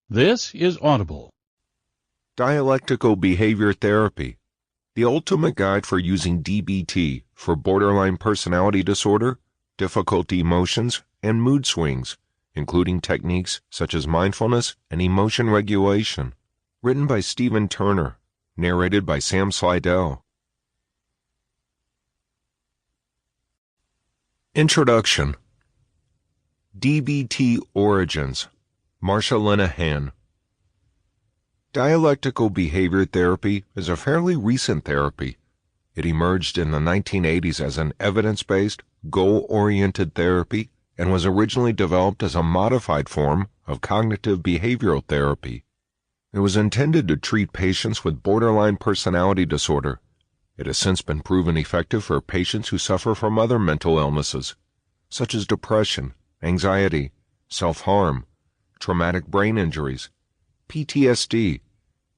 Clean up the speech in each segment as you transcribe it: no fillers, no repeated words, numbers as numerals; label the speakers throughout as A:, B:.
A: This is Audible.
B: Dialectical Behavior Therapy, the ultimate guide for using DBT for borderline personality disorder, difficult emotions, and mood swings, including techniques such as mindfulness and emotion regulation. Written by Stephen Turner, narrated by Sam Slidell. Introduction. DBT Origins. Marsha Linehan. Dialectical behavior therapy is a fairly recent therapy. It emerged in the 1980s as an evidence-based, goal-oriented therapy and was originally developed as a modified form of cognitive behavioral therapy. It was intended to treat patients with borderline personality disorder. It has since been proven effective for patients who suffer from other mental illnesses, such as depression, anxiety, self-harm, traumatic brain injuries, PTSD,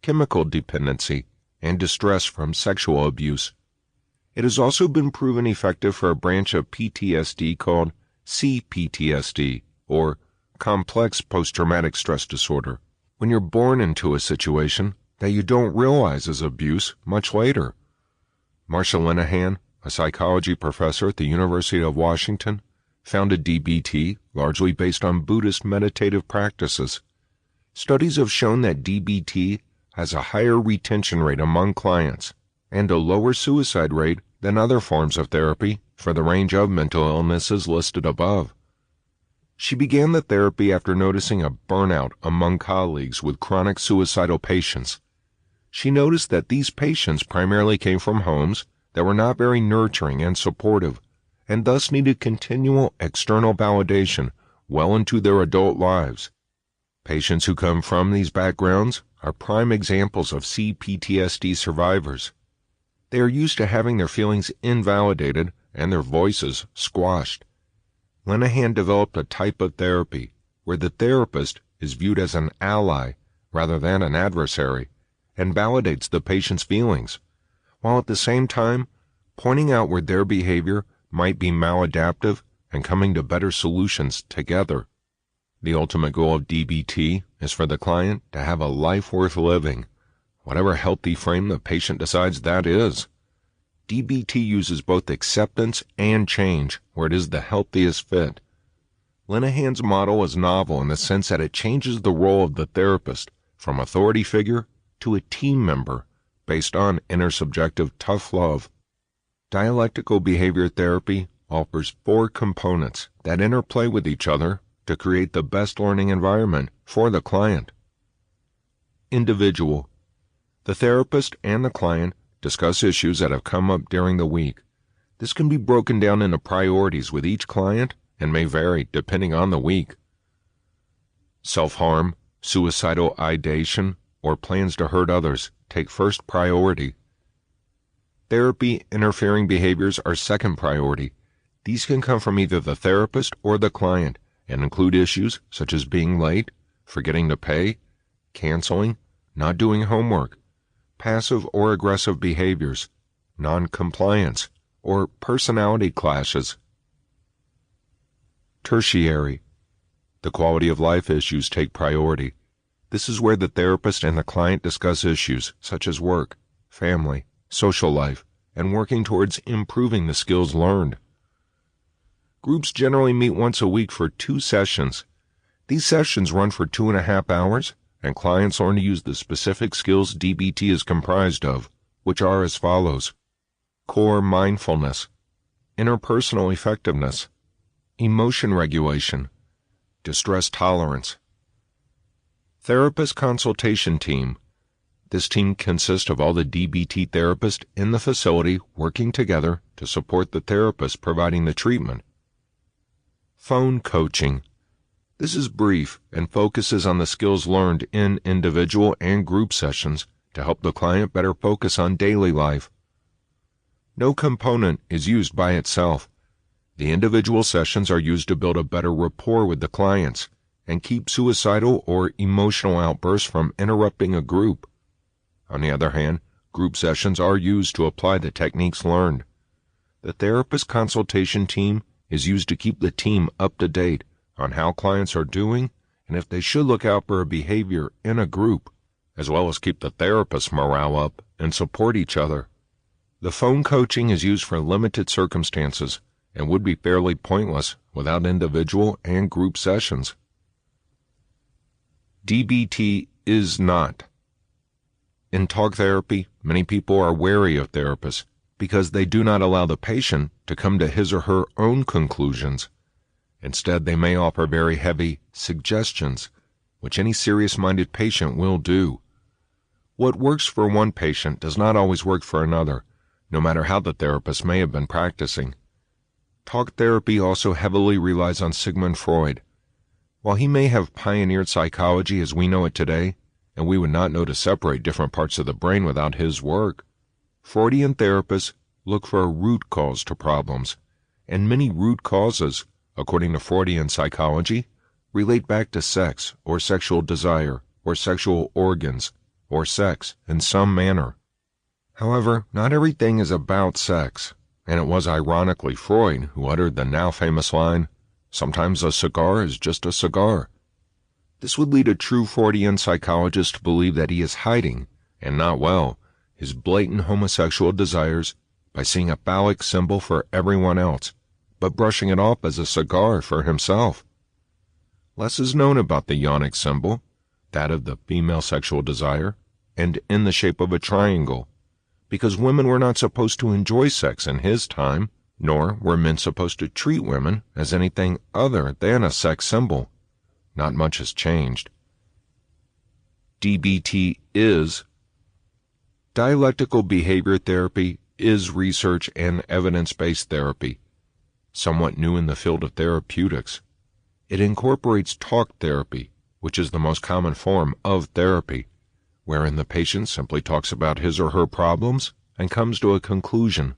B: chemical dependency, and distress from sexual abuse. It has also been proven effective for a branch of PTSD called CPTSD, or complex post-traumatic stress disorder, when you're born into a situation that you don't realize is abuse much later. Marsha Linehan, a psychology professor at the University of Washington, founded DBT largely based on Buddhist meditative practices. Studies have shown that DBT has a higher retention rate among clients and a lower suicide rate than other forms of therapy for the range of mental illnesses listed above. She began the therapy after noticing a burnout among colleagues with chronic suicidal patients. She noticed that these patients primarily came from homes that were not very nurturing and supportive, and thus needed continual external validation well into their adult lives. Patients who come from these backgrounds are prime examples of CPTSD survivors. They are used to having their feelings invalidated and their voices squashed. Linehan developed a type of therapy where the therapist is viewed as an ally rather than an adversary and validates the patient's feelings, while at the same time pointing out where their behavior might be maladaptive and coming to better solutions together. The ultimate goal of DBT is for the client to have a life worth living, whatever healthy frame the patient decides that is. DBT uses both acceptance and change where it is the healthiest fit. Linehan's model is novel in the sense that it changes the role of the therapist from authority figure to a team member based on intersubjective tough love. Dialectical behavior therapy offers 4 components that interplay with each other to create the best learning environment for the client. Individual. The therapist and the client discuss issues that have come up during the week. This can be broken down into priorities with each client and may vary depending on the week. Self-harm, suicidal ideation, or plans to hurt others take first priority. Therapy interfering behaviors are second priority. These can come from either the therapist or the client and include issues such as being late, forgetting to pay, canceling, not doing homework, passive or aggressive behaviors, non-compliance, or personality clashes. Tertiary. The quality of life issues take priority. This is where the therapist and the client discuss issues such as work, family, social life, and working towards improving the skills learned. Groups generally meet once a week for 2 sessions. These sessions run for 2.5 hours, and clients learn to use the specific skills DBT is comprised of, which are as follows: core mindfulness, interpersonal effectiveness, emotion regulation, distress tolerance. Therapist consultation team. This team consists of all the DBT therapists in the facility working together to support the therapist providing the treatment. Phone coaching. This is brief and focuses on the skills learned in individual and group sessions to help the client better focus on daily life. No component is used by itself. The individual sessions are used to build a better rapport with the clients and keep suicidal or emotional outbursts from interrupting a group. On the other hand, group sessions are used to apply the techniques learned. The therapist consultation team is used to keep the team up to date on how clients are doing and if they should look out for a behavior in a group, as well as keep the therapist's morale up and support each other. The phone coaching is used for limited circumstances and would be fairly pointless without individual and group sessions. DBT is not. In talk therapy, many people are wary of therapists because they do not allow the patient to come to his or her own conclusions. Instead, they may offer very heavy suggestions, which any serious-minded patient will do. What works for one patient does not always work for another, no matter how the therapist may have been practicing. Talk therapy also heavily relies on Sigmund Freud. While he may have pioneered psychology as we know it today, and we would not know to separate different parts of the brain without his work, Freudian therapists look for a root cause to problems, and many root causes, according to Freudian psychology, relate back to sex or sexual desire or sexual organs or sex in some manner. However, not everything is about sex, and it was ironically Freud who uttered the now famous line, "Sometimes a cigar is just a cigar." This would lead a true Freudian psychologist to believe that he is hiding, and not well, his blatant homosexual desires by seeing a phallic symbol for everyone else, but brushing it off as a cigar for himself. Less is known about the yonic symbol, that of the female sexual desire, and in the shape of a triangle, because women were not supposed to enjoy sex in his time, nor were men supposed to treat women as anything other than a sex symbol. Not much has changed. DBT is. Dialectical behavior therapy is research and evidence-based therapy, somewhat new in the field of therapeutics. It incorporates talk therapy, which is the most common form of therapy, wherein the patient simply talks about his or her problems and comes to a conclusion.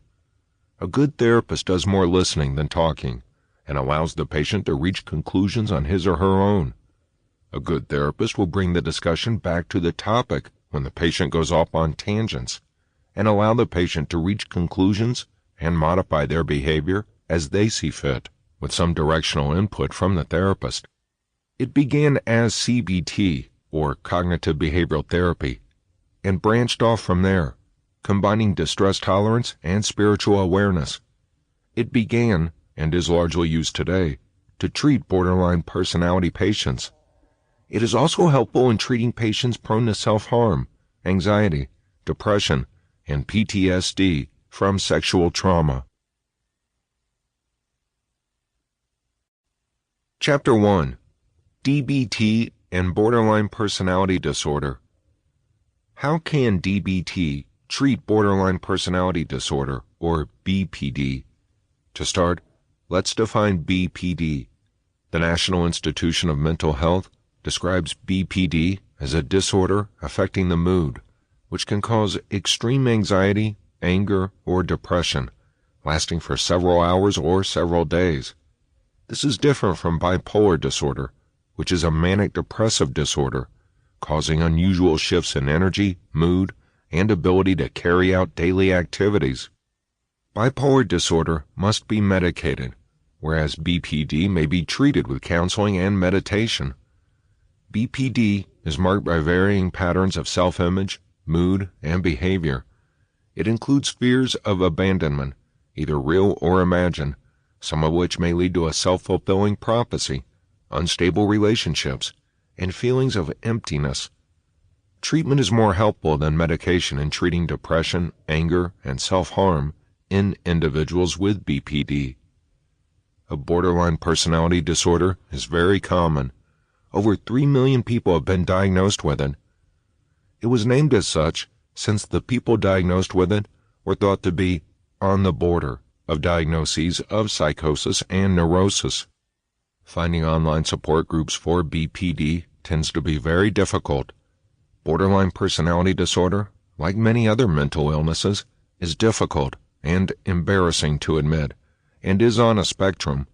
B: A good therapist does more listening than talking, and allows the patient to reach conclusions on his or her own. A good therapist will bring the discussion back to the topic when the patient goes off on tangents, and allow the patient to reach conclusions and modify their behavior as they see fit, with some directional input from the therapist. It began as CBT, or cognitive behavioral therapy, and branched off from there, combining distress tolerance and spiritual awareness. It began, and is largely used today, to treat borderline personality patients. It is also helpful in treating patients prone to self-harm, anxiety, depression, and PTSD from sexual trauma. Chapter 1. DBT and Borderline Personality Disorder. How can DBT treat borderline personality disorder, or BPD? To start, let's define BPD. The National Institution of Mental Health describes BPD as a disorder affecting the mood, which can cause extreme anxiety, anger, or depression, lasting for several hours or several days. This is different from bipolar disorder, which is a manic-depressive disorder, causing unusual shifts in energy, mood, and ability to carry out daily activities. Bipolar disorder must be medicated, whereas BPD may be treated with counseling and meditation. BPD is marked by varying patterns of self-image, mood, and behavior. It includes fears of abandonment, either real or imagined, some of which may lead to a self-fulfilling prophecy, unstable relationships, and feelings of emptiness. Treatment is more helpful than medication in treating depression, anger, and self-harm in individuals with BPD. A borderline personality disorder is very common. Over 3 million people have been diagnosed with it. It was named as such since the people diagnosed with it were thought to be on the border of diagnoses of psychosis and neurosis. Finding online support groups for BPD tends to be very difficult. Borderline personality disorder, like many other mental illnesses, is difficult and embarrassing to admit, and is on a spectrum.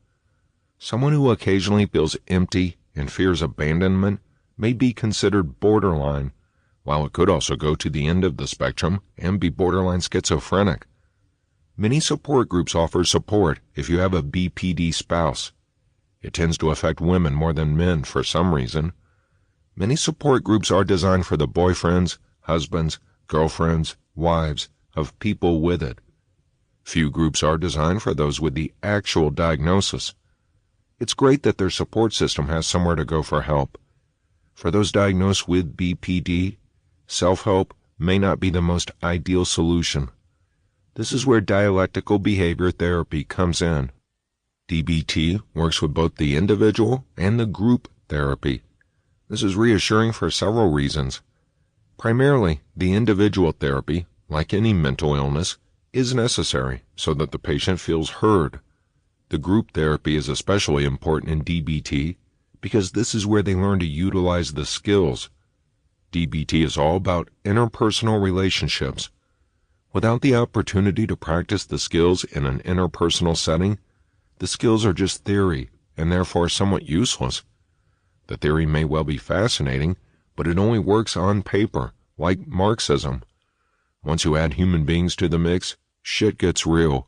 B: Someone who occasionally feels empty and fears abandonment may be considered borderline, while it could also go to the end of the spectrum and be borderline schizophrenic. Many support groups offer support if you have a BPD spouse. It tends to affect women more than men for some reason. Many support groups are designed for the boyfriends, husbands, girlfriends, wives of people with it. Few groups are designed for those with the actual diagnosis. It's great that their support system has somewhere to go for help. For those diagnosed with BPD, self-help may not be the most ideal solution. This is where dialectical behavior therapy comes in. DBT works with both the individual and the group therapy. This is reassuring for several reasons. Primarily, the individual therapy, like any mental illness, is necessary so that the patient feels heard. The group therapy is especially important in DBT because this is where they learn to utilize the skills. DBT is all about interpersonal relationships. Without the opportunity to practice the skills in an interpersonal setting, the skills are just theory and therefore somewhat useless. The theory may well be fascinating, but it only works on paper, like Marxism. Once you add human beings to the mix, shit gets real.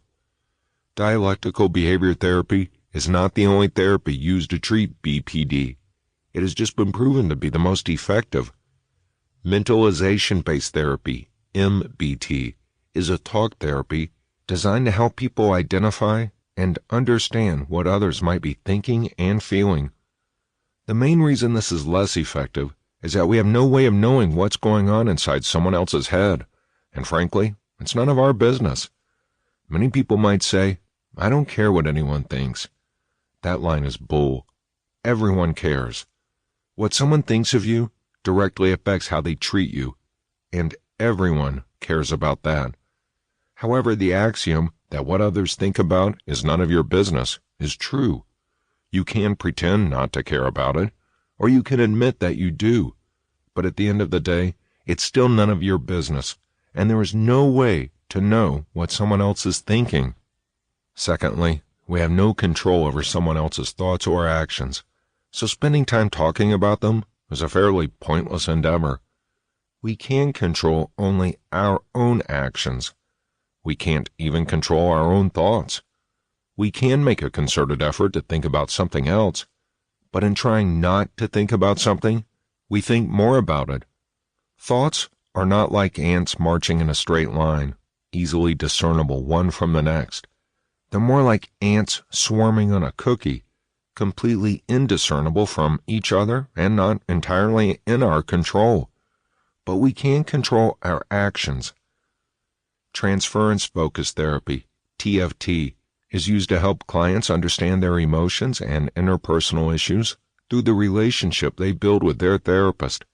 B: Dialectical behavior therapy is not the only therapy used to treat BPD. It has just been proven to be the most effective. Mentalization-based therapy, MBT, is a talk therapy designed to help people identify and understand what others might be thinking and feeling. The main reason this is less effective is that we have no way of knowing what's going on inside someone else's head, and frankly, it's none of our business. Many people might say, "I don't care what anyone thinks." That line is bull. Everyone cares. What someone thinks of you directly affects how they treat you, and everyone cares about that. However, the axiom that what others think about is none of your business is true. You can pretend not to care about it, or you can admit that you do, but at the end of the day, it's still none of your business, and there is no way to know what someone else is thinking. Secondly, we have no control over someone else's thoughts or actions, so spending time talking about them is a fairly pointless endeavor. We can control only our own actions. We can't even control our own thoughts. We can make a concerted effort to think about something else, but in trying not to think about something, we think more about it. Thoughts are not like ants marching in a straight line, easily discernible one from the next. They're more like ants swarming on a cookie, completely indiscernible from each other and not entirely in our control. But we can control our actions. Transference-focused therapy, TFT, is used to help clients understand their emotions and interpersonal issues through the relationship they build with their therapist,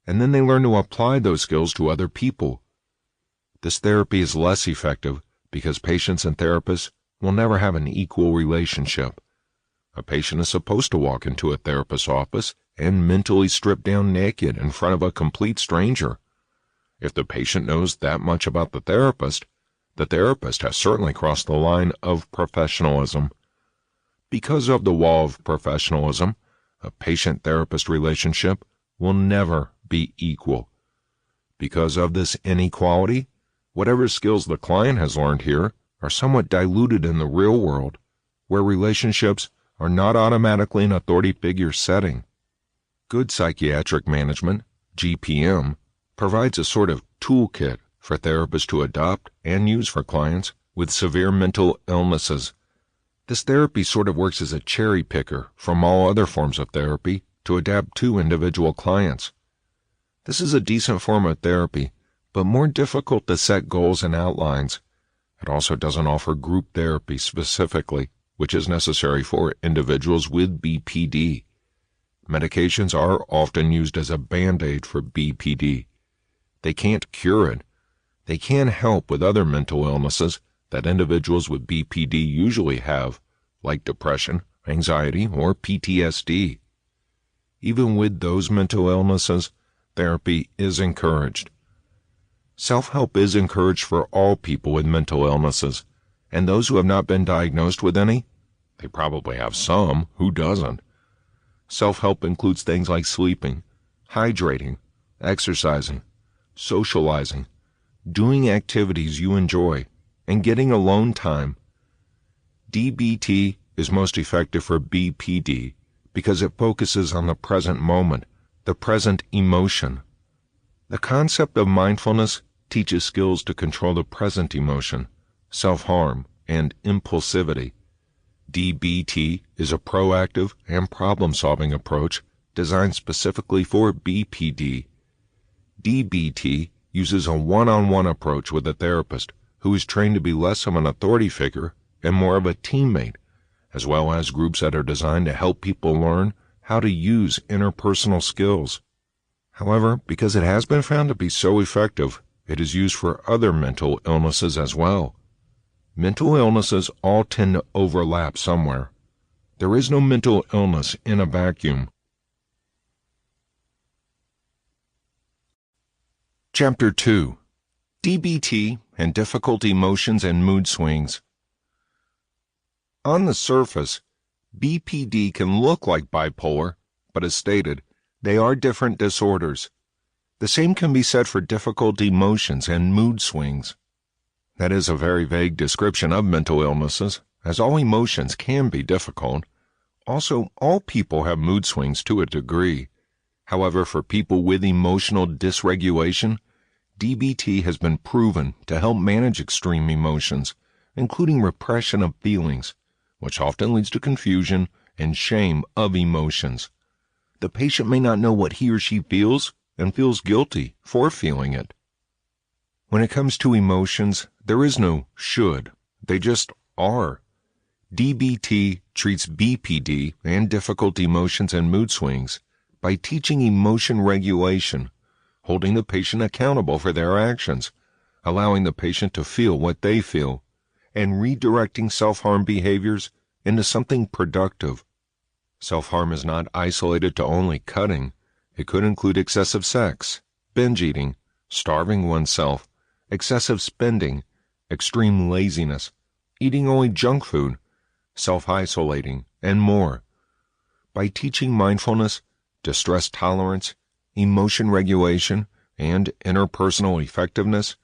B: and then they learn to apply those skills to other people. This therapy is less effective because patients and therapists will never have an equal relationship. A patient is supposed to walk into a therapist's office and mentally strip down naked in front of a complete stranger. If the patient knows that much about the therapist has certainly crossed the line of professionalism. Because of the wall of professionalism, a patient-therapist relationship will never be equal. Because of this inequality, whatever skills the client has learned here are somewhat diluted in the real world, where relationships are not automatically an authority figure setting. Good psychiatric management, GPM, provides a sort of toolkit for therapists to adopt and use for clients with severe mental illnesses. This therapy sort of works as a cherry picker from all other forms of therapy to adapt to individual clients. This is a decent form of therapy, but more difficult to set goals and outlines. It also doesn't offer group therapy specifically, which is necessary for individuals with BPD. Medications are often used as a band-aid for BPD. They can't cure it. They can help with other mental illnesses that individuals with BPD usually have, like depression, anxiety, or PTSD. Even with those mental illnesses, therapy is encouraged. Self-help is encouraged for all people with mental illnesses, and those who have not been diagnosed with any, they probably have some, who doesn't. Self-help includes things like sleeping, hydrating, exercising, socializing, doing activities you enjoy, and getting alone time. DBT is most effective for BPD because it focuses on the present moment, the present emotion. The concept of mindfulness teaches skills to control the present emotion, self-harm, and impulsivity. DBT is a proactive and problem-solving approach designed specifically for BPD. DBT uses a one-on-one approach with a therapist who is trained to be less of an authority figure and more of a teammate, as well as groups that are designed to help people learn how to use interpersonal skills. However, because it has been found to be so effective, it is used for other mental illnesses as well. Mental illnesses all tend to overlap somewhere. There is no mental illness in a vacuum. Chapter 2. DBT and Difficult Emotions and Mood Swings. On the surface, BPD can look like bipolar, but as stated, they are different disorders. The same can be said for difficult emotions and mood swings. That is a very vague description of mental illnesses, as all emotions can be difficult. Also, all people have mood swings to a degree. However, for people with emotional dysregulation, DBT has been proven to help manage extreme emotions, including repression of feelings, which often leads to confusion and shame of emotions. The patient may not know what he or she feels and feels guilty for feeling it. When it comes to emotions, there is no should. They just are. DBT treats BPD and difficult emotions and mood swings by teaching emotion regulation, holding the patient accountable for their actions, allowing the patient to feel what they feel, and redirecting self-harm behaviors into something productive. Self-harm is not isolated to only cutting. It could include excessive sex, binge eating, starving oneself, excessive spending, extreme laziness, eating only junk food, self-isolating, and more. By teaching mindfulness, distress tolerance, emotion regulation, and interpersonal effectiveness,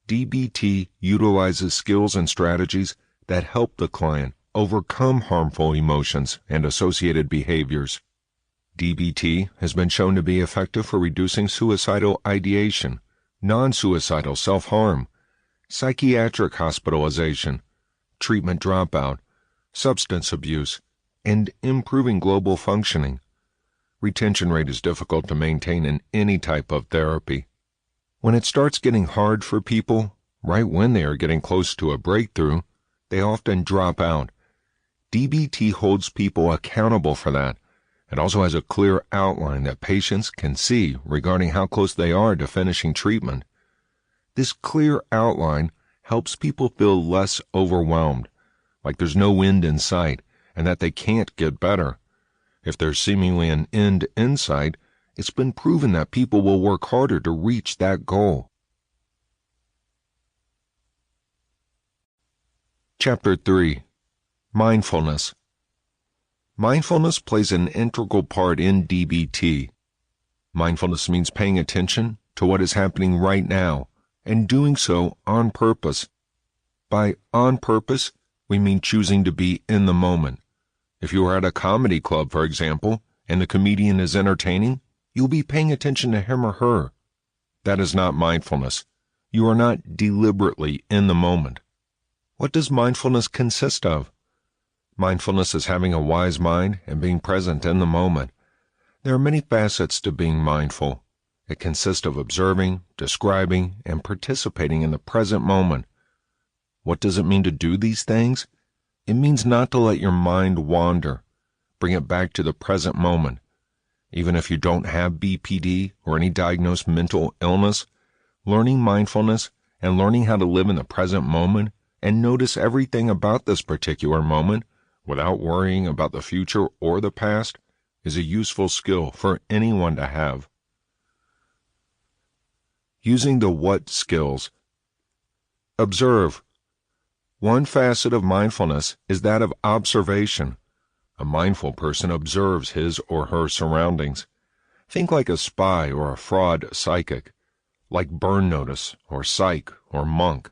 B: DBT utilizes skills and strategies that help the client overcome harmful emotions and associated behaviors. DBT has been shown to be effective for reducing suicidal ideation, non-suicidal self-harm, psychiatric hospitalization, treatment dropout, substance abuse, and improving global functioning. Retention rate is difficult to maintain in any type of therapy. When it starts getting hard for people, right when they are getting close to a breakthrough, they often drop out. DBT holds people accountable for that. It also has a clear outline that patients can see regarding how close they are to finishing treatment. This clear outline helps people feel less overwhelmed, like there's no end in sight, and that they can't get better. If there's seemingly an end in sight, it's been proven that people will work harder to reach that goal. Chapter 3. Mindfulness. Mindfulness plays an integral part in DBT. Mindfulness means paying attention to what is happening right now and doing so on purpose. By on purpose, we mean choosing to be in the moment. If you are at a comedy club, for example, and the comedian is entertaining, you'll be paying attention to him or her. That is not mindfulness. You are not deliberately in the moment. What does mindfulness consist of? Mindfulness is having a wise mind and being present in the moment. There are many facets to being mindful. It consists of observing, describing, and participating in the present moment. What does it mean to do these things? It means not to let your mind wander. Bring it back to the present moment. Even if you don't have BPD or any diagnosed mental illness, learning mindfulness and learning how to live in the present moment and notice everything about this particular moment without worrying about the future or the past is a useful skill for anyone to have. Using the what skills. Observe. One facet of mindfulness is that of observation. A mindful person observes his or her surroundings. Think like a spy or a fraud psychic, like Burn Notice or Psych or Monk.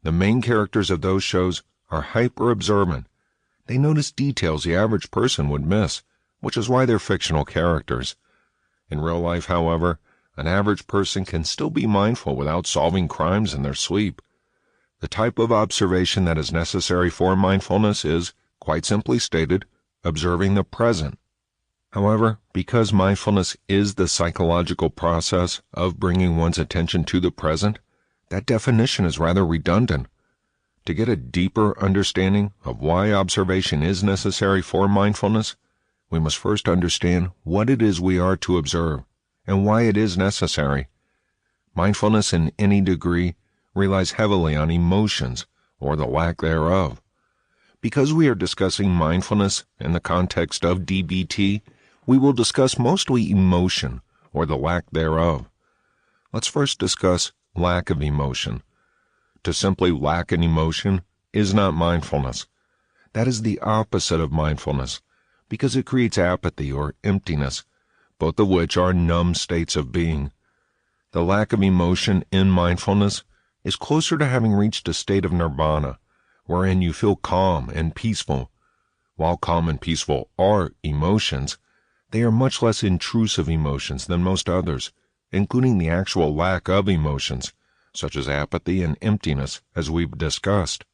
B: The main characters of those shows are hyper-observant. They notice details the average person would miss, which is why they're fictional characters. In real life, however, an average person can still be mindful without solving crimes in their sleep. The type of observation that is necessary for mindfulness is, quite simply stated, observing the present. However, because mindfulness is the psychological process of bringing one's attention to the present, that definition is rather redundant. To get a deeper understanding of why observation is necessary for mindfulness, we must first understand what it is we are to observe and why it is necessary. Mindfulness in any degree relies heavily on emotions, or the lack thereof. Because we are discussing mindfulness in the context of DBT, we will discuss mostly emotion, or the lack thereof. Let's first discuss lack of emotion. To simply lack an emotion is not mindfulness. That is the opposite of mindfulness, because it creates apathy or emptiness, both of which are numb states of being. The lack of emotion in mindfulness is closer to having reached a state of nirvana, wherein you feel calm and peaceful. While calm and peaceful are emotions, they are much less intrusive emotions than most others, including the actual lack of emotions, such as apathy and emptiness, as we've discussed.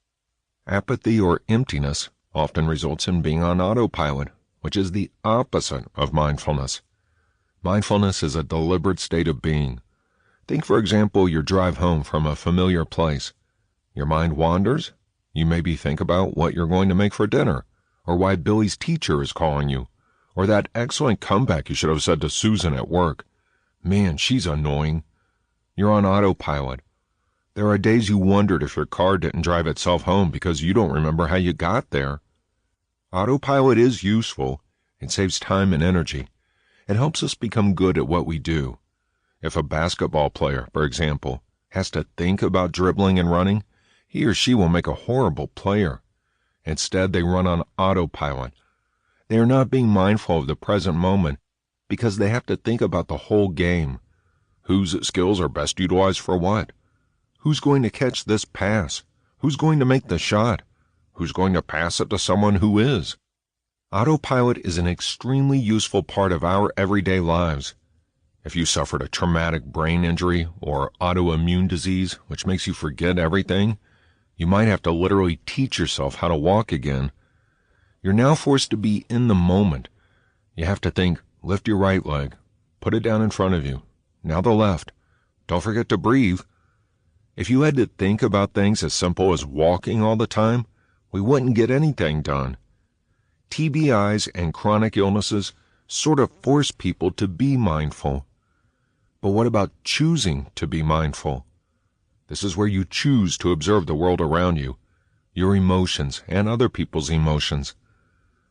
B: Apathy or emptiness often results in being on autopilot, which is the opposite of mindfulness. Mindfulness is a deliberate state of being. Think, for example, your drive home from a familiar place. Your mind wanders. You maybe think about what you're going to make for dinner, or why Billy's teacher is calling you, or that excellent comeback you should have said to Susan at work. Man, she's annoying. You're on autopilot. There are days you wondered if your car didn't drive itself home because you don't remember how you got there. Autopilot is useful. It saves time and energy. It helps us become good at what we do. If a basketball player, for example, has to think about dribbling and running, he or she will make a horrible player. Instead, they run on autopilot. They are not being mindful of the present moment because they have to think about the whole game. Whose skills are best utilized for what? Who's going to catch this pass? Who's going to make the shot? Who's going to pass it to someone who is? Autopilot is an extremely useful part of our everyday lives. If you suffered a traumatic brain injury or autoimmune disease, which makes you forget everything, you might have to literally teach yourself how to walk again. You're now forced to be in the moment. You have to think, lift your right leg, put it down in front of you, now the left. Don't forget to breathe. If you had to think about things as simple as walking all the time, we wouldn't get anything done. TBIs and chronic illnesses sort of force people to be mindful. But what about choosing to be mindful? This is where you choose to observe the world around you, your emotions and other people's emotions.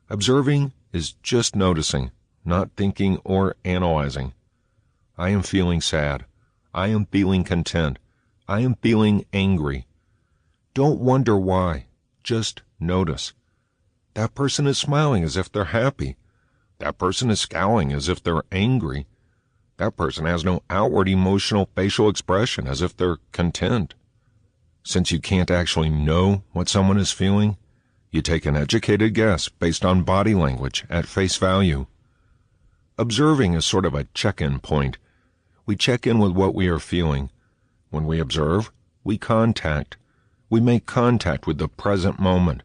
B: Observing is just noticing, not thinking or analyzing. I am feeling sad. I am feeling content. I am feeling angry. Don't wonder why. Just notice. That person is smiling as if they're happy. That person is scowling as if they're angry. That person has no outward emotional facial expression as if they're content. Since you can't actually know what someone is feeling, you take an educated guess based on body language at face value. Observing is sort of a check-in point. We check in with what we are feeling. When we observe, we contact. We make contact with the present moment.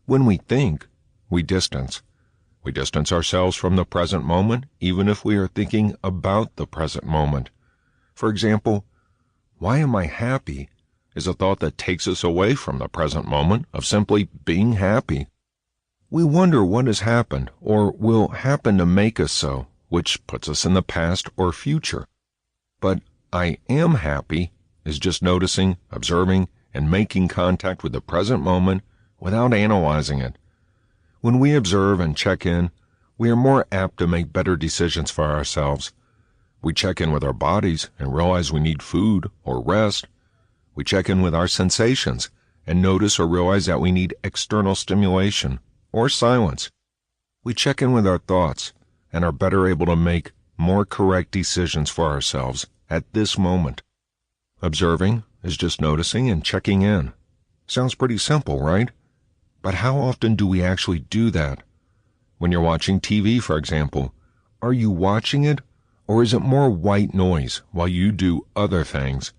B: When we think, we distance. We distance ourselves from the present moment, even if we are thinking about the present moment. For example, why am I happy is a thought that takes us away from the present moment of simply being happy. We wonder what has happened or will happen to make us so, which puts us in the past or future. But I am happy is just noticing, observing, and making contact with the present moment without analyzing it. When we observe and check in, we are more apt to make better decisions for ourselves. We check in with our bodies and realize we need food or rest. We check in with our sensations and notice or realize that we need external stimulation or silence. We check in with our thoughts and are better able to make more correct decisions for ourselves at this moment. Observing is just noticing and checking in. Sounds pretty simple, right? But how often do we actually do that? When you're watching TV, for example, are you watching it, or is it more white noise while you do other things?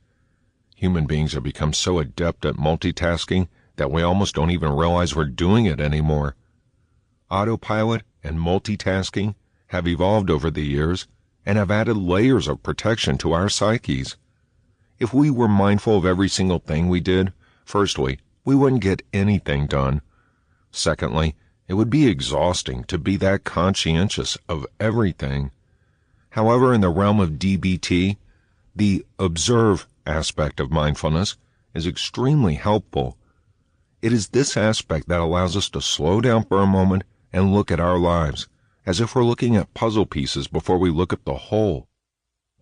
B: Human beings have become so adept at multitasking that we almost don't even realize we're doing it anymore. Autopilot and multitasking have evolved over the years and have added layers of protection to our psyches. If we were mindful of every single thing we did, firstly, we wouldn't get anything done. Secondly, it would be exhausting to be that conscientious of everything. However, in the realm of DBT, the observe aspect of mindfulness is extremely helpful. It is this aspect that allows us to slow down for a moment and look at our lives, as if we're looking at puzzle pieces before we look at the whole.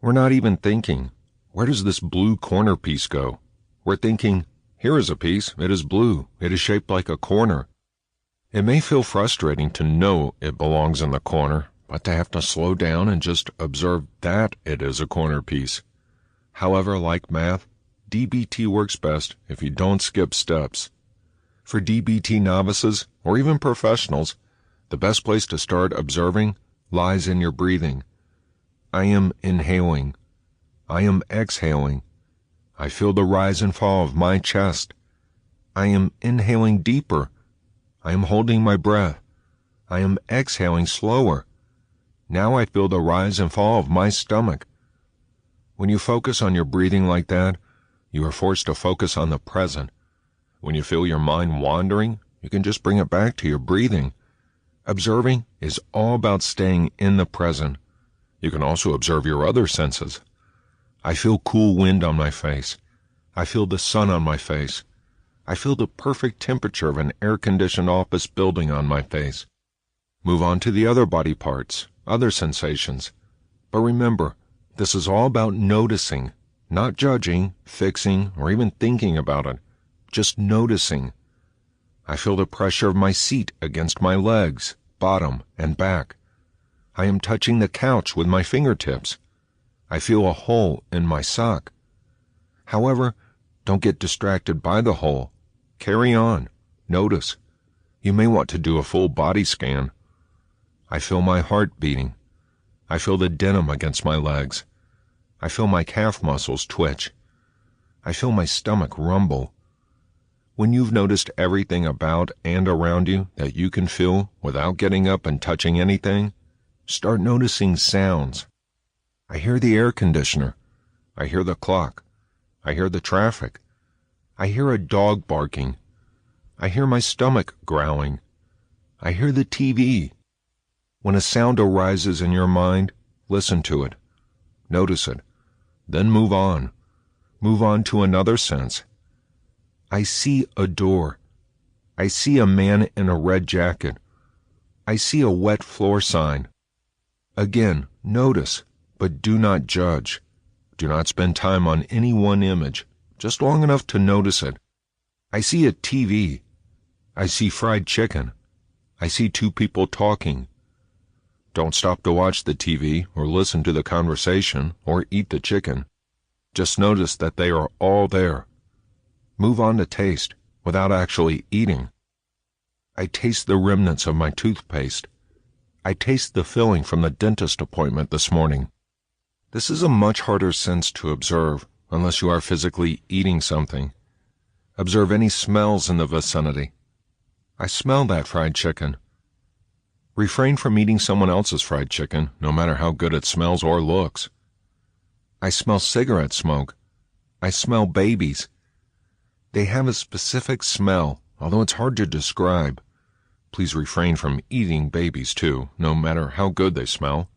B: We're not even thinking, where does this blue corner piece go? We're thinking, here is a piece, it is blue, it is shaped like a corner. It may feel frustrating to know it belongs in the corner, but to have to slow down and just observe that it is a corner piece. However, like math, DBT works best if you don't skip steps. For DBT novices, or even professionals, the best place to start observing lies in your breathing. I am inhaling. I am exhaling. I feel the rise and fall of my chest. I am inhaling deeper. I am holding my breath. I am exhaling slower. Now I feel the rise and fall of my stomach. When you focus on your breathing like that, you are forced to focus on the present. When you feel your mind wandering, you can just bring it back to your breathing. Observing is all about staying in the present. You can also observe your other senses. I feel cool wind on my face. I feel the sun on my face. I feel the perfect temperature of an air-conditioned office building on my face. Move on to the other body parts, other sensations. But remember, this is all about noticing, not judging, fixing, or even thinking about it. Just noticing. I feel the pressure of my seat against my legs, bottom, and back. I am touching the couch with my fingertips. I feel a hole in my sock. However, don't get distracted by the hole. Carry on. Notice. You may want to do a full body scan. I feel my heart beating. I feel the denim against my legs. I feel my calf muscles twitch. I feel my stomach rumble. When you've noticed everything about and around you that you can feel without getting up and touching anything, start noticing sounds. I hear the air conditioner. I hear the clock. I hear the traffic. I hear a dog barking. I hear my stomach growling. I hear the TV. When a sound arises in your mind, listen to it. Notice it. Then move on. Move on to another sense. I see a door. I see a man in a red jacket. I see a wet floor sign. Again, notice, but do not judge. Do not spend time on any one image, just long enough to notice it. I see a TV. I see fried chicken. I see two people talking. Don't stop to watch the TV or listen to the conversation or eat the chicken. Just notice that they are all there. Move on to taste without actually eating. I taste the remnants of my toothpaste. I taste the filling from the dentist appointment this morning. This is a much harder sense to observe unless you are physically eating something. Observe any smells in the vicinity. I smell that fried chicken. Refrain from eating someone else's fried chicken, no matter how good it smells or looks. I smell cigarette smoke. I smell babies. They have a specific smell, although it's hard to describe. Please refrain from eating babies, too, no matter how good they smell.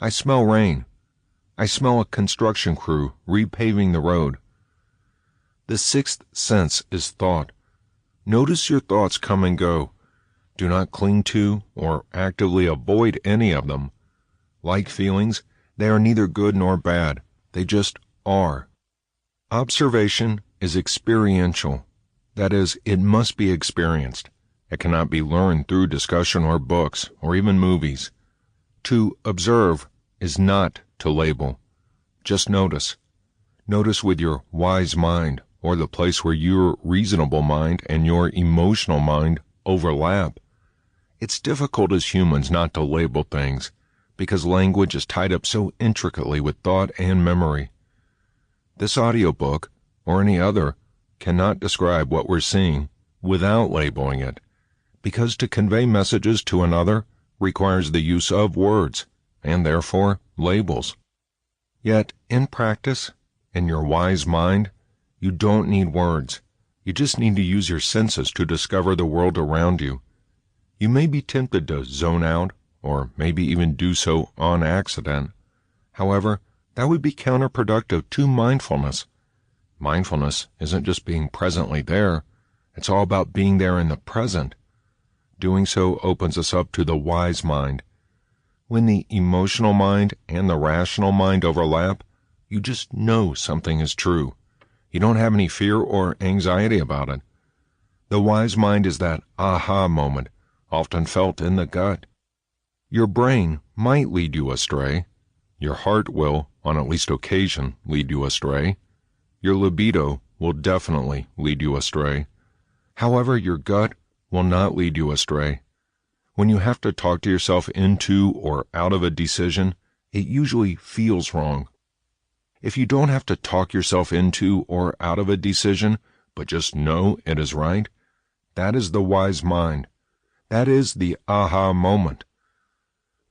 B: I smell rain. I smell a construction crew repaving the road. The sixth sense is thought. Notice your thoughts come and go. Do not cling to or actively avoid any of them. Like feelings, they are neither good nor bad. They just are. Observation is experiential. That is, it must be experienced. It cannot be learned through discussion or books or even movies. To observe is not to label. Just notice. Notice with your wise mind or the place where your reasonable mind and your emotional mind overlap. It's difficult as humans not to label things, because language is tied up so intricately with thought and memory. This audiobook, or any other, cannot describe what we're seeing without labeling it, because to convey messages to another requires the use of words, and therefore labels. Yet, in practice, in your wise mind, you don't need words. You just need to use your senses to discover the world around you. You may be tempted to zone out, or maybe even do so on accident. However, that would be counterproductive to mindfulness. Mindfulness isn't just being presently there. It's all about being there in the present. Doing so opens us up to the wise mind. When the emotional mind and the rational mind overlap, you just know something is true. You don't have any fear or anxiety about it. The wise mind is that aha moment, often felt in the gut. Your brain might lead you astray. Your heart will, on at least occasion, lead you astray. Your libido will definitely lead you astray. However, your gut will not lead you astray. When you have to talk to yourself into or out of a decision, it usually feels wrong. If you don't have to talk yourself into or out of a decision, but just know it is right, that is the wise mind. That is the aha moment.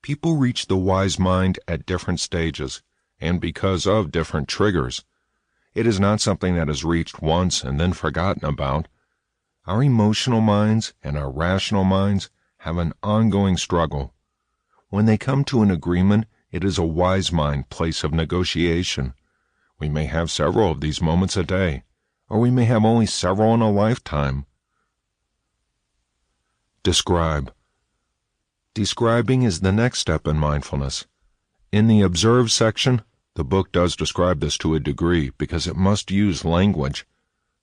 B: People reach the wise mind at different stages, and because of different triggers. It is not something that is reached once and then forgotten about. Our emotional minds and our rational minds have an ongoing struggle. When they come to an agreement, it is a wise mind place of negotiation. We may have several of these moments a day, or we may have only several in a lifetime. Describe. Describing is the next step in mindfulness. In the Observe section, the book does describe this to a degree because it must use language.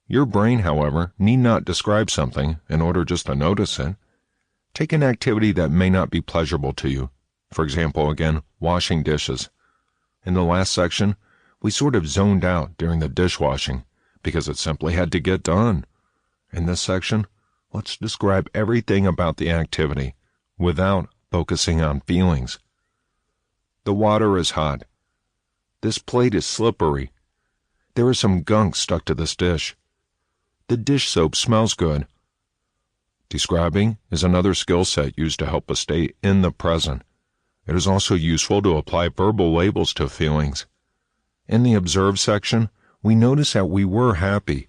B: Your brain, however, need not describe something in order just to notice it. Take an activity that may not be pleasurable to you. For example, again, washing dishes. In the last section, we sort of zoned out during the dishwashing because it simply had to get done. In this section, let's describe everything about the activity without focusing on feelings. The water is hot. This plate is slippery. There is some gunk stuck to this dish. The dish soap smells good. Describing is another skill set used to help us stay in the present. It is also useful to apply verbal labels to feelings. In the Observe section, we notice that we were happy.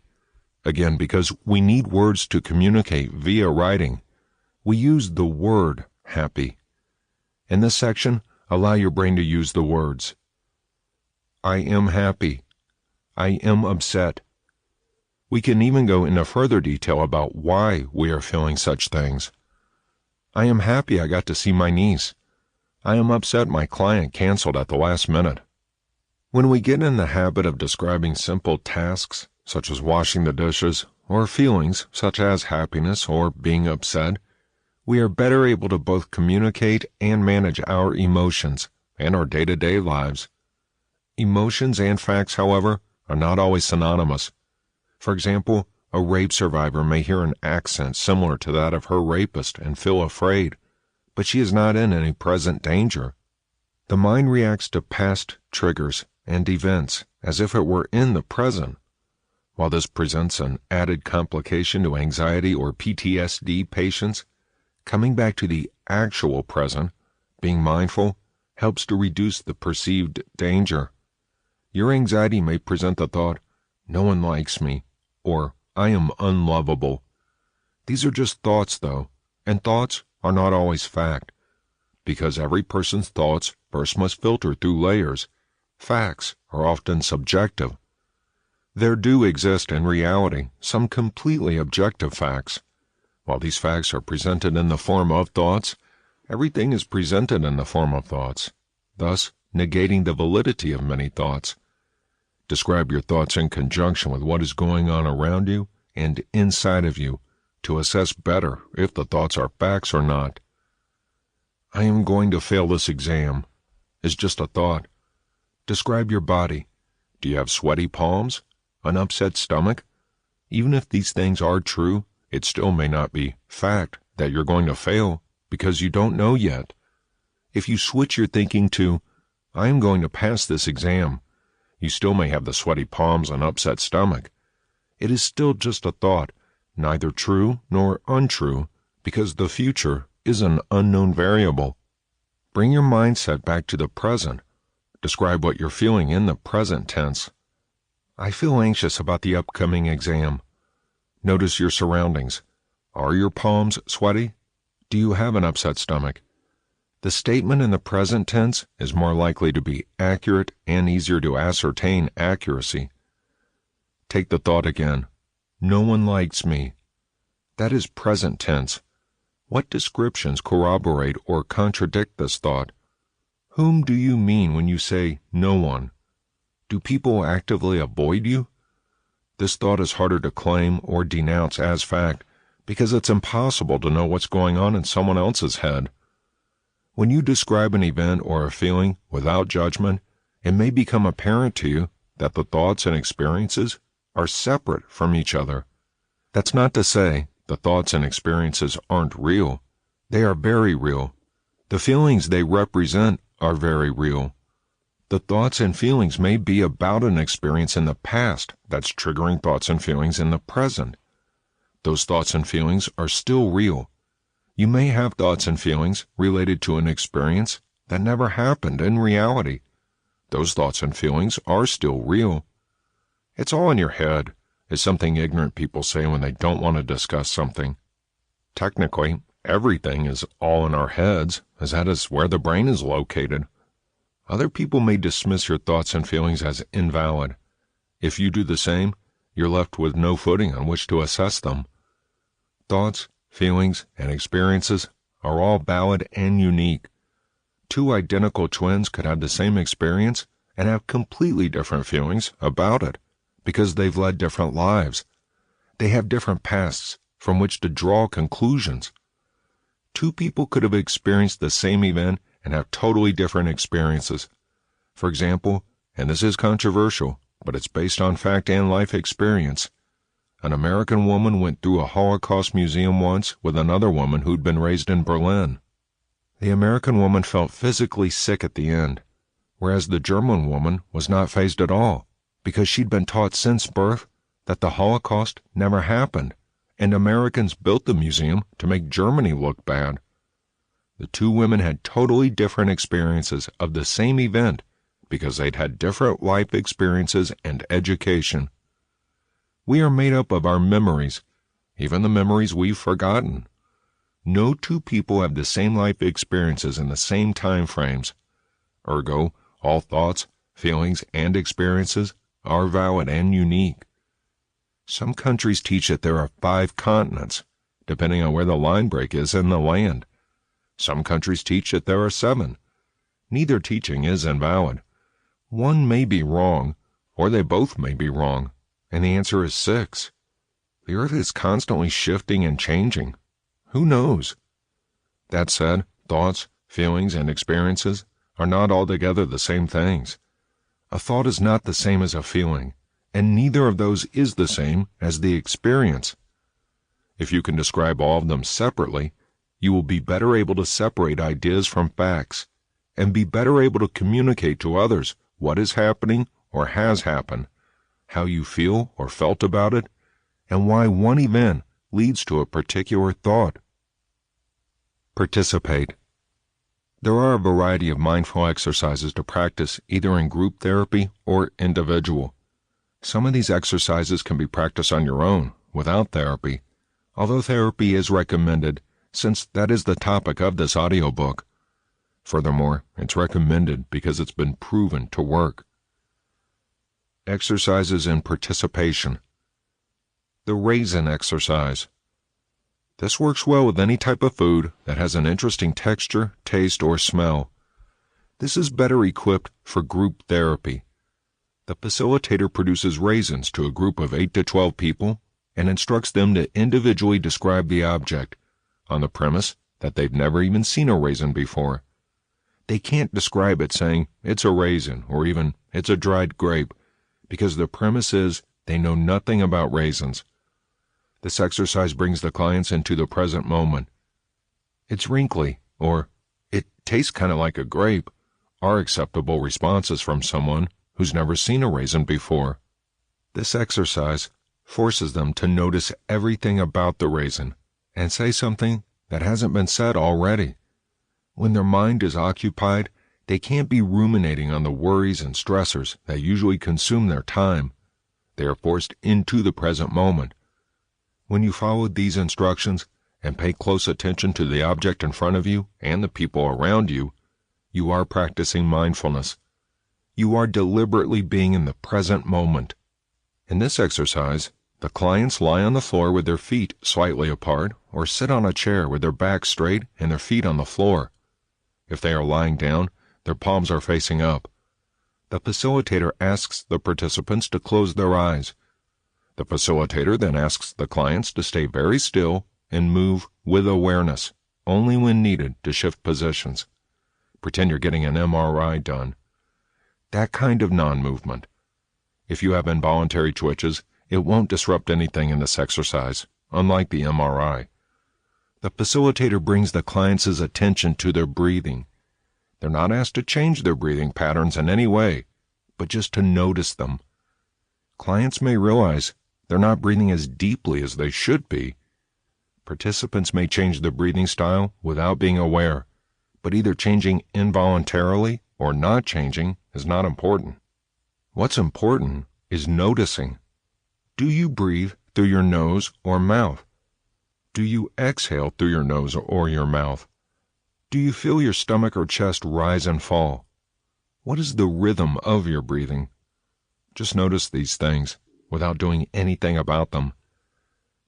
B: Again, because we need words to communicate via writing, we use the word happy. In this section, allow your brain to use the words. I am happy. I am upset. We can even go into further detail about why we are feeling such things. I am happy I got to see my niece. I am upset my client canceled at the last minute. When we get in the habit of describing simple tasks, such as washing the dishes, or feelings, such as happiness or being upset, we are better able to both communicate and manage our emotions and our day-to-day lives. Emotions and facts, however, are not always synonymous. For example, a rape survivor may hear an accent similar to that of her rapist and feel afraid, but she is not in any present danger. The mind reacts to past triggers and events as if it were in the present. While this presents an added complication to anxiety or PTSD patients, coming back to the actual present, being mindful, helps to reduce the perceived danger. Your anxiety may present the thought, no one likes me, or I am unlovable. These are just thoughts, though, and thoughts are not always fact, because every person's thoughts first must filter through layers. Facts are often subjective. There do exist in reality some completely objective facts. While these facts are presented in the form of thoughts, everything is presented in the form of thoughts, thus negating the validity of many thoughts. Describe your thoughts in conjunction with what is going on around you and inside of you to assess better if the thoughts are facts or not. I am going to fail this exam is just a thought. Describe your body. Do you have sweaty palms, an upset stomach, Even if these things are true, it still may not be fact that you're going to fail because you don't know yet. If you switch your thinking to, I am going to pass this exam, you still may have the sweaty palms and upset stomach. It is still just a thought, neither true nor untrue, because the future is an unknown variable. Bring your mindset back to the present. Describe what you're feeling in the present tense. I feel anxious about the upcoming exam. Notice your surroundings. Are your palms sweaty? Do you have an upset stomach? The statement in the present tense is more likely to be accurate and easier to ascertain accuracy. Take the thought again. No one likes me. That is present tense. What descriptions corroborate or contradict this thought? Whom do you mean when you say no one? Do people actively avoid you? This thought is harder to claim or denounce as fact because it's impossible to know what's going on in someone else's head. When you describe an event or a feeling without judgment, it may become apparent to you that the thoughts and experiences are separate from each other. That's not to say the thoughts and experiences aren't real. They are very real. The feelings they represent are very real. The thoughts and feelings may be about an experience in the past that's triggering thoughts and feelings in the present. Those thoughts and feelings are still real. You may have thoughts and feelings related to an experience that never happened in reality. Those thoughts and feelings are still real. It's all in your head, is something ignorant people say when they don't want to discuss something. Technically, everything is all in our heads, as that is where the brain is located. Other people may dismiss your thoughts and feelings as invalid. If you do the same, you're left with no footing on which to assess them. Thoughts, feelings, and experiences are all valid and unique. Two identical twins could have the same experience and have completely different feelings about it because they've led different lives. They have different pasts from which to draw conclusions. Two people could have experienced the same event and have totally different experiences. For example, and this is controversial, but it's based on fact and life experience, an American woman went through a Holocaust museum once with another woman who'd been raised in Berlin. The American woman felt physically sick at the end, whereas the German woman was not fazed at all, because she'd been taught since birth that the Holocaust never happened, and Americans built the museum to make Germany look bad. The two women had totally different experiences of the same event because they'd had different life experiences and education. We are made up of our memories, even the memories we've forgotten. No two people have the same life experiences in the same time frames. Ergo, all thoughts, feelings, and experiences are valid and unique. Some countries teach that there are 5 continents, depending on where the line break is in the land. Some countries teach that there are 7. Neither teaching is invalid. One may be wrong, or they both may be wrong, and the answer is 6. The earth is constantly shifting and changing. Who knows? That said, thoughts, feelings, and experiences are not altogether the same things. A thought is not the same as a feeling, and neither of those is the same as the experience. If you can describe all of them separately, you will be better able to separate ideas from facts, and be better able to communicate to others what is happening or has happened, how you feel or felt about it, and why one event leads to a particular thought. Participate. There are a variety of mindful exercises to practice either in group therapy or individual. Some of these exercises can be practiced on your own, without therapy, although therapy is recommended since that is the topic of this audiobook. Furthermore, it's recommended because it's been proven to work. Exercises in participation. The raisin exercise. This works well with any type of food that has an interesting texture, taste, or smell. This is better equipped for group therapy. The facilitator produces raisins to a group of 8 to 12 people and instructs them to individually describe the object, on the premise that they've never even seen a raisin before. They can't describe it saying, it's a raisin, or even, it's a dried grape, because the premise is they know nothing about raisins. This exercise brings the clients into the present moment. "It's wrinkly," or "It tastes kind of like a grape," are acceptable responses from someone who's never seen a raisin before. This exercise forces them to notice everything about the raisin and say something that hasn't been said already. When their mind is occupied, they can't be ruminating on the worries and stressors that usually consume their time. They are forced into the present moment. When you follow these instructions and pay close attention to the object in front of you and the people around you, you are practicing mindfulness. You are deliberately being in the present moment. In this exercise, the clients lie on the floor with their feet slightly apart or sit on a chair with their back straight and their feet on the floor. If they are lying down, their palms are facing up. The facilitator asks the participants to close their eyes. The facilitator then asks the clients to stay very still and move with awareness, only when needed to shift positions. Pretend you're getting an MRI done. That kind of non-movement. If you have involuntary twitches, it won't disrupt anything in this exercise, unlike the MRI. The facilitator brings the clients' attention to their breathing. They're not asked to change their breathing patterns in any way, but just to notice them. Clients may realize they're not breathing as deeply as they should be. Participants may change their breathing style without being aware, but either changing involuntarily or not changing is not important. What's important is noticing. Do you breathe through your nose or mouth? Do you exhale through your nose or your mouth? Do you feel your stomach or chest rise and fall? What is the rhythm of your breathing? Just notice these things without doing anything about them.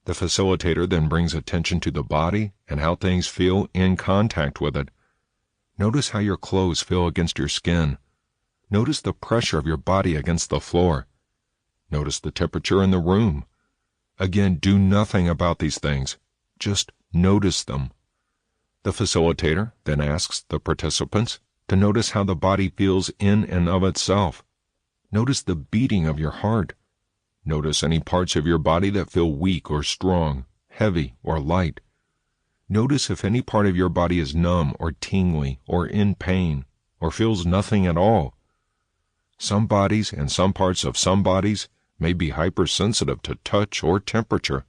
B: The facilitator then brings attention to the body and how things feel in contact with it. Notice how your clothes feel against your skin. Notice the pressure of your body against the floor. Notice the temperature in the room. Again, do nothing about these things. Just notice them. The facilitator then asks the participants to notice how the body feels in and of itself. Notice the beating of your heart. Notice any parts of your body that feel weak or strong, heavy or light. Notice if any part of your body is numb or tingly or in pain or feels nothing at all. Some bodies and some parts of some bodies may be hypersensitive to touch or temperature.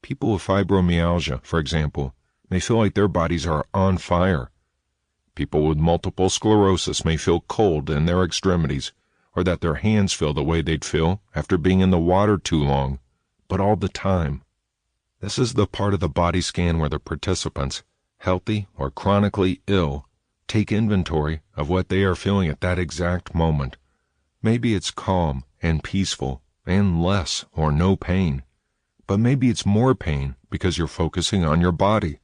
B: People with fibromyalgia, for example, may feel like their bodies are on fire. People with multiple sclerosis may feel cold in their extremities, or that their hands feel the way they'd feel after being in the water too long, but all the time. This is the part of the body scan where the participants, healthy or chronically ill, take inventory of what they are feeling at that exact moment. Maybe it's calm and peaceful and less or no pain, but maybe it's more pain because you're focusing on your body.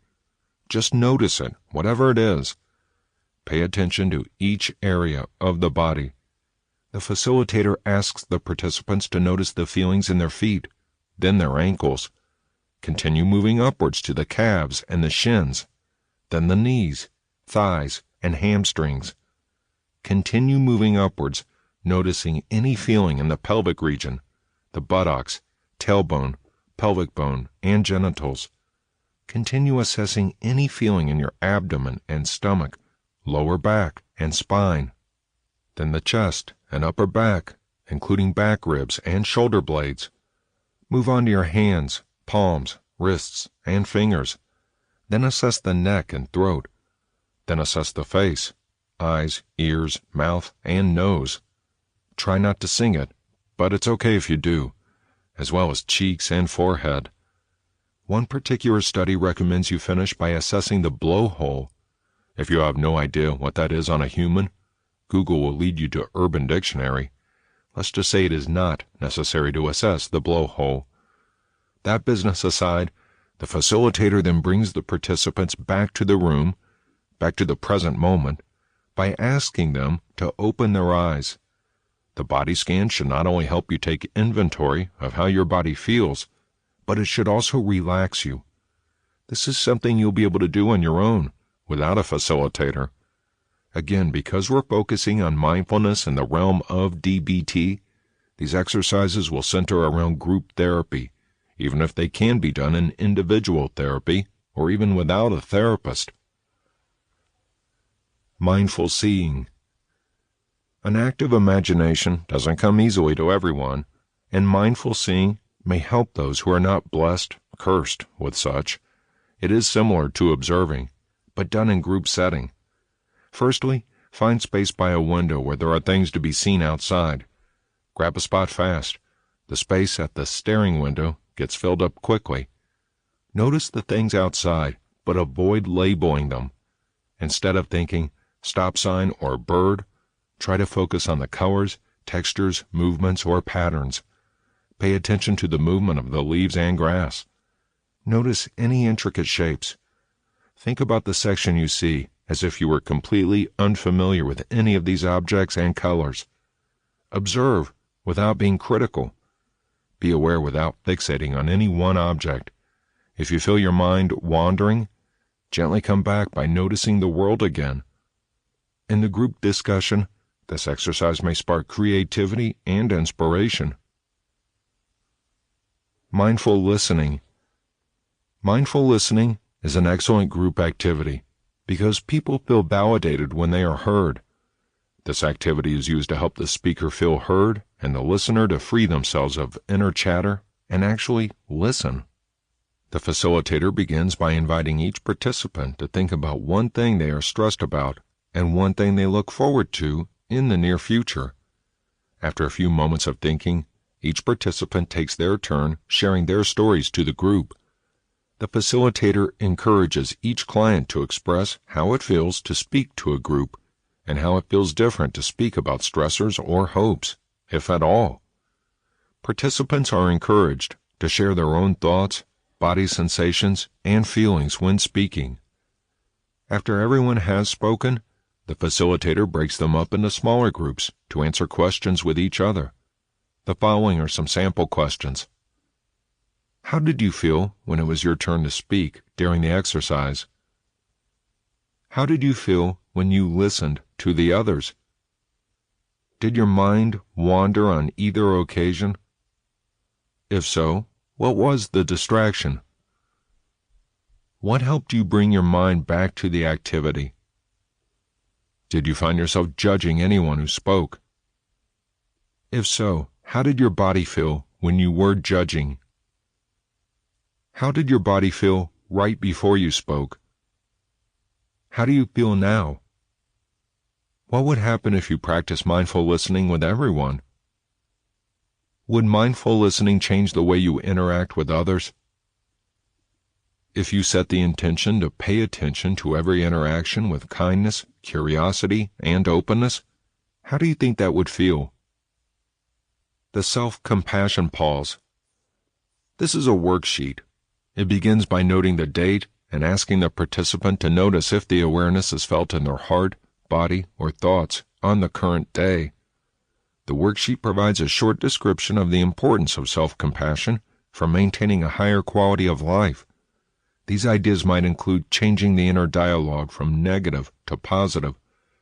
B: Just notice it, whatever it is. Pay attention to each area of the body. The facilitator asks the participants to notice the feelings in their feet, then their ankles. Continue moving upwards to the calves and the shins, then the knees, thighs, and hamstrings. Continue moving upwards, noticing any feeling in the pelvic region, the buttocks, tailbone, pelvic bone, and genitals. Continue assessing any feeling in your abdomen and stomach, lower back, and spine. Then the chest and upper back, including back ribs and shoulder blades. Move on to your hands, palms, wrists, and fingers. Then assess the neck and throat. Then assess the face, eyes, ears, mouth, and nose. Try not to sing it, but it's okay if you do, as well as cheeks and forehead. One particular study recommends you finish by assessing the blowhole. If you have no idea what that is on a human, Google will lead you to Urban Dictionary. Let's just say it is not necessary to assess the blowhole. That business aside, the facilitator then brings the participants back to the room, back to the present moment, by asking them to open their eyes. The body scan should not only help you take inventory of how your body feels, but it should also relax you. This is something you'll be able to do on your own, without a facilitator. Again, because we're focusing on mindfulness in the realm of DBT, these exercises will center around group therapy, even if they can be done in individual therapy or even without a therapist. Mindful seeing. An active imagination doesn't come easily to everyone, and mindful seeing may help those who are not blessed, cursed with such. It is similar to observing, but done in group setting. Firstly, find space by a window where there are things to be seen outside. Grab a spot fast. The space at the staring window gets filled up quickly. Notice the things outside, but avoid labeling them. Instead of thinking stop sign or bird, try to focus on the colors, textures, movements, or patterns. Pay attention to the movement of the leaves and grass. Notice any intricate shapes. Think about the section you see as if you were completely unfamiliar with any of these objects and colors. Observe without being critical. Be aware without fixating on any one object. If you feel your mind wandering, gently come back by noticing the world again. In the group discussion, this exercise may spark creativity and inspiration. Mindful listening. Mindful listening is an excellent group activity because people feel validated when they are heard. This activity is used to help the speaker feel heard and the listener to free themselves of inner chatter and actually listen. The facilitator begins by inviting each participant to think about one thing they are stressed about and one thing they look forward to in the near future. After a few moments of thinking, each participant takes their turn sharing their stories to the group. The facilitator encourages each client to express how it feels to speak to a group and how it feels different to speak about stressors or hopes, if at all. Participants are encouraged to share their own thoughts, body sensations, and feelings when speaking. After everyone has spoken, the facilitator breaks them up into smaller groups to answer questions with each other. The following are some sample questions. How did you feel when it was your turn to speak during the exercise? How did you feel when you listened to the others? Did your mind wander on either occasion? If so, what was the distraction? What helped you bring your mind back to the activity? Did you find yourself judging anyone who spoke? If so, how did your body feel when you were judging? How did your body feel right before you spoke? How do you feel now? What would happen if you practiced mindful listening with everyone? Would mindful listening change the way you interact with others? If you set the intention to pay attention to every interaction with kindness, curiosity, and openness, how do you think that would feel? The self-compassion pause. This is a worksheet. It begins by noting the date and asking the participant to notice if the awareness is felt in their heart, body, or thoughts on the current day. The worksheet provides a short description of the importance of self-compassion for maintaining a higher quality of life. These ideas might include changing the inner dialogue from negative to positive,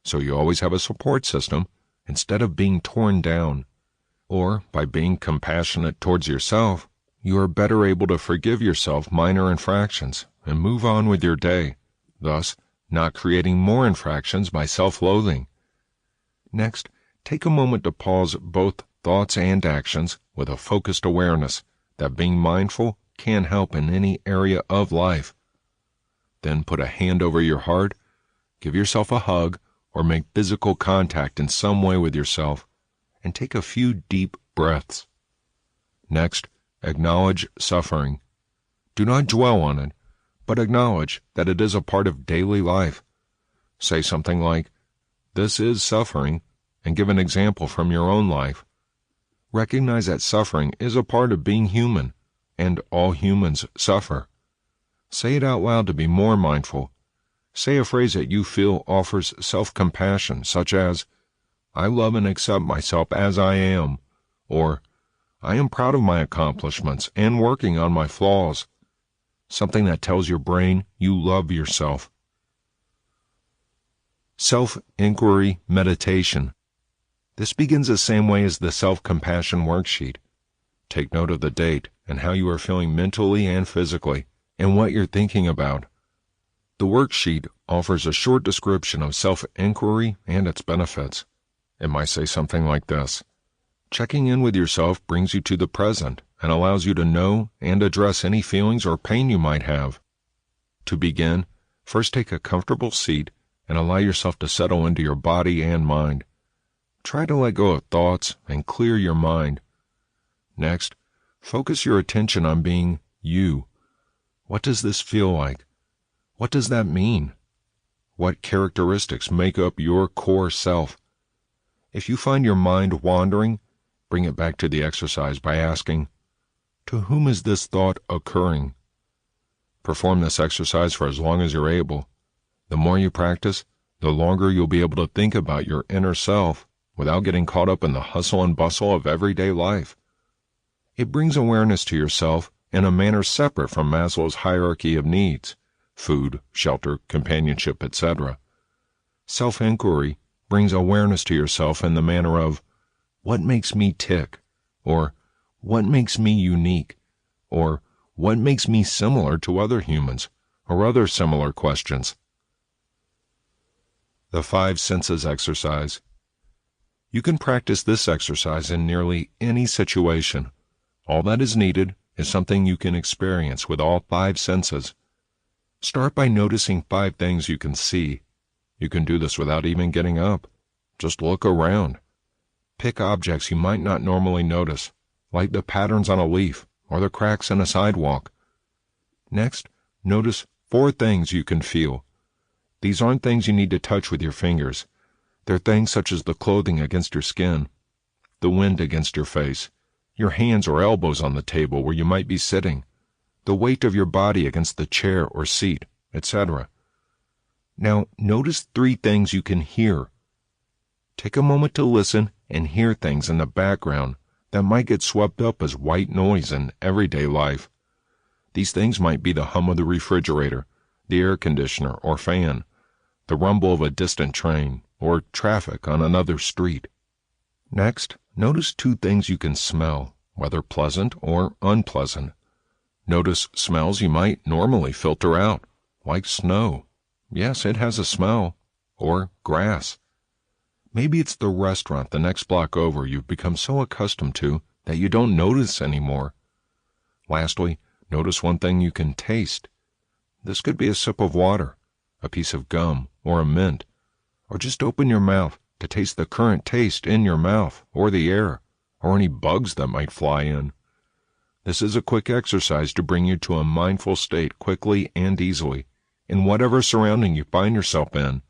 B: so you always have a support system instead of being torn down. Or, by being compassionate towards yourself, you are better able to forgive yourself minor infractions and move on with your day, thus not creating more infractions by self-loathing. Next, take a moment to pause both thoughts and actions with a focused awareness that being mindful can help in any area of life. Then put a hand over your heart, give yourself a hug, or make physical contact in some way with yourself, and take a few deep breaths. Next, acknowledge suffering. Do not dwell on it, but acknowledge that it is a part of daily life. Say something like, "This is suffering," and give an example from your own life. Recognize that suffering is a part of being human, and all humans suffer. Say it out loud to be more mindful. Say a phrase that you feel offers self-compassion, such as, "I love and accept myself as I am," or "I am proud of my accomplishments and working on my flaws." Something that tells your brain you love yourself. Self-inquiry meditation. This begins the same way as the self-compassion worksheet. Take note of the date and how you are feeling mentally and physically, and what you're thinking about. The worksheet offers a short description of self-inquiry and its benefits. It might say something like this: checking in with yourself brings you to the present and allows you to know and address any feelings or pain you might have. To begin, first take a comfortable seat and allow yourself to settle into your body and mind. Try to let go of thoughts and clear your mind. Next, focus your attention on being you. What does this feel like? What does that mean? What characteristics make up your core self? If you find your mind wandering, bring it back to the exercise by asking, to whom is this thought occurring? Perform this exercise for as long as you're able. The more you practice, the longer you'll be able to think about your inner self without getting caught up in the hustle and bustle of everyday life. It brings awareness to yourself in a manner separate from Maslow's hierarchy of needs: food, shelter, companionship, etc. Self-inquiry brings awareness to yourself in the manner of, what makes me tick? Or, what makes me unique? Or, what makes me similar to other humans? Or other similar questions. The 5 senses exercise. You can practice this exercise in nearly any situation. All that is needed is something you can experience with all 5 senses. Start by noticing 5 things you can see. You can do this without even getting up. Just look around. Pick objects you might not normally notice, like the patterns on a leaf or the cracks in a sidewalk. Next, notice 4 things you can feel. These aren't things you need to touch with your fingers. They're things such as the clothing against your skin, the wind against your face, your hands or elbows on the table where you might be sitting, the weight of your body against the chair or seat, etc. Now, notice 3 things you can hear. Take a moment to listen and hear things in the background that might get swept up as white noise in everyday life. These things might be the hum of the refrigerator, the air conditioner or fan, the rumble of a distant train, or traffic on another street. Next, notice 2 things you can smell, whether pleasant or unpleasant. Notice smells you might normally filter out, like snow. Yes, it has a smell. Or grass. Maybe it's the restaurant the next block over you've become so accustomed to that you don't notice anymore. Lastly, notice 1 thing you can taste. This could be a sip of water, a piece of gum, or a mint, or just open your mouth to taste the current taste in your mouth, or the air, or any bugs that might fly in. This is a quick exercise to bring you to a mindful state quickly and easily, in whatever surrounding you find yourself in.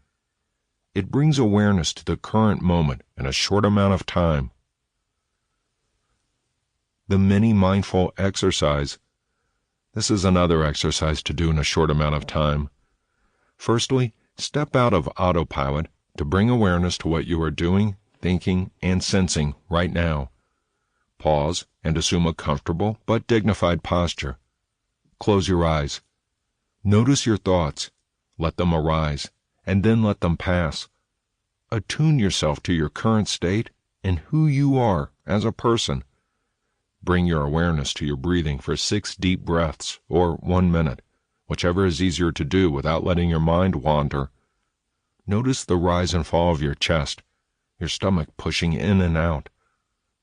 B: It brings awareness to the current moment in a short amount of time. The mini mindful exercise. This is another exercise to do in a short amount of time. Firstly, step out of autopilot to bring awareness to what you are doing, thinking, and sensing right now. Pause and assume a comfortable but dignified posture. Close your eyes. Notice your thoughts. Let them arise, and then let them pass. Attune yourself to your current state and who you are as a person. Bring your awareness to your breathing for 6 deep breaths, or 1 minute, whichever is easier to do without letting your mind wander. Notice the rise and fall of your chest, your stomach pushing in and out.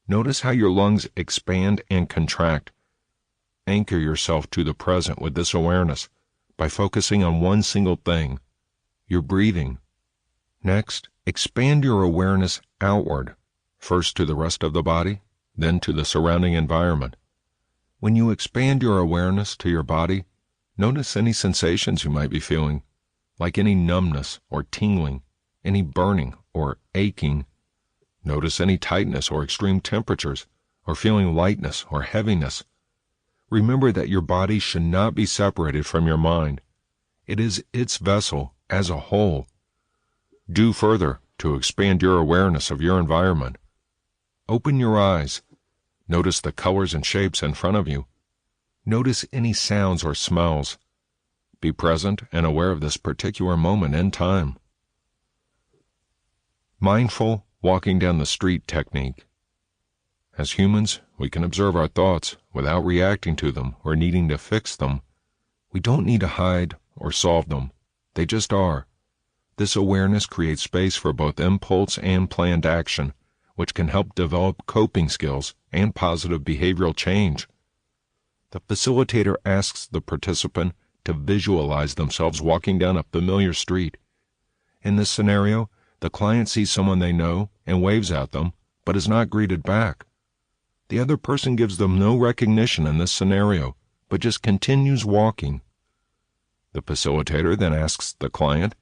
B: Notice how your lungs expand and contract. Anchor yourself to the present with this awareness by focusing on 1 single thing, your breathing. Next, expand your awareness outward, first to the rest of the body, then to the surrounding environment. When you expand your awareness to your body, notice any sensations you might be feeling, like any numbness or tingling, any burning or aching. Notice any tightness or extreme temperatures, or feeling lightness or heaviness. Remember that your body should not be separated from your mind. It is its vessel as a whole. Do further to expand your awareness of your environment. Open your eyes. Notice the colors and shapes in front of you. Notice any sounds or smells. Be present and aware of this particular moment in time. Mindful walking down the street technique. As humans, we can observe our thoughts without reacting to them or needing to fix them. We don't need to hide or solve them. They just are. This awareness creates space for both impulse and planned action, which can help develop coping skills and positive behavioral change. The facilitator asks the participant to visualize themselves walking down a familiar street. In this scenario, the client sees someone they know and waves at them, but is not greeted back. The other person gives them no recognition in this scenario, but just continues walking. The facilitator then asks the client,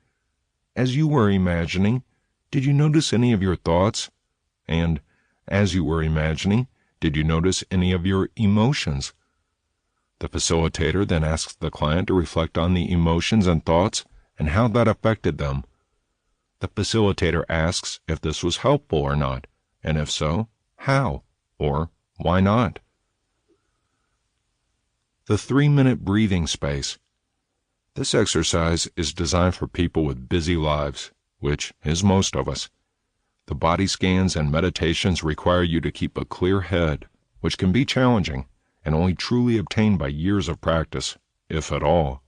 B: "As you were imagining, did you notice any of your thoughts?" And, "As you were imagining, did you notice any of your emotions?" The facilitator then asks the client to reflect on the emotions and thoughts and how that affected them. The facilitator asks if this was helpful or not, and if so, how, or why not. The 3-minute breathing space. This exercise is designed for people with busy lives, which is most of us. The body scans and meditations require you to keep a clear head, which can be challenging and only truly obtained by years of practice, if at all.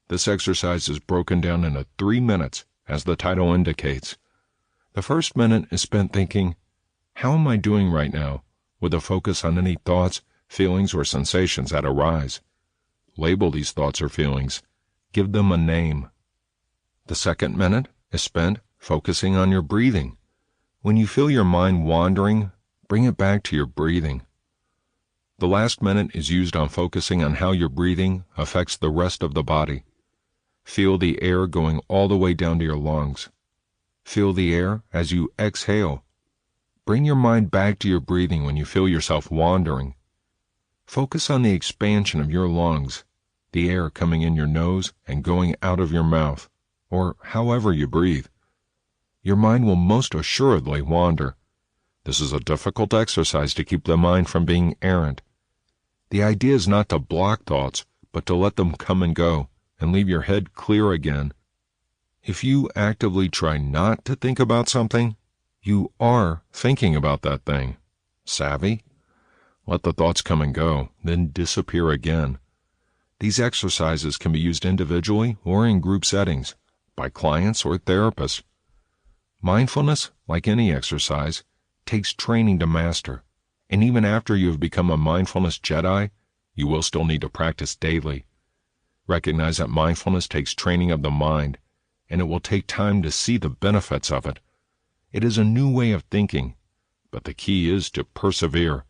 B: This exercise is broken down into 3 minutes, as the title indicates. The first minute is spent thinking, "How am I doing right now?" with a focus on any thoughts, feelings, or sensations that arise. Label these thoughts or feelings. Give them a name. The second minute is spent focusing on your breathing. When you feel your mind wandering, bring it back to your breathing. The last minute is used on focusing on how your breathing affects the rest of the body. Feel the air going all the way down to your lungs. Feel the air as you exhale. Bring your mind back to your breathing when you feel yourself wandering. Focus on the expansion of your lungs, the air coming in your nose and going out of your mouth, or however you breathe. Your mind will most assuredly wander. This is a difficult exercise to keep the mind from being errant. The idea is not to block thoughts, but to let them come and go, and leave your head clear again. If you actively try not to think about something, you are thinking about that thing. Savvy? Let the thoughts come and go, then disappear again. These exercises can be used individually or in group settings, by clients or therapists. Mindfulness, like any exercise, takes training to master, and even after you have become a mindfulness Jedi, you will still need to practice daily. Recognize that mindfulness takes training of the mind, and it will take time to see the benefits of it. It is a new way of thinking, but the key is to persevere.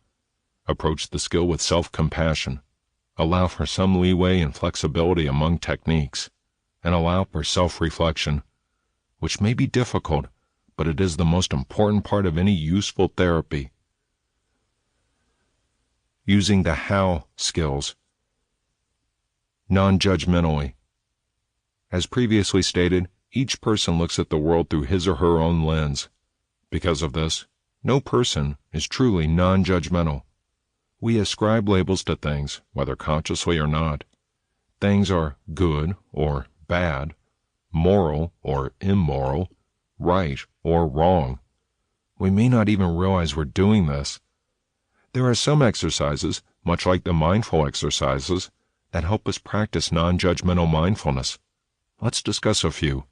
B: Approach the skill with self-compassion. Allow for some leeway and flexibility among techniques, and allow for self-reflection, which may be difficult, but it is the most important part of any useful therapy. Using the how skills. Non-judgmentally. As previously stated, each person looks at the world through his or her own lens. Because of this, no person is truly non-judgmental. We ascribe labels to things, whether consciously or not. Things are good or bad, moral or immoral, right or wrong. We may not even realize we're doing this. There are some exercises, much like the mindful exercises, that help us practice non-judgmental mindfulness. Let's discuss a few.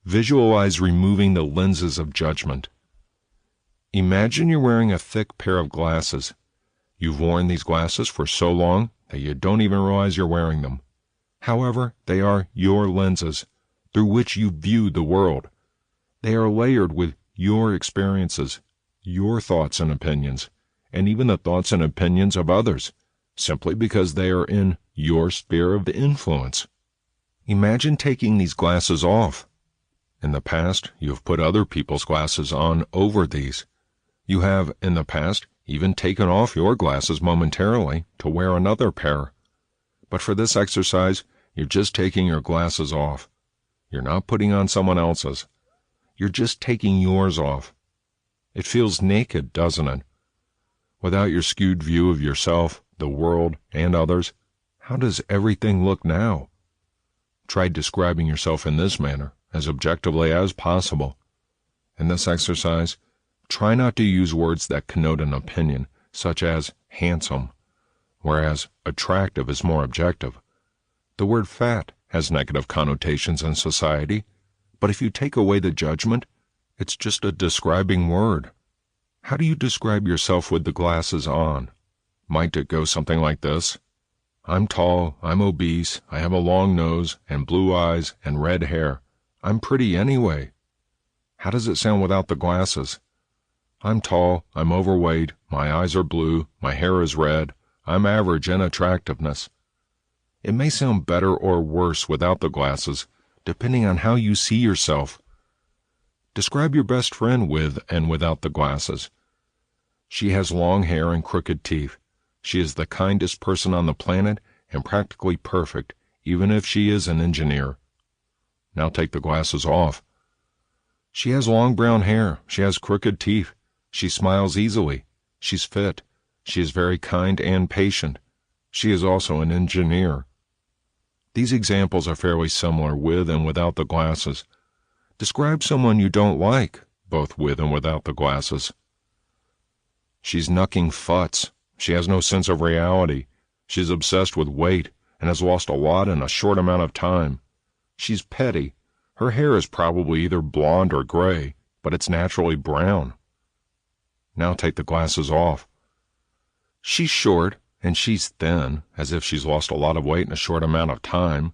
B: Visualize removing the lenses of judgment. Imagine you're wearing a thick pair of glasses. You've worn these glasses for so long that you don't even realize you're wearing them. However, they are your lenses, through which you view the world. They are layered with your experiences, your thoughts and opinions, and even the thoughts and opinions of others, simply because they are in your sphere of influence. Imagine taking these glasses off. In the past, you have put other people's glasses on over these. You have, in the past, even taken off your glasses momentarily to wear another pair. But for this exercise, you're just taking your glasses off. You're not putting on someone else's. You're just taking yours off. It feels naked, doesn't it? Without your skewed view of yourself, the world, and others, how does everything look now? Try describing yourself in this manner, as objectively as possible. In this exercise, Try not to use words that connote an opinion, such as handsome, whereas attractive is more objective. The word fat has negative connotations in society, but if you take away the judgment, it's just a describing word. How do you describe yourself with the glasses on? Might it go something like this? I'm tall, I'm obese, I have a long nose, and blue eyes, and red hair. I'm pretty anyway. How does it sound without the glasses? I'm tall, I'm overweight, my eyes are blue, my hair is red, I'm average in attractiveness. It may sound better or worse without the glasses, depending on how you see yourself. Describe your best friend with and without the glasses. She has long hair and crooked teeth. She is the kindest person on the planet and practically perfect, even if she is an engineer. Now take the glasses off. She has long brown hair. She has crooked teeth. She smiles easily. She's fit. She is very kind and patient. She is also an engineer. These examples are fairly similar with and without the glasses. Describe someone you don't like, both with and without the glasses. She's knucking futz. She has no sense of reality. She's obsessed with weight and has lost a lot in a short amount of time. She's petty. Her hair is probably either blonde or gray, but it's naturally brown. Now take the glasses off. She's short and she's thin, as if she's lost a lot of weight in a short amount of time.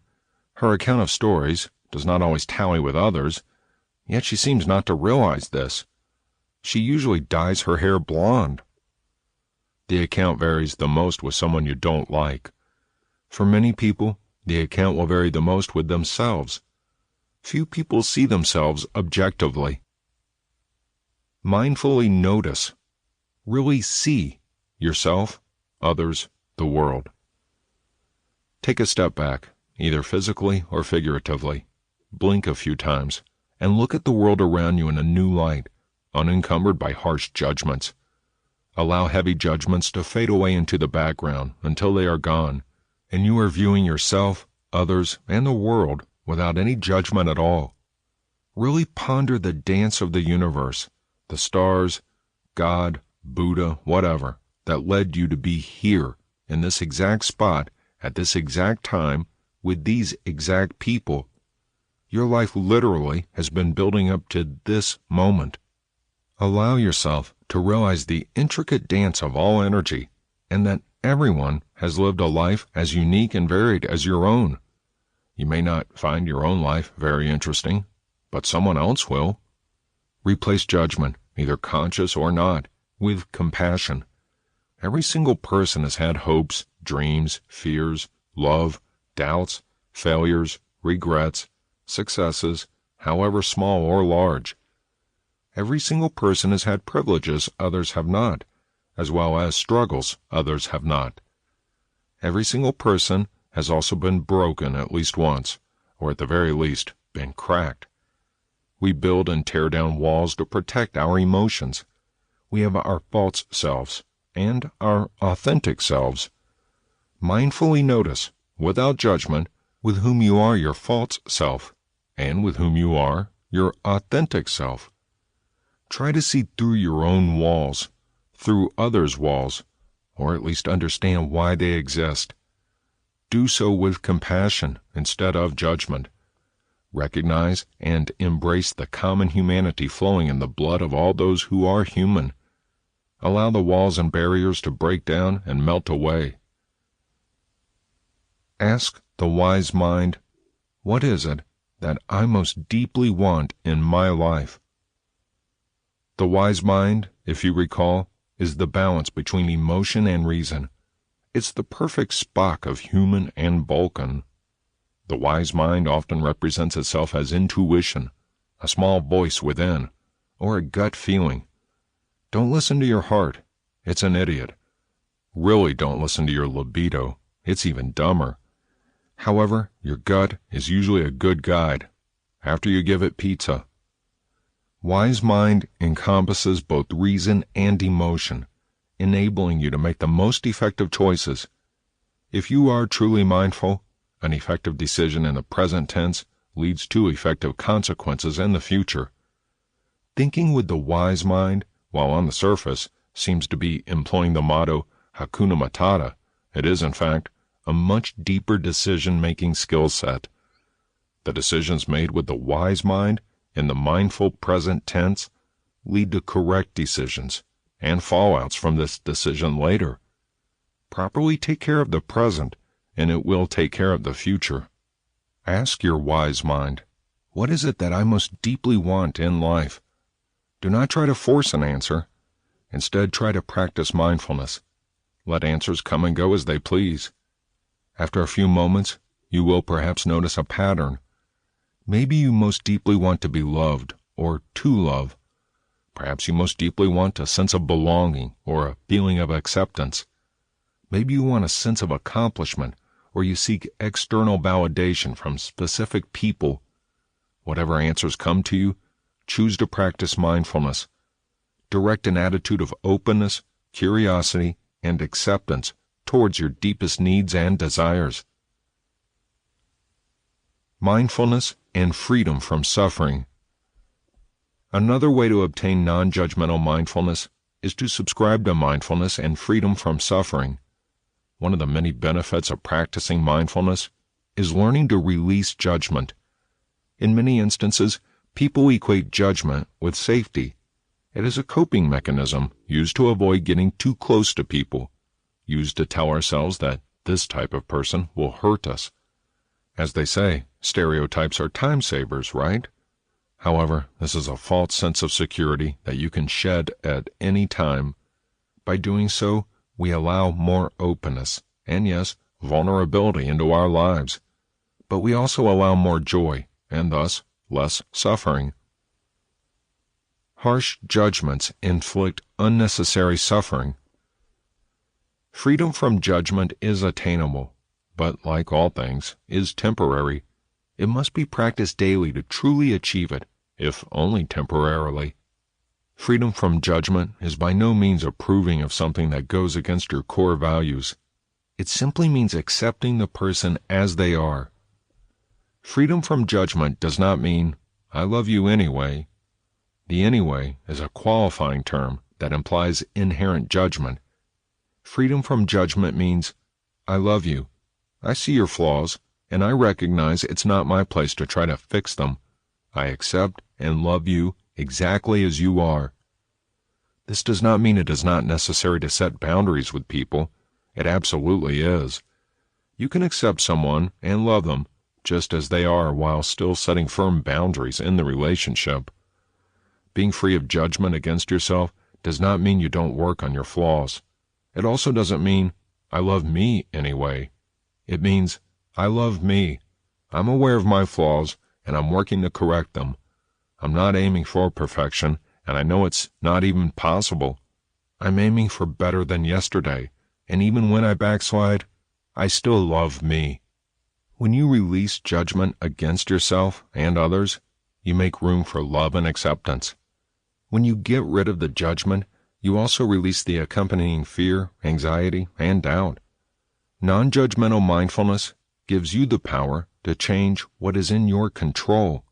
B: Her account of stories does not always tally with others, yet she seems not to realize this. She usually dyes her hair blonde. The account varies the most with someone you don't like. For many people, the account will vary the most with themselves. Few people see themselves objectively. Mindfully notice, really see yourself, others, the world. Take a step back, either physically or figuratively. Blink a few times, and look at the world around you in a new light, unencumbered by harsh judgments. Allow heavy judgments to fade away into the background until they are gone, and you are viewing yourself, others, and the world without any judgment at all. Really ponder the dance of the universe, the stars, God, Buddha, whatever, that led you to be here, in this exact spot, at this exact time, with these exact people. Your life literally has been building up to this moment. Allow yourself to realize the intricate dance of all energy, and that everyone has lived a life as unique and varied as your own. You may not find your own life very interesting, but someone else will. Replace judgment, either conscious or not, with compassion. Every single person has had hopes, dreams, fears, love, doubts, failures, regrets, successes, however small or large. Every single person has had privileges others have not, as well as struggles others have not. Every single person has also been broken at least once, or at the very least, been cracked. We build and tear down walls to protect our emotions. We have our false selves and our authentic selves. Mindfully notice, without judgment, with whom you are your false self, and with whom you are your authentic self. Try to see through your own walls, through others' walls, or at least understand why they exist. Do so with compassion instead of judgment. Recognize and embrace the common humanity flowing in the blood of all those who are human. Allow the walls and barriers to break down and melt away. Ask the wise mind, what is it that I most deeply want in my life? The wise mind, if you recall, is the balance between emotion and reason. It's the perfect Spock of human and Vulcan. The wise mind often represents itself as intuition, a small voice within, or a gut feeling. Don't listen to your heart. It's an idiot. Really don't listen to your libido. It's even dumber. However, your gut is usually a good guide, after you give it pizza. Wise mind encompasses both reason and emotion, enabling you to make the most effective choices. If you are truly mindful, an effective decision in the present tense leads to effective consequences in the future. Thinking with the wise mind while on the surface, seems to be employing the motto Hakuna Matata, it is, in fact, a much deeper decision-making skill set. The decisions made with the wise mind in the mindful present tense lead to correct decisions and fallouts from this decision later. Properly take care of the present, and it will take care of the future. Ask your wise mind, what is it that I most deeply want in life? Do not try to force an answer. Instead, try to practice mindfulness. Let answers come and go as they please. After a few moments, you will perhaps notice a pattern. Maybe you most deeply want to be loved or to love. Perhaps you most deeply want a sense of belonging or a feeling of acceptance. Maybe you want a sense of accomplishment, or you seek external validation from specific people. Whatever answers come to you, choose to practice mindfulness. Direct an attitude of openness, curiosity, and acceptance towards your deepest needs and desires. Mindfulness and freedom from suffering. Another way to obtain non-judgmental mindfulness is to subscribe to mindfulness and freedom from suffering. One of the many benefits of practicing mindfulness is learning to release judgment. In many instances, people equate judgment with safety. It is a coping mechanism used to avoid getting too close to people, used to tell ourselves that this type of person will hurt us. As they say, stereotypes are time savers, right? However, this is a false sense of security that you can shed at any time. By doing so, we allow more openness and, yes, vulnerability into our lives. But we also allow more joy and thus less suffering. Harsh judgments inflict unnecessary suffering. Freedom from judgment is attainable, but like all things, is temporary. It must be practiced daily to truly achieve it, if only temporarily. Freedom from judgment is by no means approving of something that goes against your core values. It simply means accepting the person as they are. Freedom from judgment does not mean, I love you anyway. The anyway is a qualifying term that implies inherent judgment. Freedom from judgment means, I love you. I see your flaws, and I recognize it's not my place to try to fix them. I accept and love you exactly as you are. This does not mean it is not necessary to set boundaries with people. It absolutely is. You can accept someone and love them just as they are while still setting firm boundaries in the relationship. Being free of judgment against yourself does not mean you don't work on your flaws. It also doesn't mean, I love me anyway. It means, I love me. I'm aware of my flaws, and I'm working to correct them. I'm not aiming for perfection, and I know it's not even possible. I'm aiming for better than yesterday, and even when I backslide, I still love me. When you release judgment against yourself and others, you make room for love and acceptance. When you get rid of the judgment, you also release the accompanying fear, anxiety, and doubt. Non-judgmental mindfulness gives you the power to change what is in your control.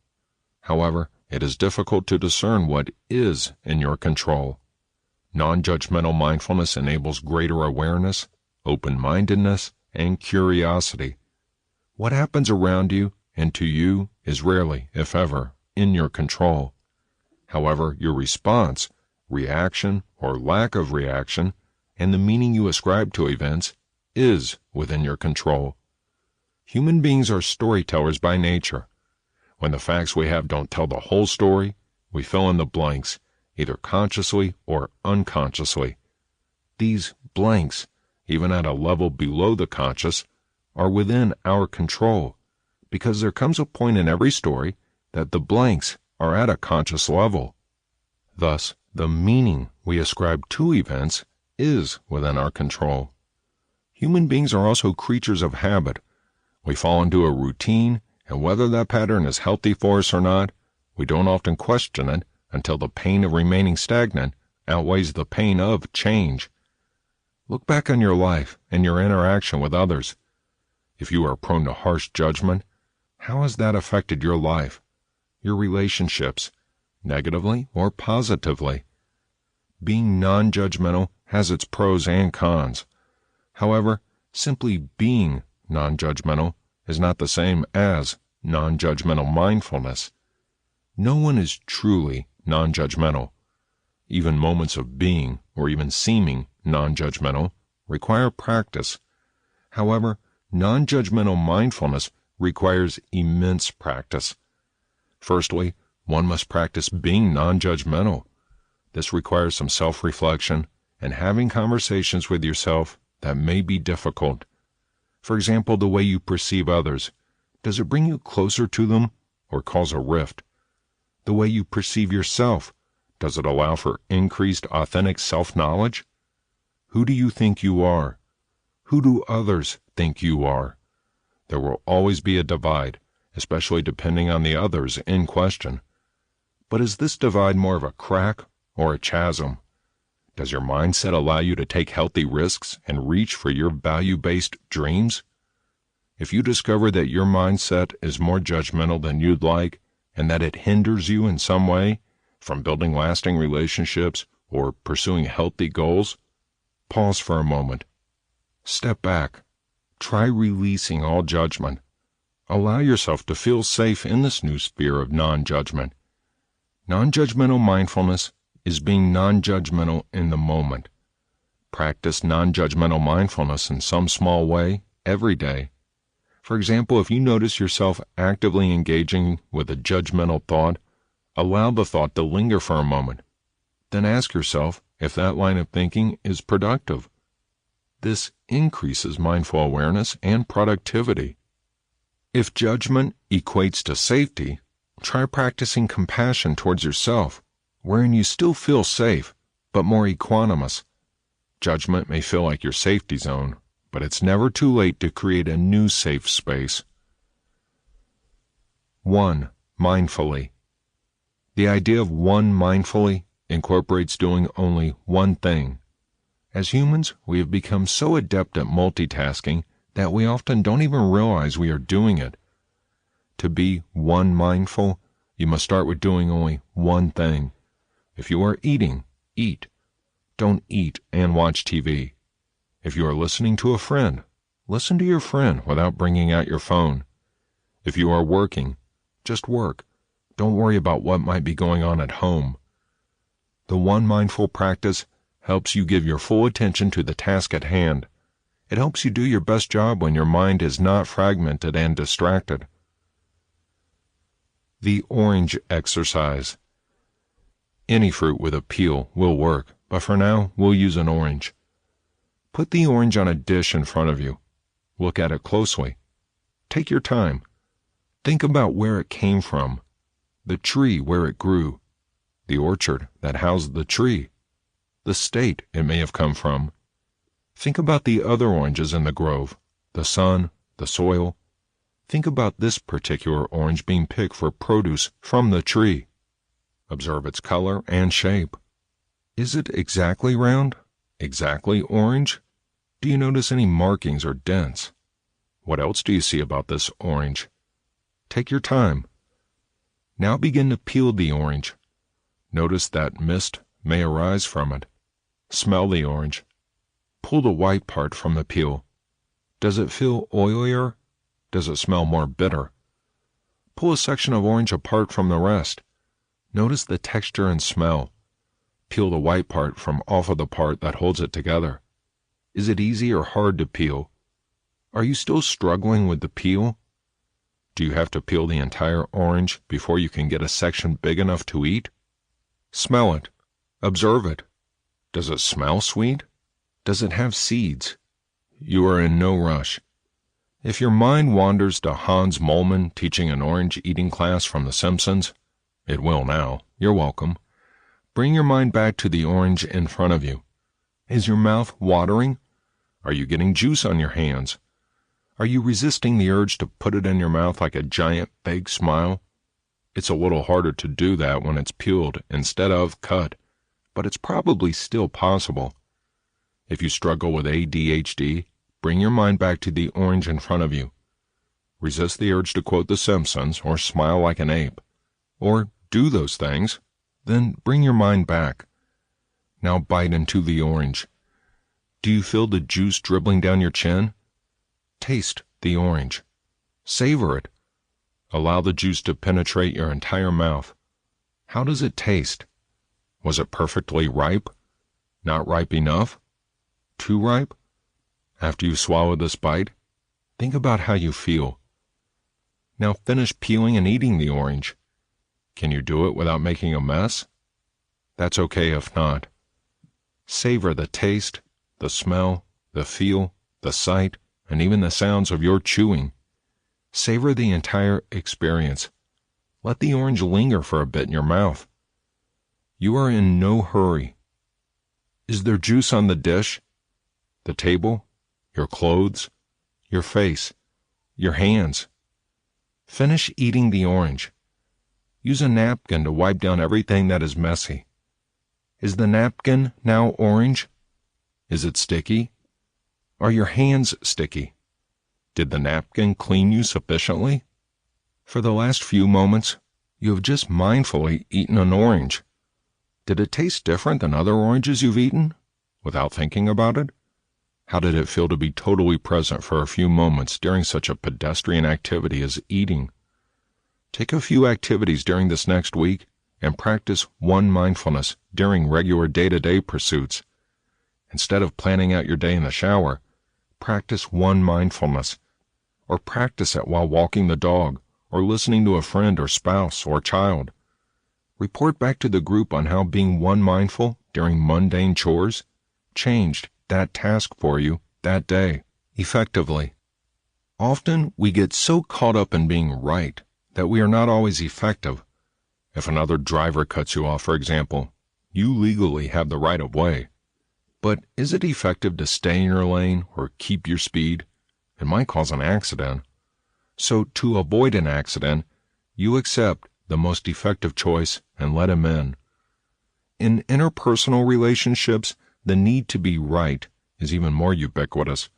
B: However, it is difficult to discern what is in your control. Non-judgmental mindfulness enables greater awareness, open-mindedness, and curiosity. What happens around you and to you is rarely, if ever, in your control. However, your response, reaction, or lack of reaction, and the meaning you ascribe to events is within your control. Human beings are storytellers by nature. When the facts we have don't tell the whole story, we fill in the blanks, either consciously or unconsciously. These blanks, even at a level below the conscious, are within our control, because there comes a point in every story that the blanks are at a conscious level. Thus, the meaning we ascribe to events is within our control. Human beings are also creatures of habit. We fall into a routine, and whether that pattern is healthy for us or not, we don't often question it until the pain of remaining stagnant outweighs the pain of change. Look back on your life and your interaction with others. If you are prone to harsh judgment, how has that affected your life, your relationships, negatively or positively? Being non-judgmental has its pros and cons. However, simply being non-judgmental is not the same as non-judgmental mindfulness. No one is truly non-judgmental. Even moments of being, or even seeming, non-judgmental require practice. However, non-judgmental mindfulness requires immense practice. Firstly, one must practice being non-judgmental. This requires some self-reflection and having conversations with yourself that may be difficult. For example, the way you perceive others. Does it bring you closer to them or cause a rift? The way you perceive yourself. Does it allow for increased authentic self-knowledge? Who do you think you are? Who do others think you are? There will always be a divide, especially depending on the others in question. But is this divide more of a crack or a chasm? Does your mindset allow you to take healthy risks and reach for your value-based dreams? If you discover that your mindset is more judgmental than you'd like, and that it hinders you in some way from building lasting relationships or pursuing healthy goals, pause for a moment. Step back. Try releasing all judgment. Allow yourself to feel safe in this new sphere of non-judgment. Non-judgmental mindfulness is being non-judgmental in the moment. Practice non-judgmental mindfulness in some small way every day. For example, if you notice yourself actively engaging with a judgmental thought, allow the thought to linger for a moment. Then ask yourself if that line of thinking is productive. This increases mindful awareness and productivity. If judgment equates to safety, try practicing compassion towards yourself, wherein you still feel safe, but more equanimous. Judgment may feel like your safety zone, but it's never too late to create a new safe space. 1. Mindfully. The idea of one mindfully incorporates doing only one thing. As humans, we have become so adept at multitasking that we often don't even realize we are doing it. To be one mindful, you must start with doing only one thing. If you are eating, eat. Don't eat and watch TV. If you are listening to a friend, listen to your friend without bringing out your phone. If you are working, just work. Don't worry about what might be going on at home. The one mindful practice helps you give your full attention to the task at hand. It helps you do your best job when your mind is not fragmented and distracted. The orange exercise. Any fruit with a peel will work, but for now, we'll use an orange. Put the orange on a dish in front of you. Look at it closely. Take your time. Think about where it came from, the tree where it grew, the orchard that housed the tree, the state it may have come from. Think about the other oranges in the grove, the sun, the soil. Think about this particular orange being picked for produce from the tree. Observe its color and shape. Is it exactly round? Exactly orange? Do you notice any markings or dents? What else do you see about this orange? Take your time. Now begin to peel the orange. Notice that mist may arise from it. Smell the orange. Pull the white part from the peel. Does it feel oilier? Does it smell more bitter? Pull a section of orange apart from the rest. Notice the texture and smell. Peel the white part from off of the part that holds it together. Is it easy or hard to peel? Are you still struggling with the peel? Do you have to peel the entire orange before you can get a section big enough to eat? Smell it. Observe it. Does it smell sweet? Does it have seeds? You are in no rush. If your mind wanders to Hans Moleman teaching an orange eating class from The Simpsons, it will now. You're welcome. Bring your mind back to the orange in front of you. Is your mouth watering? Are you getting juice on your hands? Are you resisting the urge to put it in your mouth like a giant fake smile? It's a little harder to do that when it's peeled instead of cut, but it's probably still possible. If you struggle with ADHD, bring your mind back to the orange in front of you. Resist the urge to quote The Simpsons or smile like an ape. Or do those things, then bring your mind back. Now bite into the orange. Do you feel the juice dribbling down your chin? Taste the orange. Savor it. Allow the juice to penetrate your entire mouth. How does it taste? Was it perfectly ripe? Not ripe enough? Too ripe? After you swallow this bite, think about how you feel. Now finish peeling and eating the orange. Can you do it without making a mess? That's okay if not. Savor the taste, the smell, the feel, the sight, and even the sounds of your chewing. Savor the entire experience. Let the orange linger for a bit in your mouth. You are in no hurry. Is there juice on the dish, the table, your clothes, your face, your hands? Finish eating the orange. Use a napkin to wipe down everything that is messy. Is the napkin now orange? Is it sticky? Are your hands sticky? Did the napkin clean you sufficiently? For the last few moments, you have just mindfully eaten an orange. Did it taste different than other oranges you've eaten, without thinking about it? How did it feel to be totally present for a few moments during such a pedestrian activity as eating? Take a few activities during this next week and practice one mindfulness during regular day-to-day pursuits. Instead of planning out your day in the shower, practice one mindfulness, or practice it while walking the dog or listening to a friend or spouse or child. Report back to the group on how being one mindful during mundane chores changed that task for you that day effectively. Often we get so caught up in being right that we are not always effective. If another driver cuts you off, for example, you legally have the right of way. But is it effective to stay in your lane or keep your speed? It might cause an accident. So to avoid an accident, you accept the most effective choice and let him in. In interpersonal relationships, the need to be right is even more ubiquitous.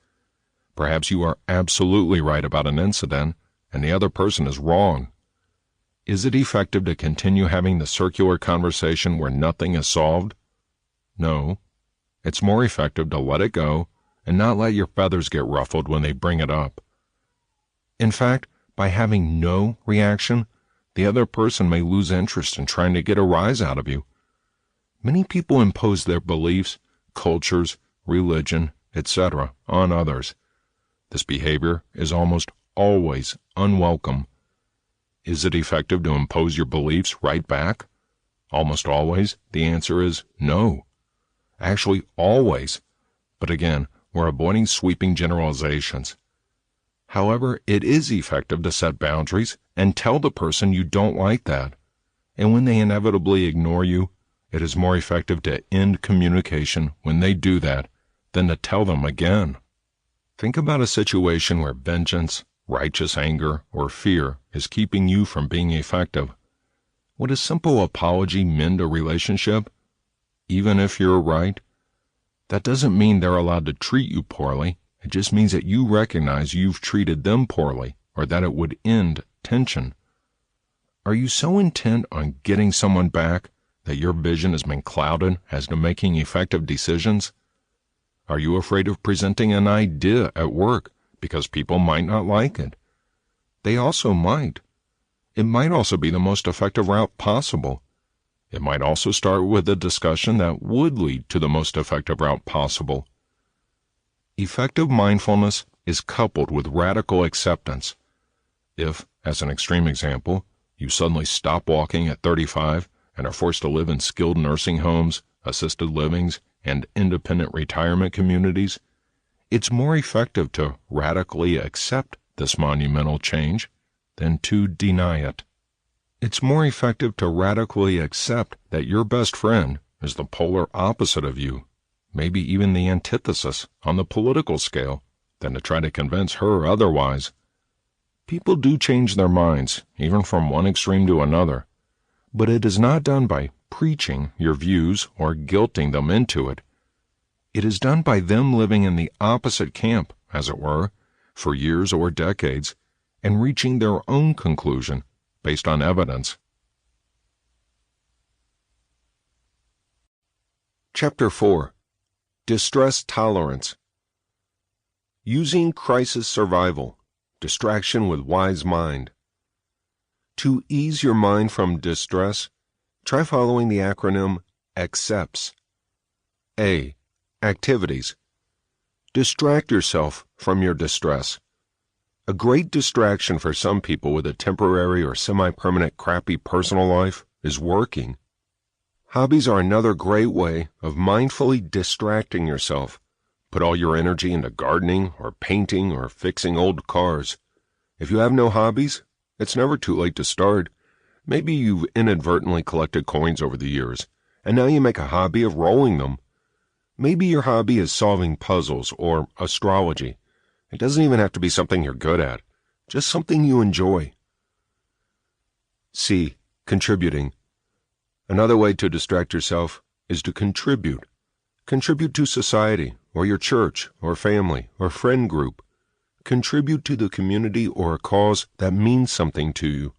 B: Perhaps you are absolutely right about an incident and the other person is wrong. Is it effective to continue having the circular conversation where nothing is solved? No. It's more effective to let it go and not let your feathers get ruffled when they bring it up. In fact, by having no reaction, the other person may lose interest in trying to get a rise out of you. Many people impose their beliefs, cultures, religion, etc. on others. This behavior is almost always unwelcome. Is it effective to impose your beliefs right back? Almost always, the answer is no. Actually, always. But again, we're avoiding sweeping generalizations. However, it is effective to set boundaries and tell the person you don't like that. And when they inevitably ignore you, it is more effective to end communication when they do that than to tell them again. Think about a situation where vengeance, righteous anger, or fear is keeping you from being effective. Would a simple apology mend a relationship? Even if you're right? That doesn't mean they're allowed to treat you poorly. It just means that you recognize you've treated them poorly, or that it would end tension. Are you so intent on getting someone back that your vision has been clouded as to making effective decisions? Are you afraid of presenting an idea at work because people might not like it? They also might. It might also be the most effective route possible. It might also start with a discussion that would lead to the most effective route possible. Effective mindfulness is coupled with radical acceptance. If, as an extreme example, you suddenly stop walking at 35 and are forced to live in skilled nursing homes, assisted livings, and independent retirement communities, it's more effective to radically accept this monumental change than to deny it. It's more effective to radically accept that your best friend is the polar opposite of you, maybe even the antithesis on the political scale, than to try to convince her otherwise. People do change their minds, even from one extreme to another, but it is not done by preaching your views or guilting them into it. It is done by them living in the opposite camp, as it were, for years or decades, and reaching their own conclusion based on evidence. Chapter 4. Distress Tolerance. Using crisis survival. Distraction with wise mind. To ease your mind from distress, try following the acronym ACCEPTS. A. Activities. Distract yourself from your distress. A great distraction for some people with a temporary or semi-permanent crappy personal life is working. Hobbies are another great way of mindfully distracting yourself. Put all your energy into gardening or painting or fixing old cars. If you have no hobbies, it's never too late to start. Maybe you've inadvertently collected coins over the years, and now you make a hobby of rolling them. Maybe your hobby is solving puzzles or astrology. It doesn't even have to be something you're good at, just something you enjoy. C. Contributing. Another way to distract yourself is to contribute. Contribute to society, or your church, or family, or friend group. Contribute to the community or a cause that means something to you.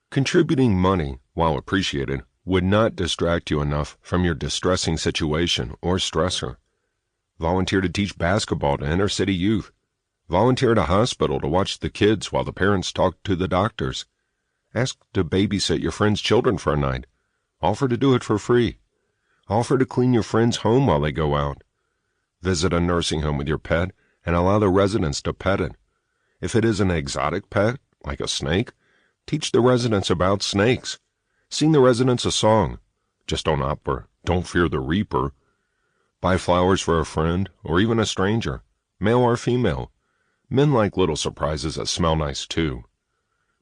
B: Contributing money, while appreciated, would not distract you enough from your distressing situation or stressor. Volunteer to teach basketball to inner-city youth. Volunteer at a hospital to watch the kids while the parents talk to the doctors. Ask to babysit your friend's children for a night. Offer to do it for free. Offer to clean your friend's home while they go out. Visit a nursing home with your pet and allow the residents to pet it. If it is an exotic pet, like a snake, teach the residents about snakes. Sing the residents a song. Just don't opera. Don't fear the reaper. Buy flowers for a friend or even a stranger, male or female. Men like little surprises that smell nice too.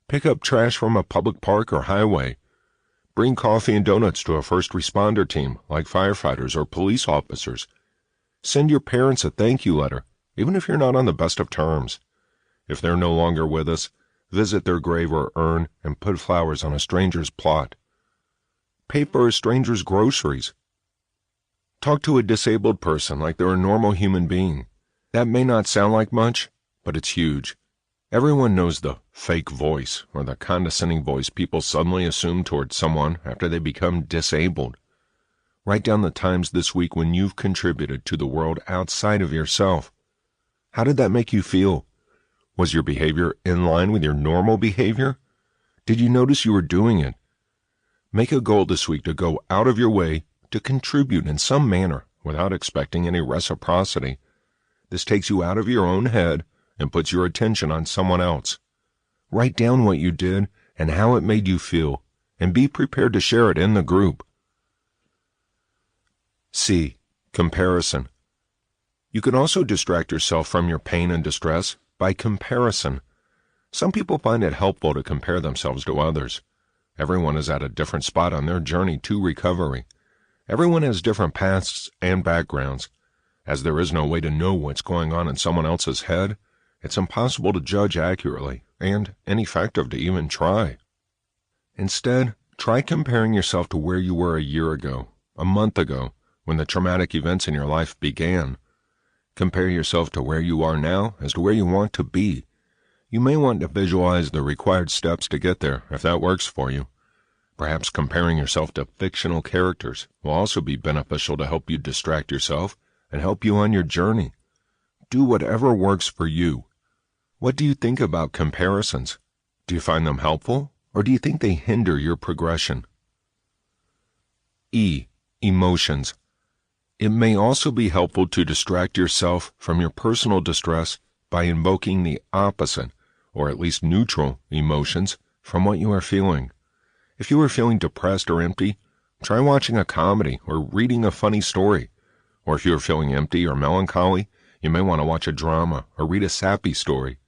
B: Pick up trash from a public park or highway. Bring coffee and donuts to a first responder team like firefighters or police officers. Send your parents a thank you letter, even if you're not on the best of terms. If they're no longer with us, visit their grave or urn and put flowers on a stranger's plot. Pay for a stranger's groceries. Talk to a disabled person like they're a normal human being. That may not sound like much, but it's huge. Everyone knows the fake voice or the condescending voice people suddenly assume towards someone after they become disabled. Write down the times this week when you've contributed to the world outside of yourself. How did that make you feel? Was your behavior in line with your normal behavior? Did you notice you were doing it? Make a goal this week to go out of your way to contribute in some manner without expecting any reciprocity. This takes you out of your own head and puts your attention on someone else. Write down what you did and how it made you feel, and be prepared to share it in the group. C. Comparison. You can also distract yourself from your pain and distress by comparison. Some people find it helpful to compare themselves to others. Everyone is at a different spot on their journey to recovery. Everyone has different pasts and backgrounds. As there is no way to know what's going on in someone else's head, it's impossible to judge accurately and ineffective to even try. Instead, try comparing yourself to where you were a year ago, a month ago, when the traumatic events in your life began. Compare yourself to where you are now as to where you want to be. You may want to visualize the required steps to get there if that works for you. Perhaps comparing yourself to fictional characters will also be beneficial to help you distract yourself and help you on your journey. Do whatever works for you. What do you think about comparisons? Do you find them helpful, or do you think they hinder your progression? E. Emotions. It may also be helpful to distract yourself from your personal distress by invoking the opposite, or at least neutral, emotions from what you are feeling. If you are feeling depressed or empty, try watching a comedy or reading a funny story. Or if you are feeling empty or melancholy, you may want to watch a drama or read a sappy story,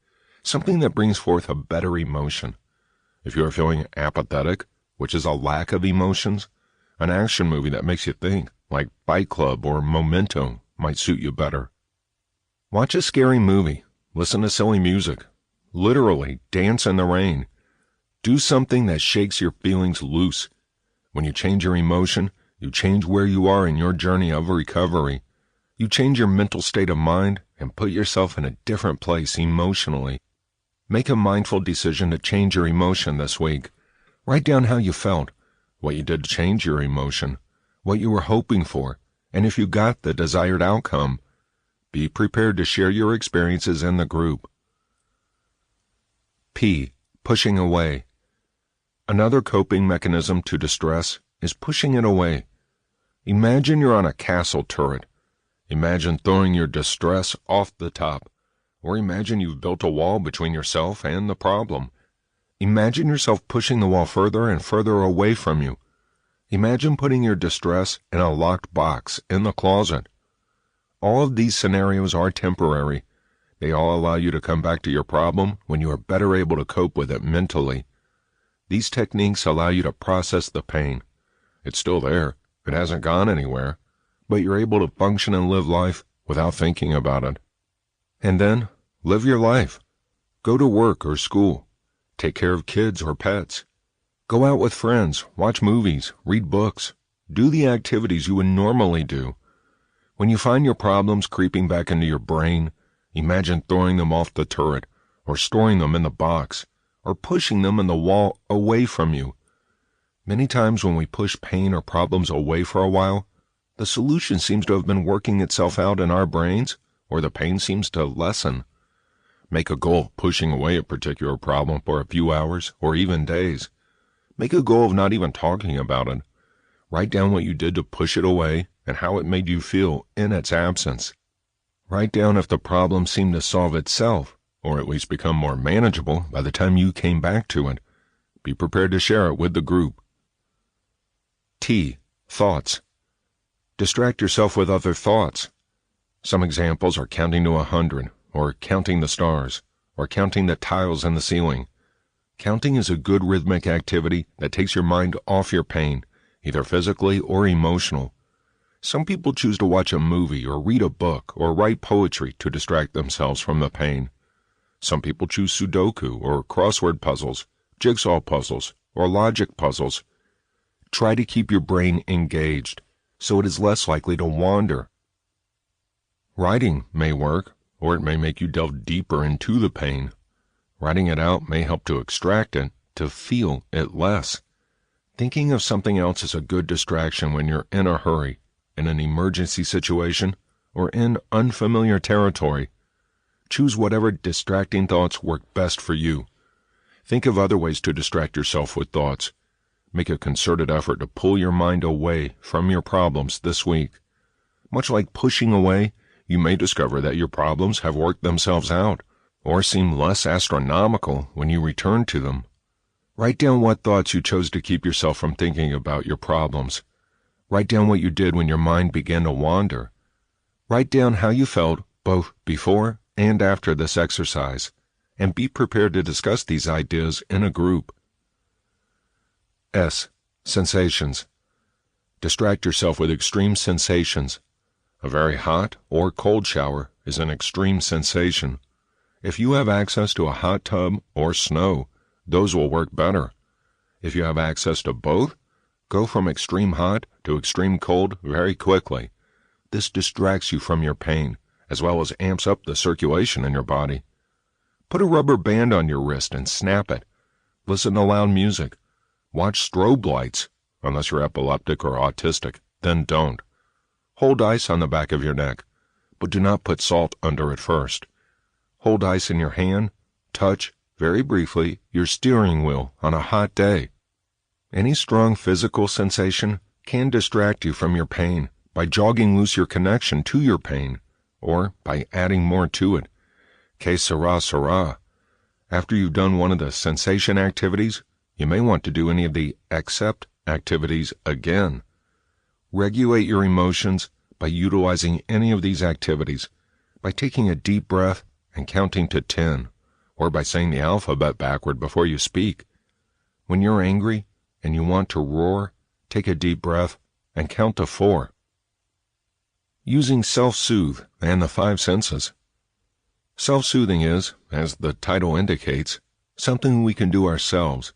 B: something that brings forth a better emotion. If you are feeling apathetic, which is a lack of emotions, an action movie that makes you think, like Fight Club or Memento, might suit you better. Watch a scary movie, listen to silly music, literally dance in the rain. Do something that shakes your feelings loose. When you change your emotion, you change where you are in your journey of recovery. You change your mental state of mind and put yourself in a different place emotionally. Make a mindful decision to change your emotion this week. Write down how you felt, what you did to change your emotion, what you were hoping for, And if you got the desired outcome, be prepared to share your experiences in the group. P. Pushing away. Another coping mechanism to distress is pushing it away. Imagine you're on a castle turret. Imagine throwing your distress off the top. Or imagine you've built a wall between yourself and the problem. Imagine yourself pushing the wall further and further away from you. Imagine putting your distress in a locked box in the closet. All of these scenarios are temporary. They all allow you to come back to your problem when you are better able to cope with it mentally. These techniques allow you to process the pain. It's still there. It hasn't gone anywhere. But you're able to function and live life without thinking about it. And then, live your life. Go to work or school. Take care of kids or pets. Go out with friends, watch movies, read books. Do the activities you would normally do. When you find your problems creeping back into your brain, imagine throwing them off the turret, or storing them in the box, or pushing them in the wall away from you. Many times when we push pain or problems away for a while, the solution seems to have been working itself out in our brains, or the pain seems to lessen. Make a goal of pushing away a particular problem for a few hours or even days. Make a goal of not even talking about it. Write down what you did to push it away and how it made you feel in its absence. Write down if the problem seemed to solve itself, or at least become more manageable by the time you came back to it. Be prepared to share it with the group. T. Thoughts. Distract yourself with other thoughts. Some examples are counting to 100, or counting the stars, or counting the tiles in the ceiling. Counting is a good rhythmic activity that takes your mind off your pain, either physically or emotional. Some people choose to watch a movie or read a book or write poetry to distract themselves from the pain. Some people choose Sudoku or crossword puzzles, jigsaw puzzles, or logic puzzles. Try to keep your brain engaged so it is less likely to wander. Writing may work, or it may make you delve deeper into the pain. Writing it out may help to extract it, to feel it less. Thinking of something else is a good distraction when you're in a hurry, in an emergency situation, or in unfamiliar territory. Choose whatever distracting thoughts work best for you. Think of other ways to distract yourself with thoughts. Make a concerted effort to pull your mind away from your problems this week. Much like pushing away, you may discover that your problems have worked themselves out, or seem less astronomical when you return to them. Write down what thoughts you chose to keep yourself from thinking about your problems. Write down what you did when your mind began to wander. Write down how you felt both before and after this exercise, and be prepared to discuss these ideas in a group. S. Sensations. Distract yourself with extreme sensations. A very hot or cold shower is an extreme sensation. If you have access to a hot tub or snow, those will work better. If you have access to both, go from extreme hot to extreme cold very quickly. This distracts you from your pain, as well as amps up the circulation in your body. Put a rubber band on your wrist and snap it. Listen to loud music. Watch strobe lights, unless you're epileptic or autistic, then don't. Hold ice on the back of your neck, but do not put salt under it first. Hold ice in your hand, touch, very briefly, your steering wheel on a hot day. Any strong physical sensation can distract you from your pain by jogging loose your connection to your pain, or by adding more to it. Que sera, sera. After you've done one of the sensation activities, you may want to do any of the accept activities again. Regulate your emotions by utilizing any of these activities, by taking a deep breath and counting to 10, or by saying the alphabet backward before you speak. When you're angry and you want to roar, take a deep breath and count to 4. Using self-soothe and the 5 senses. Self-soothing is, as the title indicates, something we can do ourselves.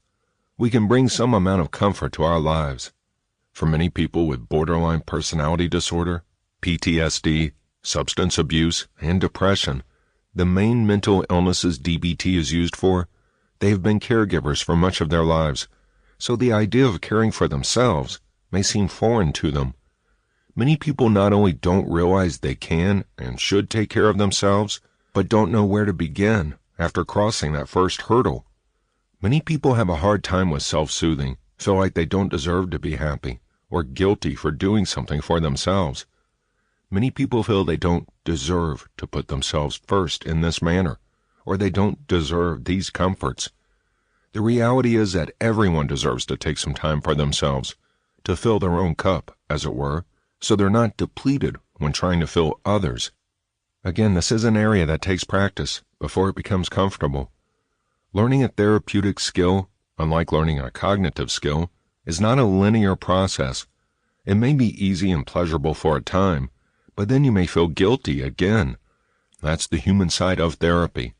B: We can bring some amount of comfort to our lives. For many people with borderline personality disorder, PTSD, substance abuse, and depression, the main mental illnesses DBT is used for, they have been caregivers for much of their lives, so the idea of caring for themselves may seem foreign to them. Many people not only don't realize they can and should take care of themselves, but don't know where to begin after crossing that first hurdle. Many people have a hard time with self-soothing, feel like they don't deserve to be happy, or guilty for doing something for themselves. Many people feel they don't deserve to put themselves first in this manner, or they don't deserve these comforts. The reality is that everyone deserves to take some time for themselves, to fill their own cup, as it were, so they're not depleted when trying to fill others. Again, this is an area that takes practice before it becomes comfortable. Learning a therapeutic skill, unlike learning a cognitive skill, is not a linear process. It may be easy and pleasurable for a time, but then you may feel guilty again. That's the human side of therapy.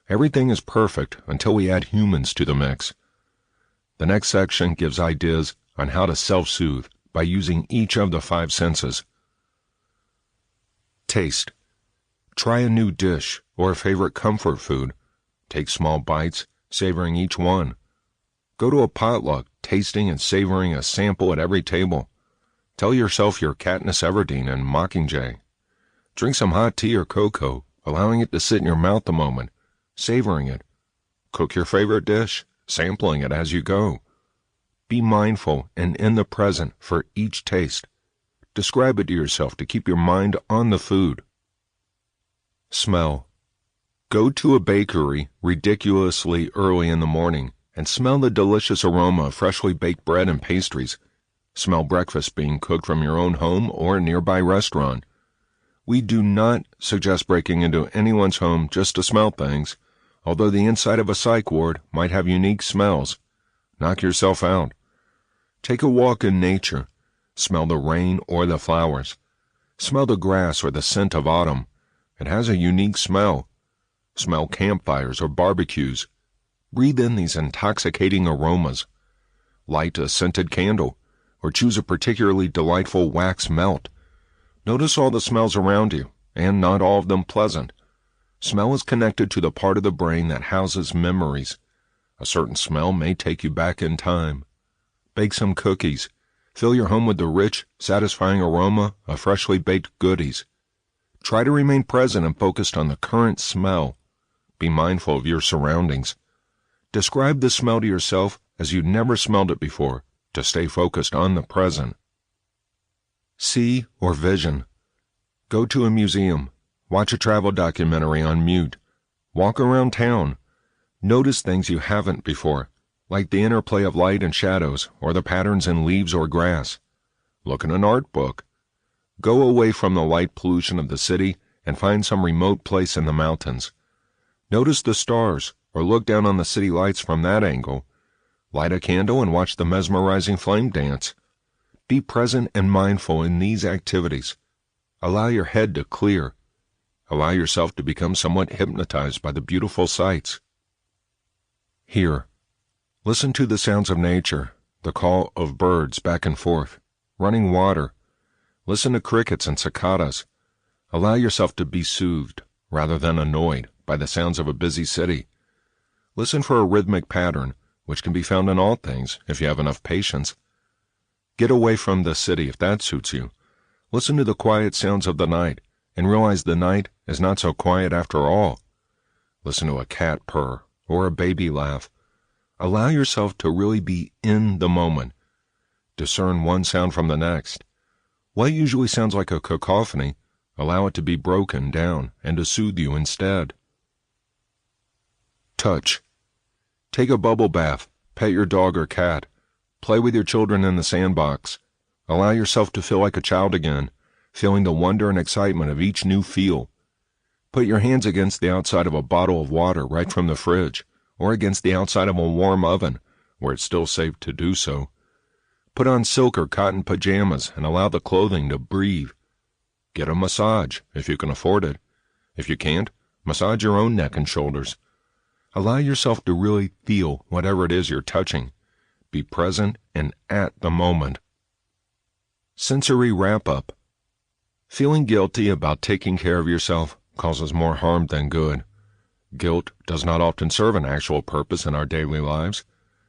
B: Everything is perfect until we add humans to the mix. The next section gives ideas on how to self-soothe by using each of the 5 senses. Taste. Try a new dish or a favorite comfort food. Take small bites, savoring each one. Go to a potluck, tasting and savoring a sample at every table. Tell yourself you're Katniss Everdeen and Mockingjay. Drink some hot tea or cocoa, allowing it to sit in your mouth a moment, savoring it. Cook your favorite dish, sampling it as you go. Be mindful and in the present for each taste. Describe it to yourself to keep your mind on the food. Smell. Go to a bakery ridiculously early in the morning and smell the delicious aroma of freshly baked bread and pastries. Smell breakfast being cooked from your own home or a nearby restaurant. We do not suggest breaking into anyone's home just to smell things, although the inside of a psych ward might have unique smells. Knock yourself out. Take a walk in nature. Smell the rain or the flowers. Smell the grass or the scent of autumn. It has a unique smell. Smell campfires or barbecues. Breathe in these intoxicating aromas. Light a scented candle, or choose a particularly delightful wax melt. Notice all the smells around you, and not all of them pleasant. Smell is connected to the part of the brain that houses memories. A certain smell may take you back in time. Bake some cookies. Fill your home with the rich, satisfying aroma of freshly baked goodies. Try to remain present and focused on the current smell. Be mindful of your surroundings. Describe the smell to yourself as you'd never smelled it before, to stay focused on the present. See or vision. Go to a museum. Watch a travel documentary on mute. Walk around town. Notice things you haven't before, like the interplay of light and shadows or the patterns in leaves or grass. Look in an art book. Go away from the light pollution of the city and find some remote place in the mountains. Notice the stars or look down on the city lights from that angle. Light a candle and watch the mesmerizing flame dance. Be present and mindful in these activities. Allow your head to clear. Allow yourself to become somewhat hypnotized by the beautiful sights. Hear. Listen to the sounds of nature, the call of birds back and forth, running water. Listen to crickets and cicadas. Allow yourself to be soothed, rather than annoyed, by the sounds of a busy city. Listen for a rhythmic pattern, which can be found in all things if you have enough patience. Get away from the city if that suits you. Listen to the quiet sounds of the night, and realize the night is not so quiet after all. Listen to a cat purr or a baby laugh. Allow yourself to really be in the moment. Discern one sound from the next. What usually sounds like a cacophony, allow it to be broken down and to soothe you instead. Touch. Take a bubble bath, pet your dog or cat, play with your children in the sandbox. Allow yourself to feel like a child again, feeling the wonder and excitement of each new feel. Put your hands against the outside of a bottle of water right from the fridge, or against the outside of a warm oven, where it's still safe to do so. Put on silk or cotton pajamas and allow the clothing to breathe. Get a massage, if you can afford it. If you can't, massage your own neck and shoulders. Allow yourself to really feel whatever it is you're touching. Be present and at the moment. Sensory wrap-up. Feeling guilty about taking care of yourself causes more harm than good. Guilt does not often serve an actual purpose in our daily lives.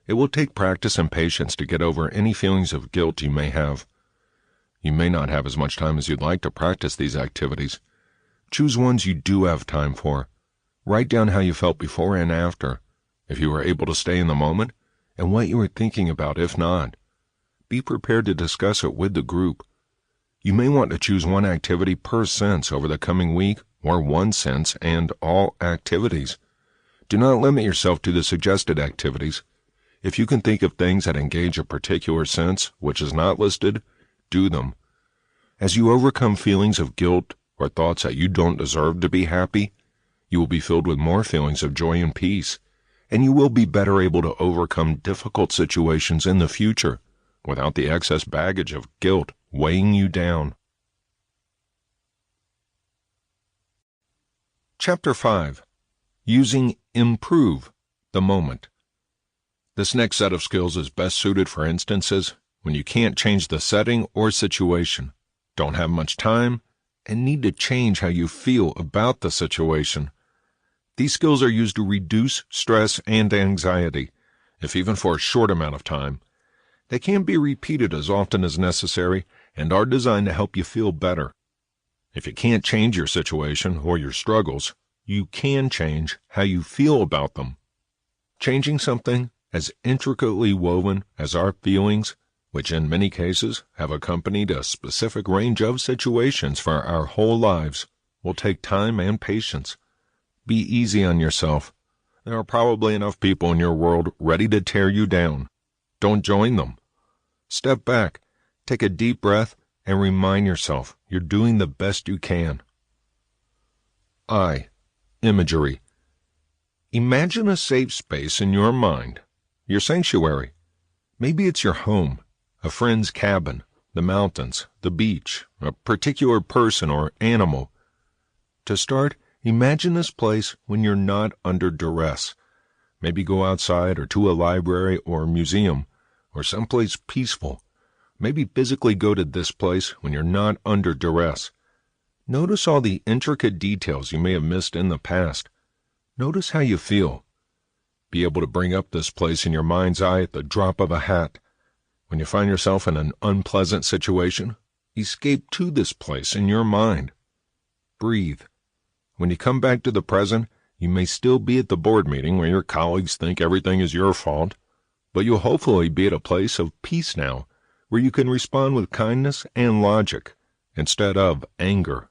B: It will take practice and patience to get over any feelings of guilt you may have. You may not have as much time as you'd like to practice these activities. Choose ones you do have time for. Write down how you felt before and after, if you were able to stay in the moment, and what you were thinking about if not. Be prepared to discuss it with the group. You may want to choose one activity per sense over the coming week, or one sense and all activities. Do not limit yourself to the suggested activities. If you can think of things that engage a particular sense which is not listed, do them. As you overcome feelings of guilt or thoughts that you don't deserve to be happy, you will be filled with more feelings of joy and peace, and you will be better able to overcome difficult situations in the future without the excess baggage of guilt weighing you down. Chapter 5. Using Improve the Moment. This next set of skills is best suited for instances when you can't change the setting or situation, don't have much time, and need to change how you feel about the situation. These skills are used to reduce stress and anxiety, if even for a short amount of time. They can be repeated as often as necessary and are designed to help you feel better. If you can't change your situation or your struggles, you can change how you feel about them. Changing something as intricately woven as our feelings, which in many cases have accompanied a specific range of situations for our whole lives, will take time and patience. Be easy on yourself. There are probably enough people in your world ready to tear you down. Don't join them. Step back, take a deep breath, and remind yourself you're doing the best you can. Imagery. Imagine a safe space in your mind, your sanctuary. Maybe it's your home, a friend's cabin, the mountains, the beach, a particular person or animal. To start, imagine this place when you're not under duress. Maybe go outside or to a library or museum or someplace peaceful. Maybe physically go to this place when you're not under duress. Notice all the intricate details you may have missed in the past. Notice how you feel. Be able to bring up this place in your mind's eye at the drop of a hat. When you find yourself in an unpleasant situation, escape to this place in your mind. Breathe. When you come back to the present, you may still be at the board meeting where your colleagues think everything is your fault, but you'll hopefully be at a place of peace now, where you can respond with kindness and logic instead of anger.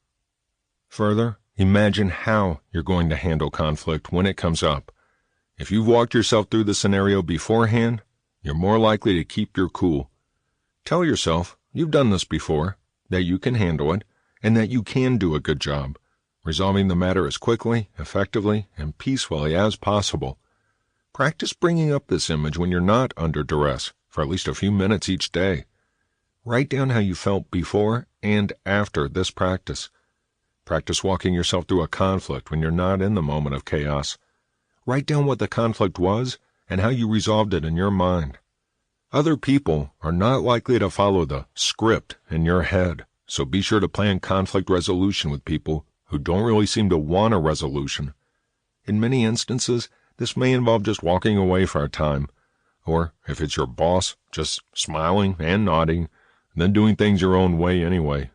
B: Further, imagine how you're going to handle conflict when it comes up. If you've walked yourself through the scenario beforehand, you're more likely to keep your cool. Tell yourself you've done this before, that you can handle it, and that you can do a good job, resolving the matter as quickly, effectively, and peacefully as possible. Practice bringing up this image when you're not under duress for at least a few minutes each day. Write down how you felt before and after this practice. Practice walking yourself through a conflict when you're not in the moment of chaos. Write down what the conflict was and how you resolved it in your mind. Other people are not likely to follow the script in your head, so be sure to plan conflict resolution with people who don't really seem to want a resolution. In many instances, this may involve just walking away for a time, or, if it's your boss, just smiling and nodding, then doing things your own way anyway.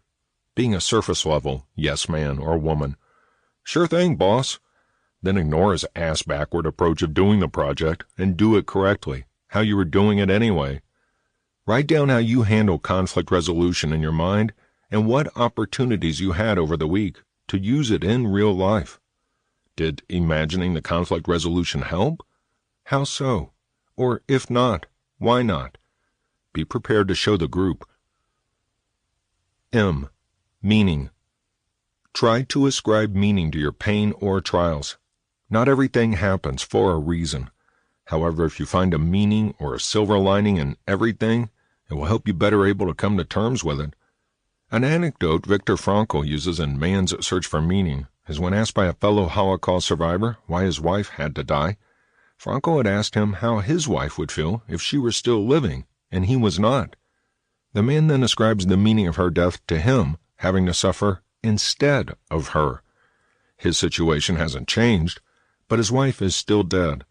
B: Being a surface-level yes man or woman. Sure thing, boss. Then ignore his ass-backward approach of doing the project and do it correctly, how you were doing it anyway. Write down how you handle conflict resolution in your mind and what opportunities you had over the week to use it in real life. Did imagining the conflict resolution help? How so? Or if not, why not? Be prepared to show the group. Meaning. Try to ascribe meaning to your pain or trials. Not everything happens for a reason. However, if you find a meaning or a silver lining in everything, it will help you better able to come to terms with it. An anecdote Viktor Frankl uses in Man's Search for Meaning is when asked by a fellow Holocaust survivor why his wife had to die. Frankl had asked him how his wife would feel if she were still living, and he was not. The man then ascribes the meaning of her death to him having to suffer instead of her. His situation hasn't changed, but his wife is still dead.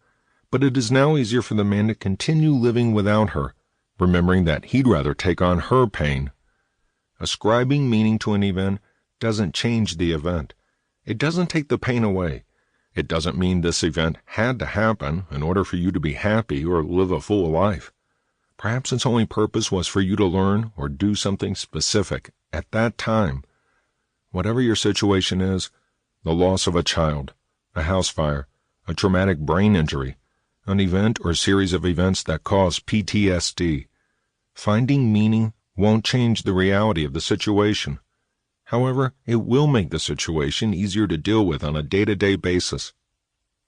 B: But it is now easier for the man to continue living without her, remembering that he'd rather take on her pain. Ascribing meaning to an event doesn't change the event. It doesn't take the pain away. It doesn't mean this event had to happen in order for you to be happy or live a full life. Perhaps its only purpose was for you to learn or do something specific at that time. Whatever your situation is, the loss of a child, a house fire, a traumatic brain injury, an event or series of events that cause PTSD, finding meaning won't change the reality of the situation. However, it will make the situation easier to deal with on a day-to-day basis.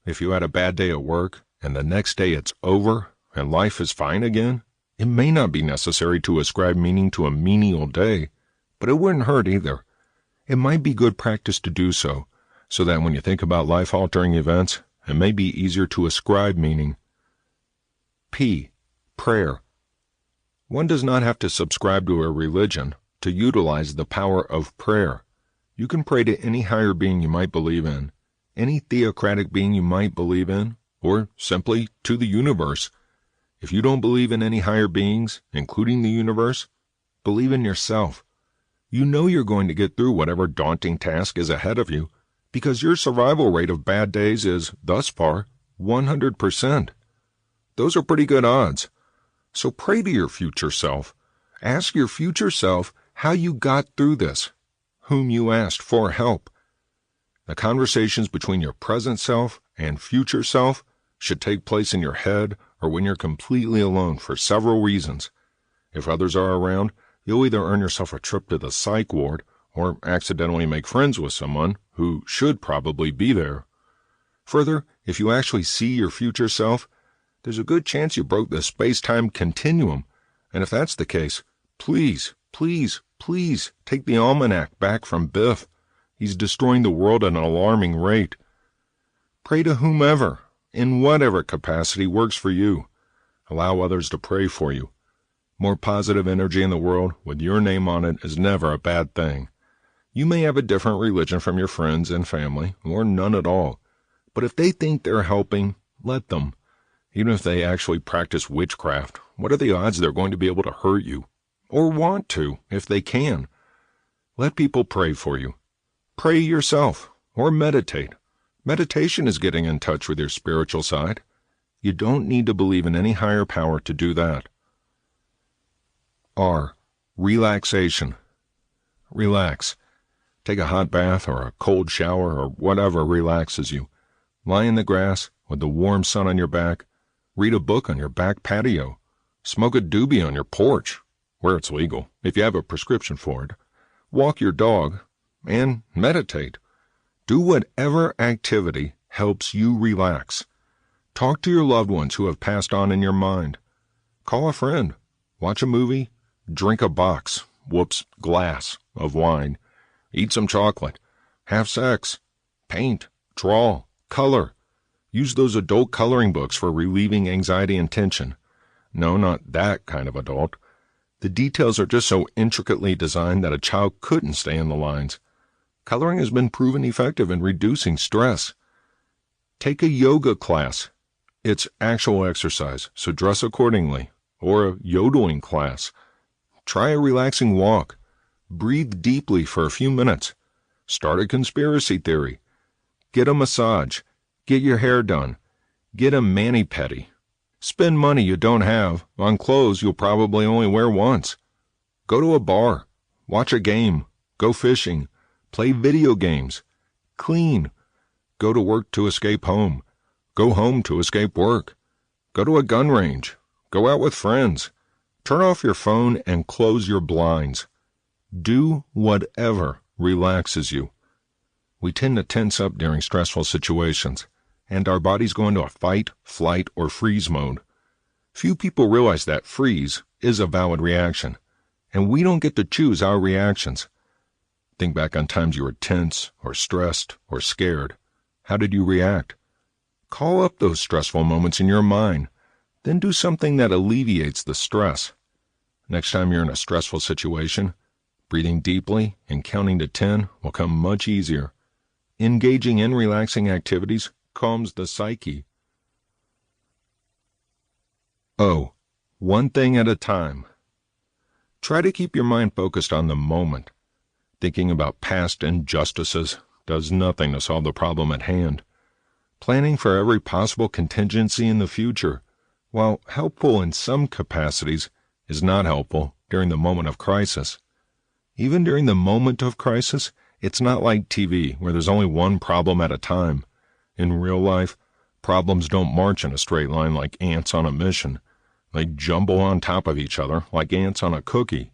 B: If you had a bad day at work and the next day it's over and life is fine again, it may not be necessary to ascribe meaning to a menial day, but it wouldn't hurt either. It might be good practice to do so that when you think about life-altering events, it may be easier to ascribe meaning. P. Prayer. One does not have to subscribe to a religion to utilize the power of prayer. You can pray to any higher being you might believe in, any theocratic being you might believe in, or simply to the universe. If you don't believe in any higher beings, including the universe, believe in yourself. You know you're going to get through whatever daunting task is ahead of you, because your survival rate of bad days is, thus far, 100%. Those are pretty good odds. So pray to your future self. Ask your future self how you got through this, whom you asked for help. The conversations between your present self and future self should take place in your head or when you're completely alone for several reasons. If others are around, you'll either earn yourself a trip to the psych ward or accidentally make friends with someone who should probably be there. Further, if you actually see your future self, there's a good chance you broke the space-time continuum, and if that's the case, please take the almanac back from Biff. He's destroying the world at an alarming rate. Pray to whomever, in whatever capacity works for you. Allow others to pray for you. More positive energy in the world with your name on it is never a bad thing. You may have a different religion from your friends and family, or none at all, but if they think they're helping, let them. Even if they actually practice witchcraft, what are the odds they're going to be able to hurt you? Or want to, if they can. Let people pray for you. Pray yourself, or meditate. Meditation is getting in touch with your spiritual side. You don't need to believe in any higher power to do that. R. Relaxation. Relax. Take a hot bath or a cold shower or whatever relaxes you. Lie in the grass with the warm sun on your back. Read a book on your back patio. Smoke a doobie on your porch, where it's legal, if you have a prescription for it. Walk your dog, and meditate. Do whatever activity helps you relax. Talk to your loved ones who have passed on in your mind. Call a friend. Watch a movie. Drink a glass of wine. Eat some chocolate. Have sex. Paint. Draw. Color. Use those adult coloring books for relieving anxiety and tension. No, not that kind of adult. The details are just so intricately designed that a child couldn't stay in the lines. Coloring has been proven effective in reducing stress. Take a yoga class. It's actual exercise, so dress accordingly. Or a yodeling class. Try a relaxing walk. Breathe deeply for a few minutes. Start a conspiracy theory. Get a massage. Get your hair done. Get a mani-pedi. Spend money you don't have on clothes you'll probably only wear once. Go to a bar. Watch a game. Go fishing. Play video games. Clean. Go to work to escape home. Go home to escape work. Go to a gun range. Go out with friends. Turn off your phone and close your blinds. Do whatever relaxes you. We tend to tense up during stressful situations, and our bodies go into a fight, flight, or freeze mode. Few people realize that freeze is a valid reaction, and we don't get to choose our reactions. Think back on times you were tense, or stressed, or scared. How did you react? Call up those stressful moments in your mind, then do something that alleviates the stress. Next time you're in a stressful situation, breathing deeply and counting to 10 will come much easier. Engaging in relaxing activities calms the psyche. O. One thing at a time. Try to keep your mind focused on the moment. Thinking about past injustices does nothing to solve the problem at hand. Planning for every possible contingency in the future, while helpful in some capacities, is not helpful during the moment of crisis. Even during the moment of crisis, it's not like TV, where there's only one problem at a time. In real life, problems don't march in a straight line like ants on a mission. They jumble on top of each other like ants on a cookie.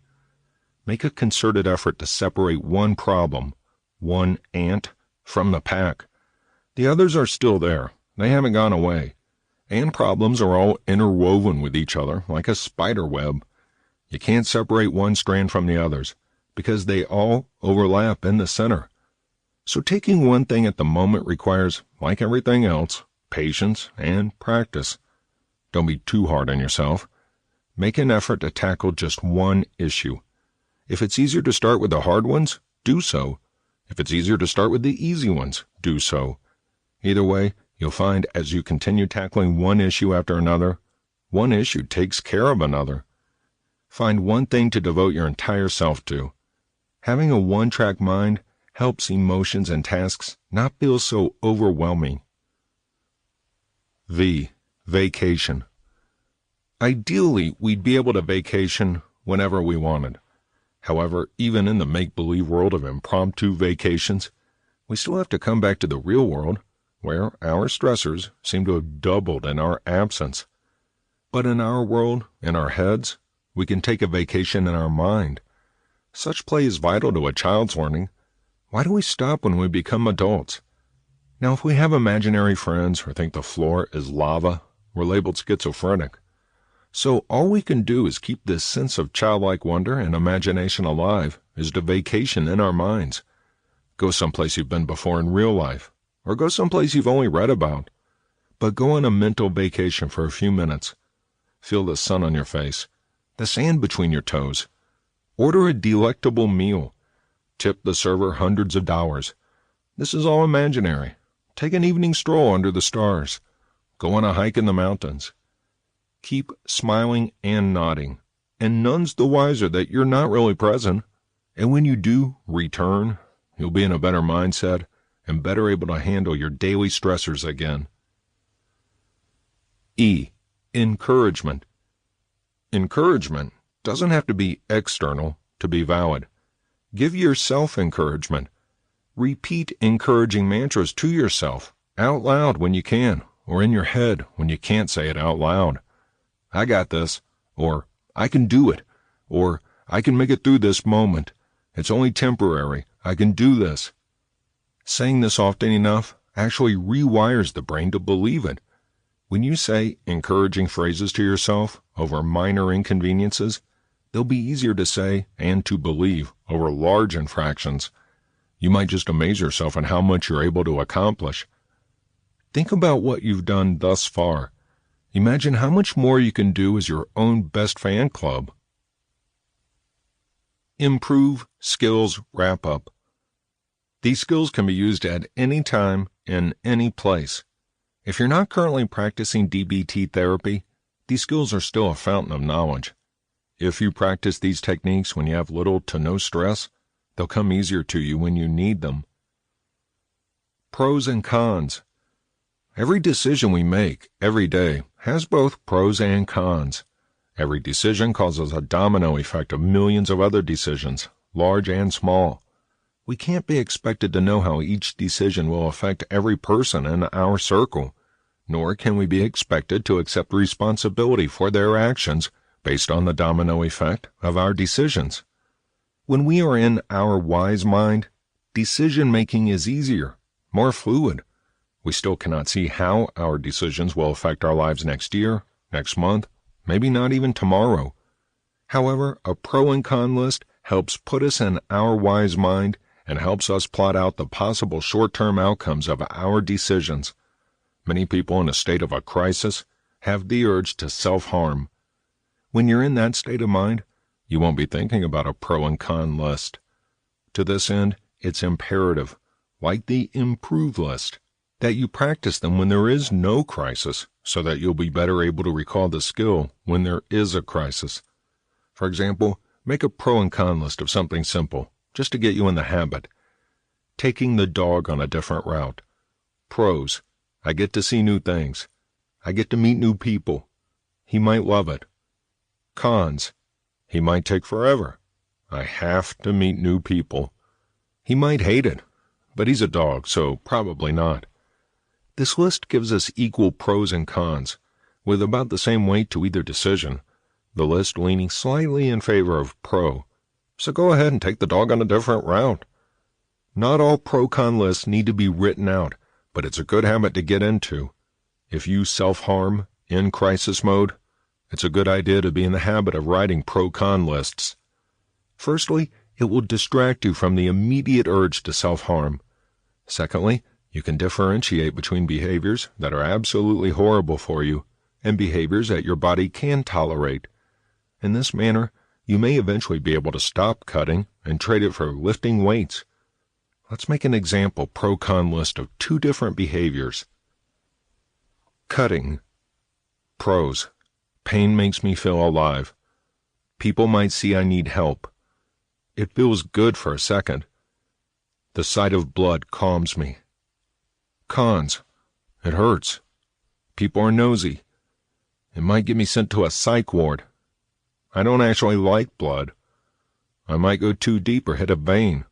B: Make a concerted effort to separate one problem, one ant, from the pack. The others are still there. They haven't gone away. And problems are all interwoven with each other like a spider web. You can't separate one strand from the others, because they all overlap in the center. So taking one thing at the moment requires, like everything else, patience and practice. Don't be too hard on yourself. Make an effort to tackle just one issue. If it's easier to start with the hard ones, do so. If it's easier to start with the easy ones, do so. Either way, you'll find as you continue tackling one issue after another, one issue takes care of another. Find one thing to devote your entire self to. Having a one-track mind helps emotions and tasks not feel so overwhelming. V. Vacation. Ideally, we'd be able to vacation whenever we wanted. However, even in the make-believe world of impromptu vacations, we still have to come back to the real world, where our stressors seem to have doubled in our absence. But in our world, in our heads, we can take a vacation in our mind. Such play is vital to a child's learning. Why do we stop when we become adults? Now, if we have imaginary friends or think the floor is lava, we're labeled schizophrenic. So all we can do is keep this sense of childlike wonder and imagination alive, is to vacation in our minds. Go someplace you've been before in real life, or go someplace you've only read about. But go on a mental vacation for a few minutes. Feel the sun on your face, the sand between your toes. Order a delectable meal. Tip the server hundreds of dollars. This is all imaginary. Take an evening stroll under the stars. Go on a hike in the mountains. Keep smiling and nodding, and none's the wiser that you're not really present. And when you do return, you'll be in a better mindset and better able to handle your daily stressors again. E. Encouragement. Encouragement doesn't have to be external to be valid. Give yourself encouragement. Repeat encouraging mantras to yourself, out loud when you can, or in your head when you can't say it out loud. I got this, or I can do it, or I can make it through this moment. It's only temporary. I can do this. Saying this often enough actually rewires the brain to believe it. When you say encouraging phrases to yourself over minor inconveniences, they'll be easier to say and to believe over large infractions. You might just amaze yourself at how much you're able to accomplish. Think about what you've done thus far. Imagine how much more you can do as your own best fan club. Improve skills wrap-up. These skills can be used at any time, in any place. If you're not currently practicing DBT therapy, these skills are still a fountain of knowledge. If you practice these techniques when you have little to no stress, they'll come easier to you when you need them. Pros and cons. Every decision we make every day has both pros and cons. Every decision causes a domino effect of millions of other decisions, large and small. We can't be expected to know how each decision will affect every person in our circle, nor can we be expected to accept responsibility for their actions based on the domino effect of our decisions. When we are in our wise mind, decision-making is easier, more fluid. We still cannot see how our decisions will affect our lives next year, next month, maybe not even tomorrow. However, a pro and con list helps put us in our wise mind and helps us plot out the possible short-term outcomes of our decisions. Many people in a state of a crisis have the urge to self-harm. When you're in that state of mind, you won't be thinking about a pro and con list. To this end, it's imperative, like the improve list, that you practice them when there is no crisis so that you'll be better able to recall the skill when there is a crisis. For example, Make a pro and con list of something simple, just to get you in the habit. Taking the dog on a different route. Pros: I get to see new things. I get to meet new people. He might love it. Cons: he might take forever. I have to meet new people. He might hate it, but he's a dog, so probably not. This list gives us equal pros and cons, with about the same weight to either decision, the list leaning slightly in favor of pro. So go ahead and take the dog on a different route. Not all pro-con lists need to be written out, but it's a good habit to get into. If you self-harm in crisis mode, it's a good idea to be in the habit of writing pro-con lists. Firstly, it will distract you from the immediate urge to self-harm. Secondly, you can differentiate between behaviors that are absolutely horrible for you and behaviors that your body can tolerate. In this manner, you may eventually be able to stop cutting and trade it for lifting weights. Let's make an example pro-con list of 2 different behaviors. Cutting. Pros: pain makes me feel alive. People might see I need help. It feels good for a second. The sight of blood calms me. Cons: it hurts. People are nosy. It might get me sent to a psych ward. I don't actually like blood. I might go too deep or hit a vein.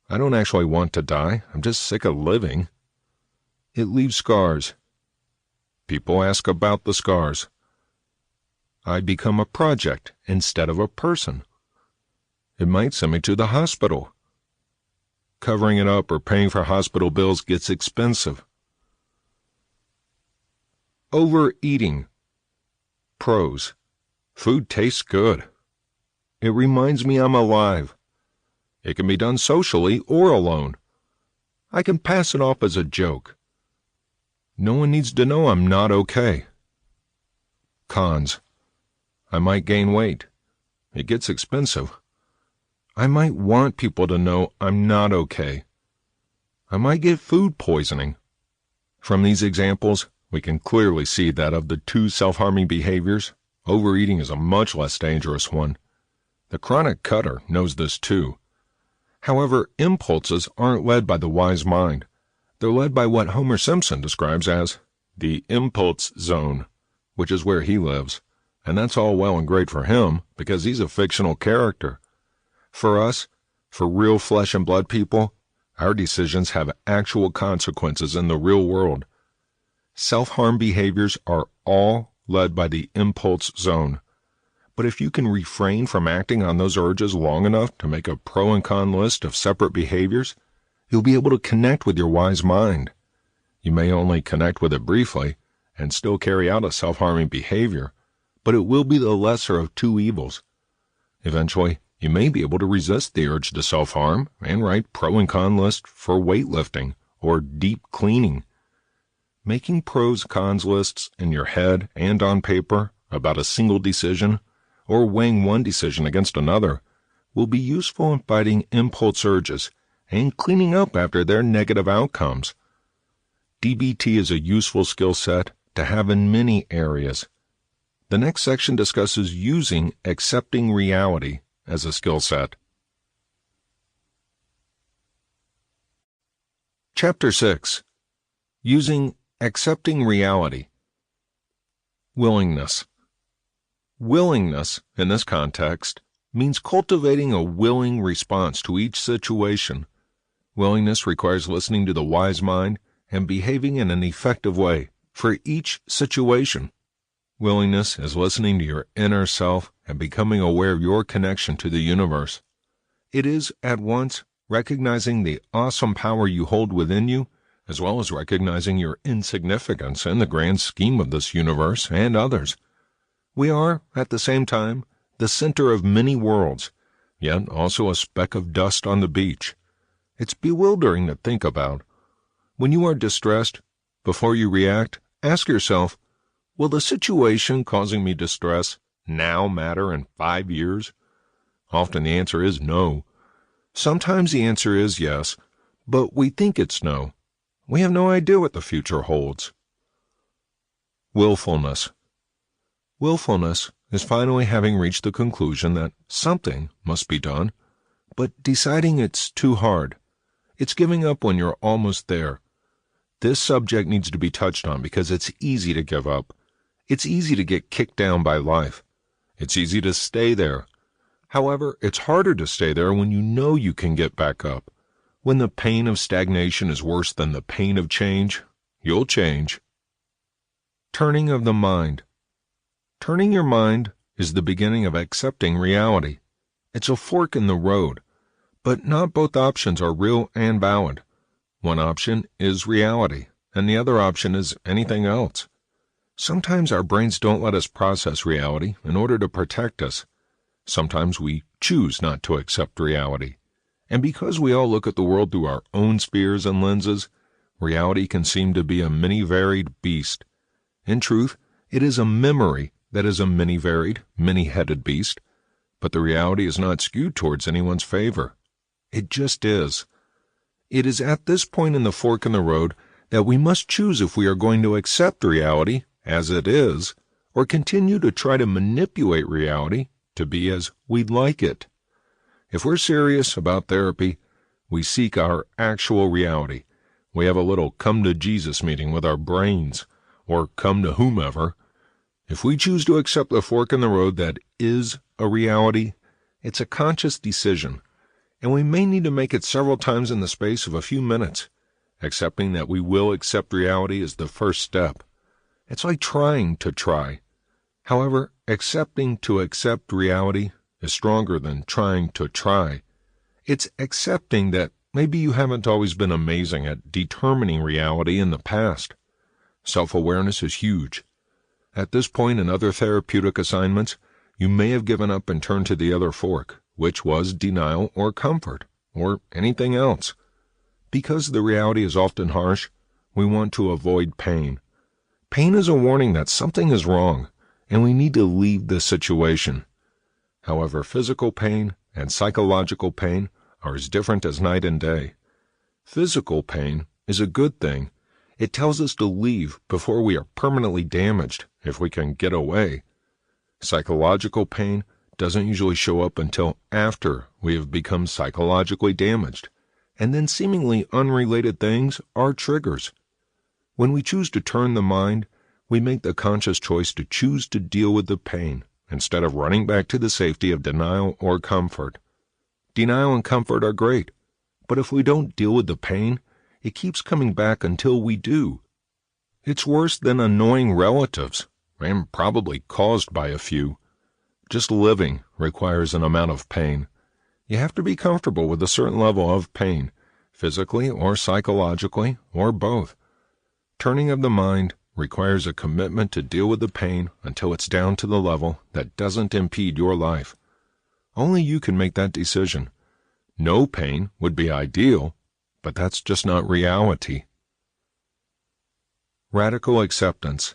B: I don't actually want to die. I'm just sick of living. It leaves scars. People ask about the scars. I become a project instead of a person. It might send me to the hospital. Covering it up or paying for hospital bills gets expensive. Overeating. Pros: food tastes good. It reminds me I'm alive. It can be done socially or alone. I can pass it off as a joke. No one needs to know I'm not okay. Cons: I might gain weight. It gets expensive. I might want people to know I'm not okay. I might get food poisoning. From these examples, we can clearly see that of the 2 self-harming behaviors, overeating is a much less dangerous one. The chronic cutter knows this too. However, impulses aren't led by the wise mind. They're led by what Homer Simpson describes as the impulse zone, which is where he lives. And that's all well and great for him, because he's a fictional character. For us, for real flesh and blood people, our decisions have actual consequences in the real world. Self-harm behaviors are all led by the impulse zone. But if you can refrain from acting on those urges long enough to make a pro and con list of separate behaviors, you'll be able to connect with your wise mind. You may only connect with it briefly and still carry out a self-harming behavior, but it will be the lesser of 2 evils. Eventually, you may be able to resist the urge to self-harm and write pro and con lists for weightlifting or deep cleaning. Making pros and cons lists in your head and on paper about a single decision, or weighing one decision against another, will be useful in fighting impulse urges and cleaning up after their negative outcomes. DBT is a useful skill set to have in many areas. The next section discusses using accepting reality as a skill set. Chapter 6. Using accepting reality. Willingness. Willingness, in this context, means cultivating a willing response to each situation. Willingness requires listening to the wise mind and behaving in an effective way for each situation. Willingness is listening to your inner self and becoming aware of your connection to the universe. It is, at once, recognizing the awesome power you hold within you, as well as recognizing your insignificance in the grand scheme of this universe and others. We are, at the same time, the center of many worlds, yet also a speck of dust on the beach. It's bewildering to think about. When you are distressed, before you react, ask yourself, will the situation causing me distress now matter in 5 years? Often the answer is no. Sometimes the answer is yes, but we think it's no. We have no idea what the future holds. Willfulness. Willfulness is finally having reached the conclusion that something must be done, but deciding it's too hard. It's giving up when you're almost there. This subject needs to be touched on because it's easy to give up. It's easy to get kicked down by life. It's easy to stay there. However, it's harder to stay there when you know you can get back up. When the pain of stagnation is worse than the pain of change, you'll change. Turning of the mind. Turning your mind is the beginning of accepting reality. It's a fork in the road, but not both options are real and valid. One option is reality, and the other option is anything else. Sometimes our brains don't let us process reality in order to protect us. Sometimes we choose not to accept reality. And because we all look at the world through our own spheres and lenses, reality can seem to be a many-varied beast. In truth, it is a memory that is a many-varied, many-headed beast, but the reality is not skewed towards anyone's favor. It just is. It is at this point in the fork in the road that we must choose if we are going to accept reality as it is, or continue to try to manipulate reality to be as we'd like it. If we're serious about therapy, we seek our actual reality. We have a little come-to-Jesus meeting with our brains, or come to whomever. If we choose to accept the fork in the road that is a reality, it's a conscious decision, and we may need to make it several times in the space of a few minutes. Accepting that we will accept reality is the first step. It's like trying to try. However, accepting to accept reality is stronger than trying to try. It's accepting that maybe you haven't always been amazing at determining reality in the past. Self-awareness is huge. At this point in other therapeutic assignments, you may have given up and turned to the other fork, which was denial or comfort, or anything else. Because the reality is often harsh, we want to avoid pain. Pain is a warning that something is wrong, and we need to leave this situation. However, physical pain and psychological pain are as different as night and day. Physical pain is a good thing. It tells us to leave before we are permanently damaged, if we can get away. Psychological pain doesn't usually show up until after we have become psychologically damaged, and then seemingly unrelated things are triggers. When we choose to turn the mind, we make the conscious choice to choose to deal with the pain instead of running back to the safety of denial or comfort. Denial and comfort are great, but if we don't deal with the pain, it keeps coming back until we do. It's worse than annoying relatives, and probably caused by a few. Just living requires an amount of pain. You have to be comfortable with a certain level of pain, physically or psychologically, or both. Turning of the mind requires a commitment to deal with the pain until it's down to the level that doesn't impede your life. Only you can make that decision. No pain would be ideal, but that's just not reality. Radical acceptance.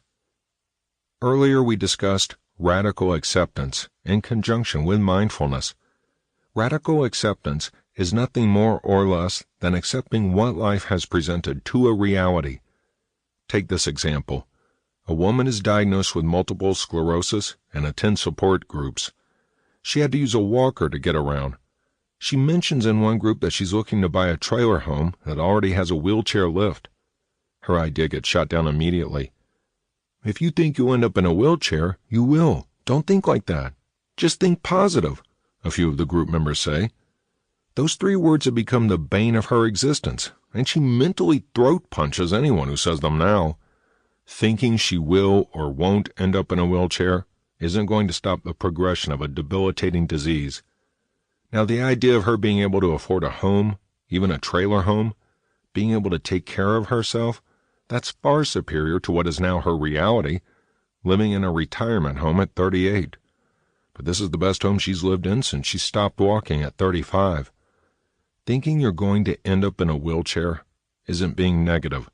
B: Earlier we discussed radical acceptance in conjunction with mindfulness. Radical acceptance is nothing more or less than accepting what life has presented to a reality. Take this example. A woman is diagnosed with multiple sclerosis and attends support groups. She had to use a walker to get around. She mentions in one group that she's looking to buy a trailer home that already has a wheelchair lift. Her idea gets shot down immediately. If you think you'll end up in a wheelchair, you will. Don't think like that. Just think positive, a few of the group members say. Those 3 words have become the bane of her existence, and she mentally throat punches anyone who says them now. Thinking she will or won't end up in a wheelchair isn't going to stop the progression of a debilitating disease. Now, the idea of her being able to afford a home, even a trailer home, being able to take care of herself, that's far superior to what is now her reality, living in a retirement home at 38. But this is the best home she's lived in since she stopped walking at 35. Thinking you're going to end up in a wheelchair isn't being negative.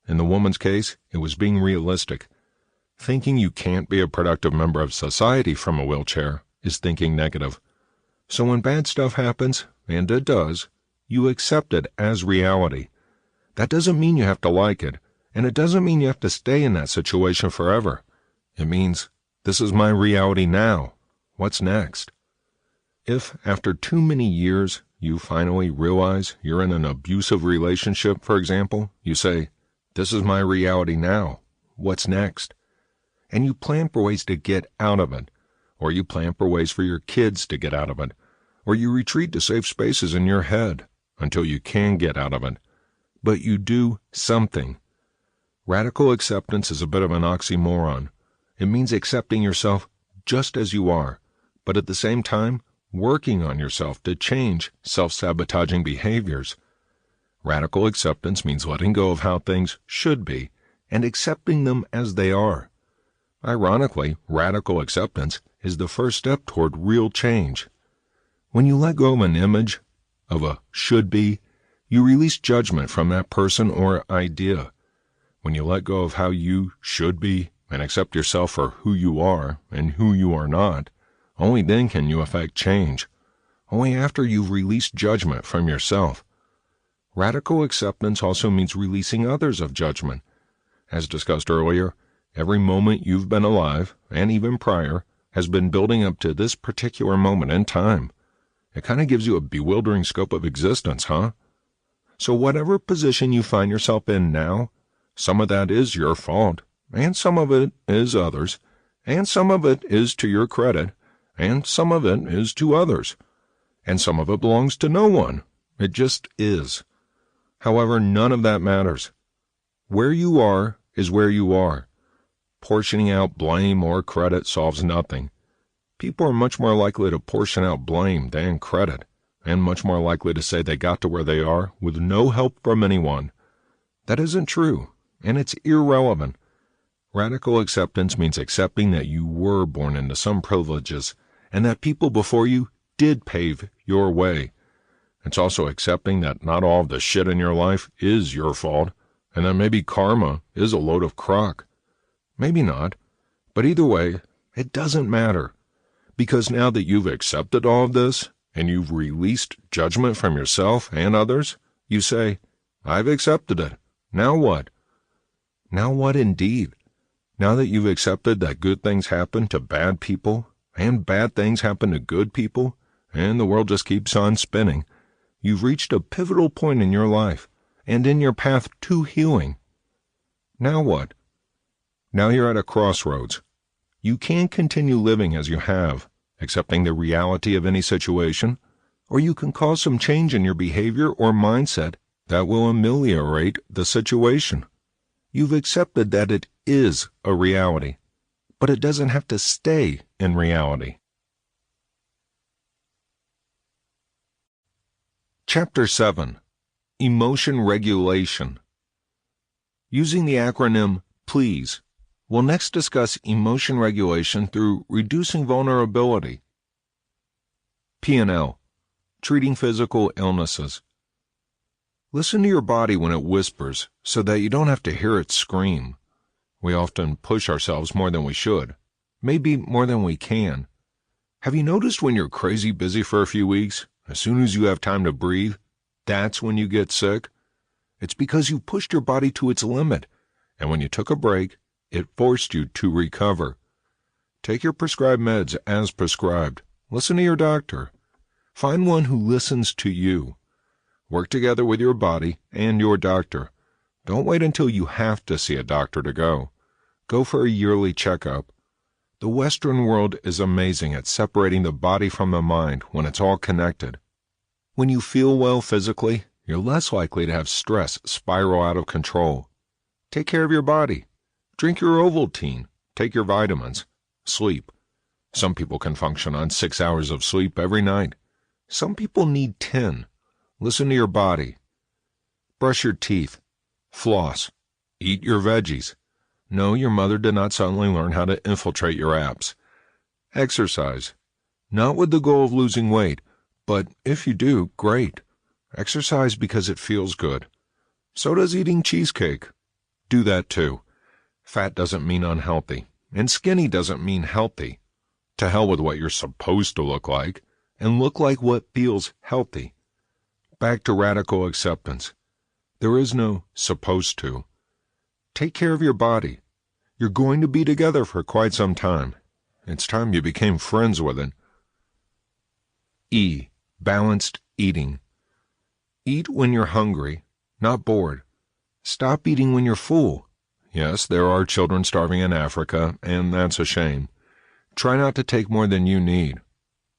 B: In the woman's case, it was being realistic. Thinking you can't be a productive member of society from a wheelchair is thinking negative. So when bad stuff happens, and it does, you accept it as reality. That doesn't mean you have to like it, and it doesn't mean you have to stay in that situation forever. It means This is my reality now. What's next? If, after too many years, you finally realize you're in an abusive relationship, for example, you say, this is my reality now. What's next? And you plan for ways to get out of it, or you plan for ways for your kids to get out of it, or you retreat to safe spaces in your head until you can get out of it. But you do something. Radical acceptance is a bit of an oxymoron. It means accepting yourself just as you are, but at the same time, working on yourself to change self-sabotaging behaviors. Radical acceptance means letting go of how things should be and accepting them as they are. Ironically, radical acceptance is the first step toward real change. When you let go of an image, of a should be, you release judgment from that person or idea. When you let go of how you should be and accept yourself for who you are and who you are not, only then can you affect change. Only after you've released judgment from yourself. Radical acceptance also means releasing others of judgment. As discussed earlier, every moment you've been alive, and even prior, has been building up to this particular moment in time. It kind of gives you a bewildering scope of existence, huh? So whatever position you find yourself in now, some of that is your fault, and some of it is others, and some of it is to your credit, and some of it is to others, and some of it belongs to no one. It just is. However, none of that matters. Where you are is where you are. Portioning out blame or credit solves nothing. People are much more likely to portion out blame than credit, and much more likely to say they got to where they are with no help from anyone. That isn't true, and it's irrelevant. Radical acceptance means accepting that you were born into some privileges, and that people before you did pave your way. It's also accepting that not all of the shit in your life is your fault, and that maybe karma is a load of crock. Maybe not, but either way, it doesn't matter. Because now that you've accepted all of this, and you've released judgment from yourself and others, you say, I've accepted it. Now what? Now what indeed? Now that you've accepted that good things happen to bad people, and bad things happen to good people, and the world just keeps on spinning, you've reached a pivotal point in your life, and in your path to healing. Now what? Now you're at a crossroads. You can continue living as you have, accepting the reality of any situation, or you can cause some change in your behavior or mindset that will ameliorate the situation. You've accepted that it is a reality, but it doesn't have to stay in reality. Chapter 7. Emotion Regulation. Using the acronym PLEASE, we'll next discuss emotion regulation through reducing vulnerability. P&L. Treating physical illnesses. Listen to your body when it whispers so that you don't have to hear it scream. We often push ourselves more than we should, maybe more than we can. Have you noticed when you're crazy busy for a few weeks, as soon as you have time to breathe, that's when you get sick? It's because you pushed your body to its limit, and when you took a break, it forced you to recover. Take your prescribed meds as prescribed. Listen to your doctor. Find one who listens to you. Work together with your body and your doctor. Don't wait until you have to see a doctor to go. Go for a yearly checkup. The Western world is amazing at separating the body from the mind when it's all connected. When you feel well physically, you're less likely to have stress spiral out of control. Take care of your body. Drink your Ovaltine. Take your vitamins. Sleep. Some people can function on 6 hours of sleep every night. Some people need 10. Listen to your body. Brush your teeth. Floss. Eat your veggies. No, your mother did not suddenly learn how to infiltrate your apps. Exercise. Not with the goal of losing weight, but if you do, great. Exercise because it feels good. So does eating cheesecake. Do that too. Fat doesn't mean unhealthy, and skinny doesn't mean healthy. To hell with what you're supposed to look like, and look like what feels healthy. Back to radical acceptance. There is no supposed to. Take care of your body. You're going to be together for quite some time, It's time you became friends with it. E. Balanced eating. Eat when you're hungry, not bored. Stop eating when you're full. Yes, there are children starving in Africa, and that's a shame. Try not to take more than you need.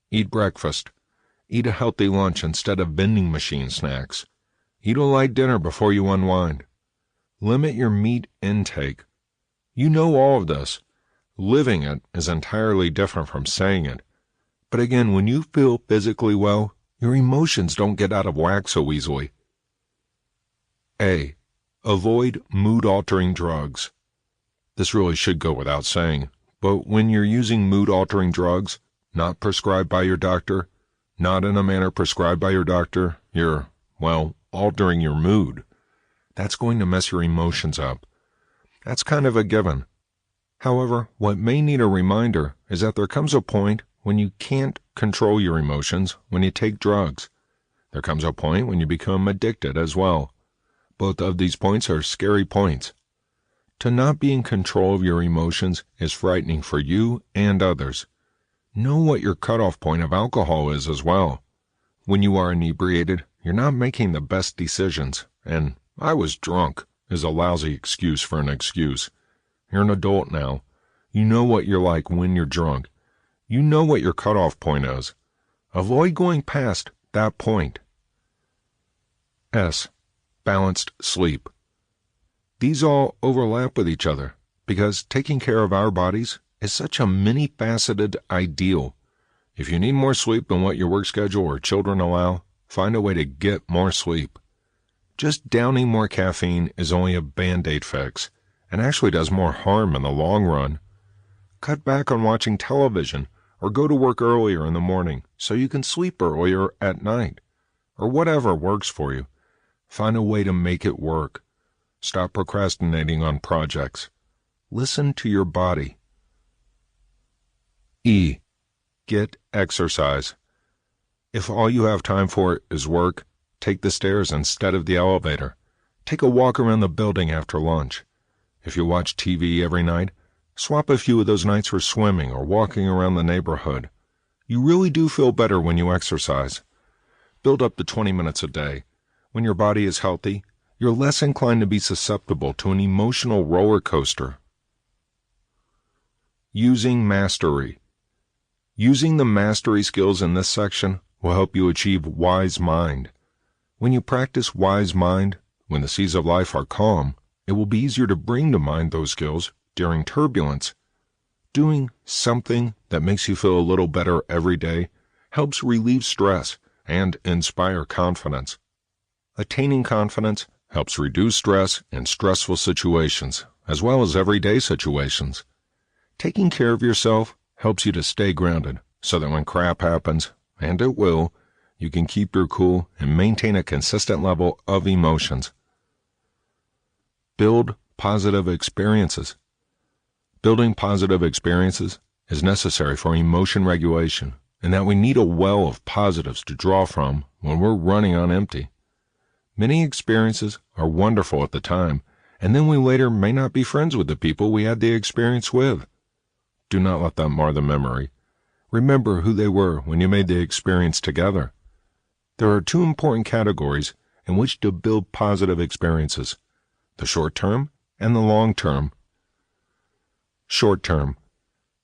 B: Eat breakfast. Eat a healthy lunch instead of vending machine snacks. Eat a light dinner before you unwind. Limit your meat intake. You know all of this. Living it is entirely different from saying it. But again, when you feel physically well, your emotions don't get out of whack so easily. A. Avoid mood-altering drugs. This really should go without saying, but when you're using mood-altering drugs, not prescribed by your doctor, not in a manner prescribed by your doctor, you're, altering your mood. That's going to mess your emotions up. That's kind of a given. However, what may need a reminder is that there comes a point when you can't control your emotions when you take drugs. There comes a point when you become addicted as well. Both of these points are scary points. To not be in control of your emotions is frightening for you and others. Know what your cutoff point of alcohol is as well. When you are inebriated, you're not making the best decisions, and "I was drunk" is a lousy excuse for an excuse. You're an adult now. You know what you're like when you're drunk. You know what your cutoff point is. Avoid going past that point. S. Balanced sleep. These all overlap with each other because taking care of our bodies is such a many-faceted ideal. If you need more sleep than what your work schedule or children allow, find a way to get more sleep. Just downing more caffeine is only a Band-Aid fix, and actually does more harm in the long run. Cut back on watching television, or go to work earlier in the morning so you can sleep earlier at night, or whatever works for you. Find a way to make it work. Stop procrastinating on projects. Listen to your body. E. Get exercise. If all you have time for is work, take the stairs instead of the elevator. Take a walk around the building after lunch. If you watch TV every night, swap a few of those nights for swimming or walking around the neighborhood. You really do feel better when you exercise. Build up to 20 minutes a day. When your body is healthy, you're less inclined to be susceptible to an emotional roller coaster. Using mastery. Using the mastery skills in this section will help you achieve wise mind. When you practice wise mind, when the seas of life are calm, it will be easier to bring to mind those skills during turbulence. Doing something that makes you feel a little better every day helps relieve stress and inspire confidence. Attaining confidence helps reduce stress in stressful situations, as well as everyday situations. Taking care of yourself helps you to stay grounded, so that when crap happens, and it will, you can keep your cool and maintain a consistent level of emotions. Build positive experiences. Building positive experiences is necessary for emotion regulation, and that we need a well of positives to draw from when we're running on empty. Many experiences are wonderful at the time, and then we later may not be friends with the people we had the experience with. Do not let that mar the memory. Remember who they were when you made the experience together. There are two important categories in which to build positive experiences: the short term and the long term. Short term.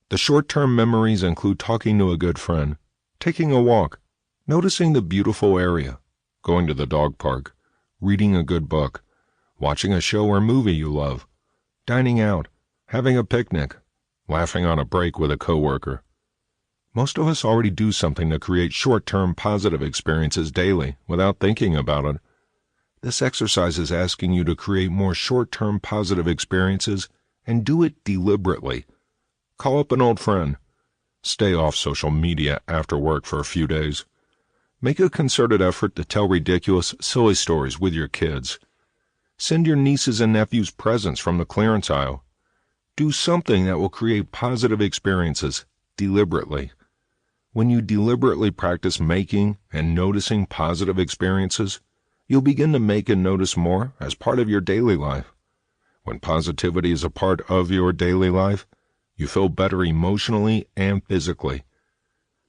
B: The short-term memories include talking to a good friend, taking a walk, noticing the beautiful area, going to the dog park, reading a good book, watching a show or movie you love, dining out, having a picnic, laughing on a break with a coworker. Most of us already do something to create short-term positive experiences daily without thinking about it. This exercise is asking you to create more short-term positive experiences and do it deliberately. Call up an old friend. Stay off social media after work for a few days. Make a concerted effort to tell ridiculous, silly stories with your kids. Send your nieces and nephews presents from the clearance aisle. Do something that will create positive experiences deliberately. When you deliberately practice making and noticing positive experiences, you'll begin to make and notice more as part of your daily life. When positivity is a part of your daily life, You feel better emotionally and physically.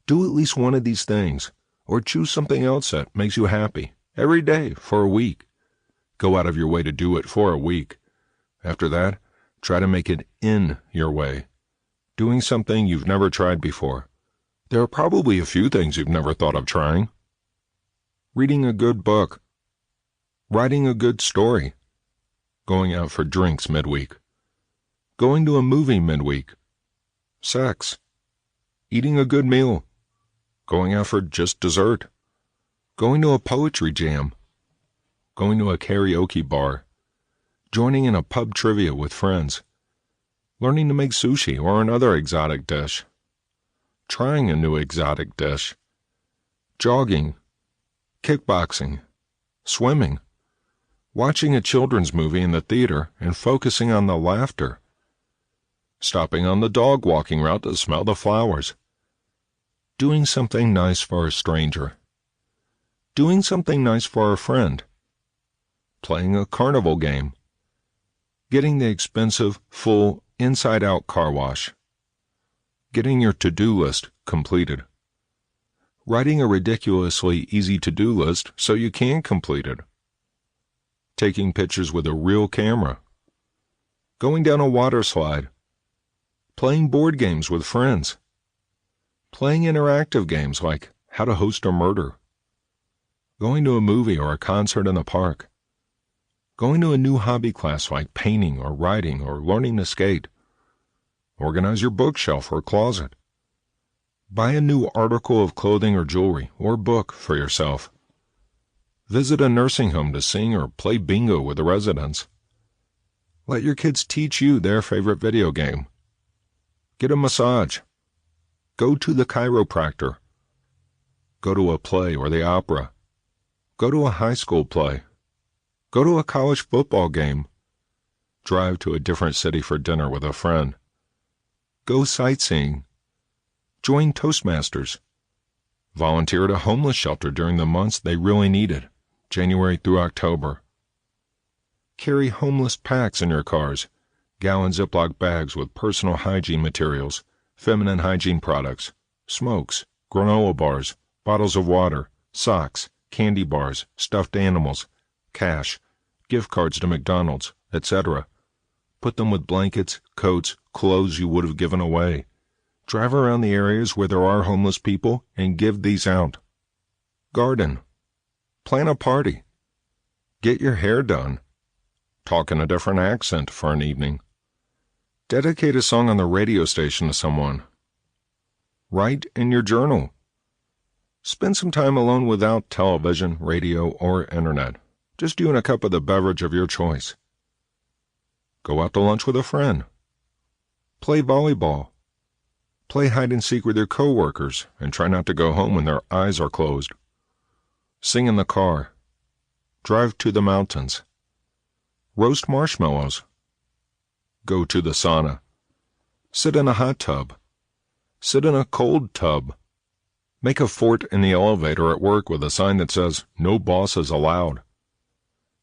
B: Do at least one of these things, or choose something else that makes you happy every day for a week. Go out of your way to do it for a week. After that, try to make it in your way. Doing something you've never tried before. There are probably a few things you've never thought of trying. Reading a good book. Writing a good story. Going out for drinks midweek. Going to a movie midweek. Sex. Eating a good meal. Going out for just dessert. Going to a poetry jam. Going to a karaoke bar. Joining in a pub trivia with friends. Learning to make sushi or another exotic dish. Trying a new exotic dish. Jogging. Kickboxing. Swimming. Watching a children's movie in the theater and focusing on the laughter. Stopping on the dog walking route to smell the flowers. Doing something nice for a stranger. Doing something nice for a friend. Playing a carnival game. Getting the expensive, full, inside-out car wash. Getting your to-do list completed. Writing a ridiculously easy to-do list so you can complete it. Taking pictures with a real camera. Going down a water slide. Playing board games with friends. Playing interactive games like How to Host a Murder. Going to a movie or a concert in the park. Going to a new hobby class like painting or writing or learning to skate. Organize your bookshelf or closet. Buy a new article of clothing or jewelry or book for yourself. Visit a nursing home to sing or play bingo with the residents. Let your kids teach you their favorite video game. Get a massage. Go to the chiropractor. Go to a play or the opera. Go to a high school play. Go to a college football game. Drive to a different city for dinner with a friend. Go sightseeing. Join Toastmasters. Volunteer at a homeless shelter during the months they really need it, January through October. Carry homeless packs in your cars, gallon Ziploc bags with personal hygiene materials, feminine hygiene products, smokes, granola bars, bottles of water, socks, candy bars, stuffed animals, cash, gift cards to McDonald's, etc. Put them with blankets, coats, clothes you would have given away. Drive around the areas where there are homeless people and give these out. Garden. Plan a party. Get your hair done. Talk in a different accent for an evening. Dedicate a song on the radio station to someone. Write in your journal. Spend some time alone without television, radio, or internet. Just you and a cup of the beverage of your choice. Go out to lunch with a friend. Play volleyball. Play hide and seek with your coworkers and try not to go home when their eyes are closed. Sing in the car. Drive to the mountains. Roast marshmallows. Go to the sauna. Sit in a hot tub. Sit in a cold tub. Make a fort in the elevator at work with a sign that says, "No bosses allowed."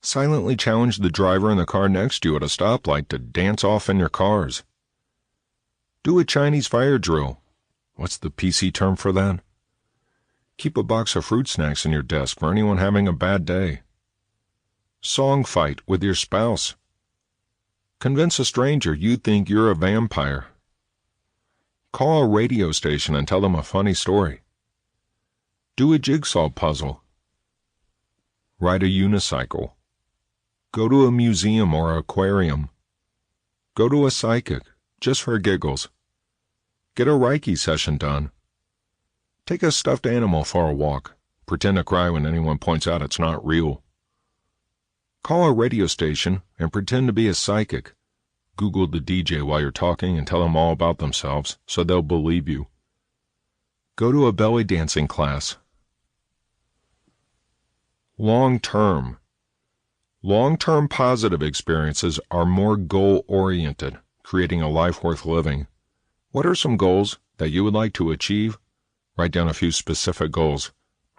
B: Silently challenge the driver in the car next to you at a stoplight to dance off in your cars. Do a Chinese fire drill. What's the PC term for that? Keep a box of fruit snacks in your desk for anyone having a bad day. Song fight with your spouse. Convince a stranger you think you're a vampire. Call a radio station and tell them a funny story. Do a jigsaw puzzle. Ride a unicycle. Go to a museum or aquarium. Go to a psychic, just for giggles. Get a Reiki session done. Take a stuffed animal for a walk. Pretend to cry when anyone points out it's not real. Call a radio station and pretend to be a psychic. Google the DJ while you're talking and tell them all about themselves so they'll believe you. Go to a belly dancing class. Long-term. Long-term positive experiences are more goal-oriented, creating a life worth living. What are some goals that you would like to achieve? Write down a few specific goals.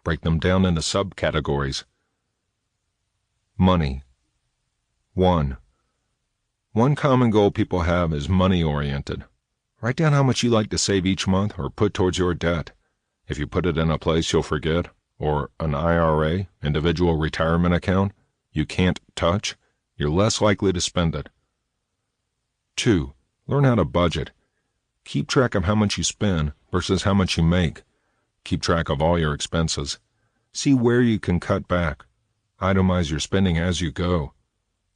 B: Break them down into subcategories. Money. 1. One common goal people have is money-oriented. Write down how much you like to save each month or put towards your debt. If you put it in a place you'll forget, or an IRA, individual retirement account, you can't touch, you're less likely to spend it. 2. Learn how to budget. Keep track of how much you spend versus how much you make. Keep track of all your expenses. See where you can cut back. Itemize your spending as you go.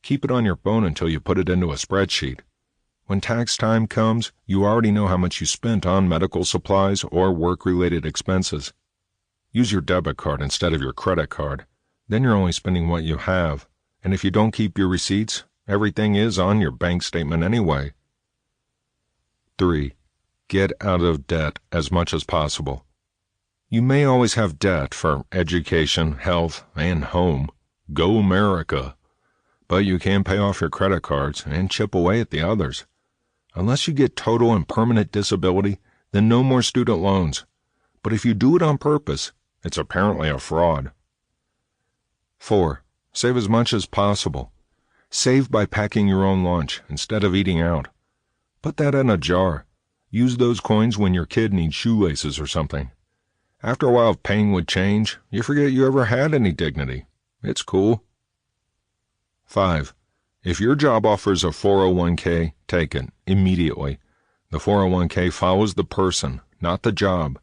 B: Keep it on your phone until you put it into a spreadsheet. When tax time comes, you already know how much you spent on medical supplies or work-related expenses. Use your debit card instead of your credit card. Then you're only spending what you have, and if you don't keep your receipts, everything is on your bank statement anyway. 3. Get out of debt as much as possible. You may always have debt for education, health, and home. Go America! But you can pay off your credit cards and chip away at the others. Unless you get total and permanent disability, then no more student loans. But if you do it on purpose, it's apparently a fraud. 4. Save as much as possible. Save by packing your own lunch instead of eating out. Put that in a jar. Use those coins when your kid needs shoelaces or something. After a while of paying with change, you forget you ever had any dignity. It's cool. 5. If your job offers a 401k, take it immediately. The 401k follows the person, not the job.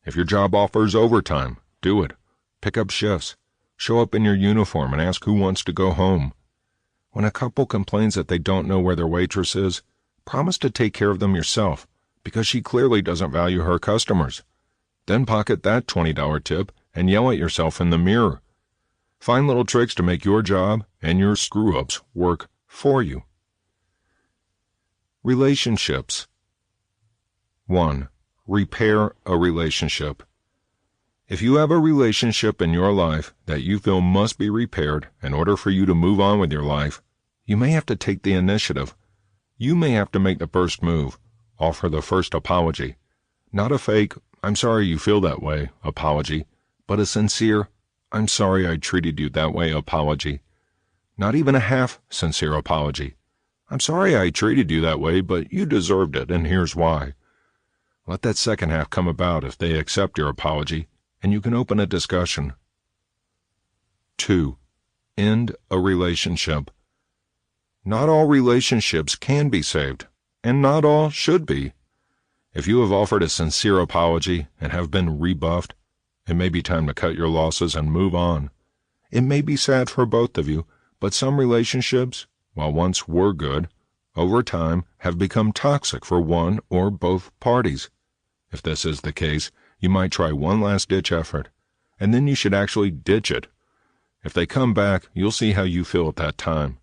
B: If your job offers overtime, do it. Pick up shifts. Show up in your uniform and ask who wants to go home. When a couple complains that they don't know where their waitress is, promise to take care of them yourself, because she clearly doesn't value her customers. Then pocket that $20 tip and yell at yourself in the mirror. Find little tricks to make your job and your screw-ups work for you. Relationships. 1. Repair a relationship. If you have a relationship in your life that you feel must be repaired in order for you to move on with your life, you may have to take the initiative. You may have to make the first move, offer the first apology. Not a fake, "I'm sorry you feel that way" apology, but a sincere, "I'm sorry I treated you that way" apology. Not even a half-sincere apology. "I'm sorry I treated you that way, but you deserved it, and here's why." Let that second half come about if they accept your apology, and you can open a discussion. 2. End a relationship. Not all relationships can be saved, and not all should be. If you have offered a sincere apology and have been rebuffed, it may be time to cut your losses and move on. It may be sad for both of you, but some relationships, while once were good, over time have become toxic for one or both parties. If this is the case, you might try one last-ditch effort, and then you should actually ditch it. If they come back, you'll see how you feel at that time.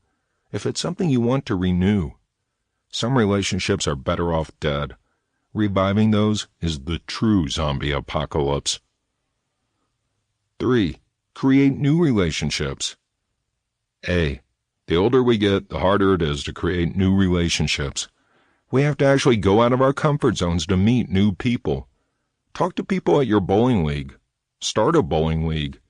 B: If it's something you want to renew, some relationships are better off dead. Reviving those is the true zombie apocalypse. 3. Create new relationships. A. The older we get, the harder it is to create new relationships. We have to actually go out of our comfort zones to meet new people. Talk to people at your bowling league. Start a bowling league.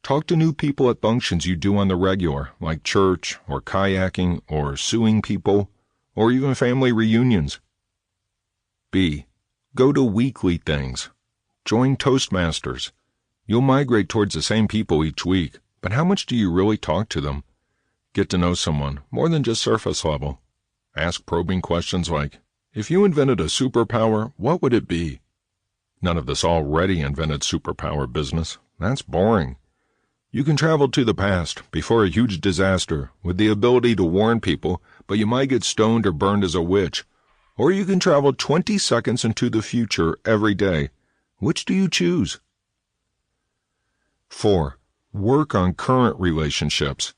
B: Talk to new people at functions you do on the regular, like church or kayaking or suing people, or even family reunions. B. Go to weekly things. Join Toastmasters. You'll migrate towards the same people each week, but how much do you really talk to them? Get to know someone, more than just surface level. Ask probing questions like, if you invented a superpower, what would it be? None of this already invented superpower business. That's boring. You can travel to the past, before a huge disaster, with the ability to warn people, but you might get stoned or burned as a witch. Or you can travel 20 seconds into the future every day. Which do you choose? 4. Work on current relationships.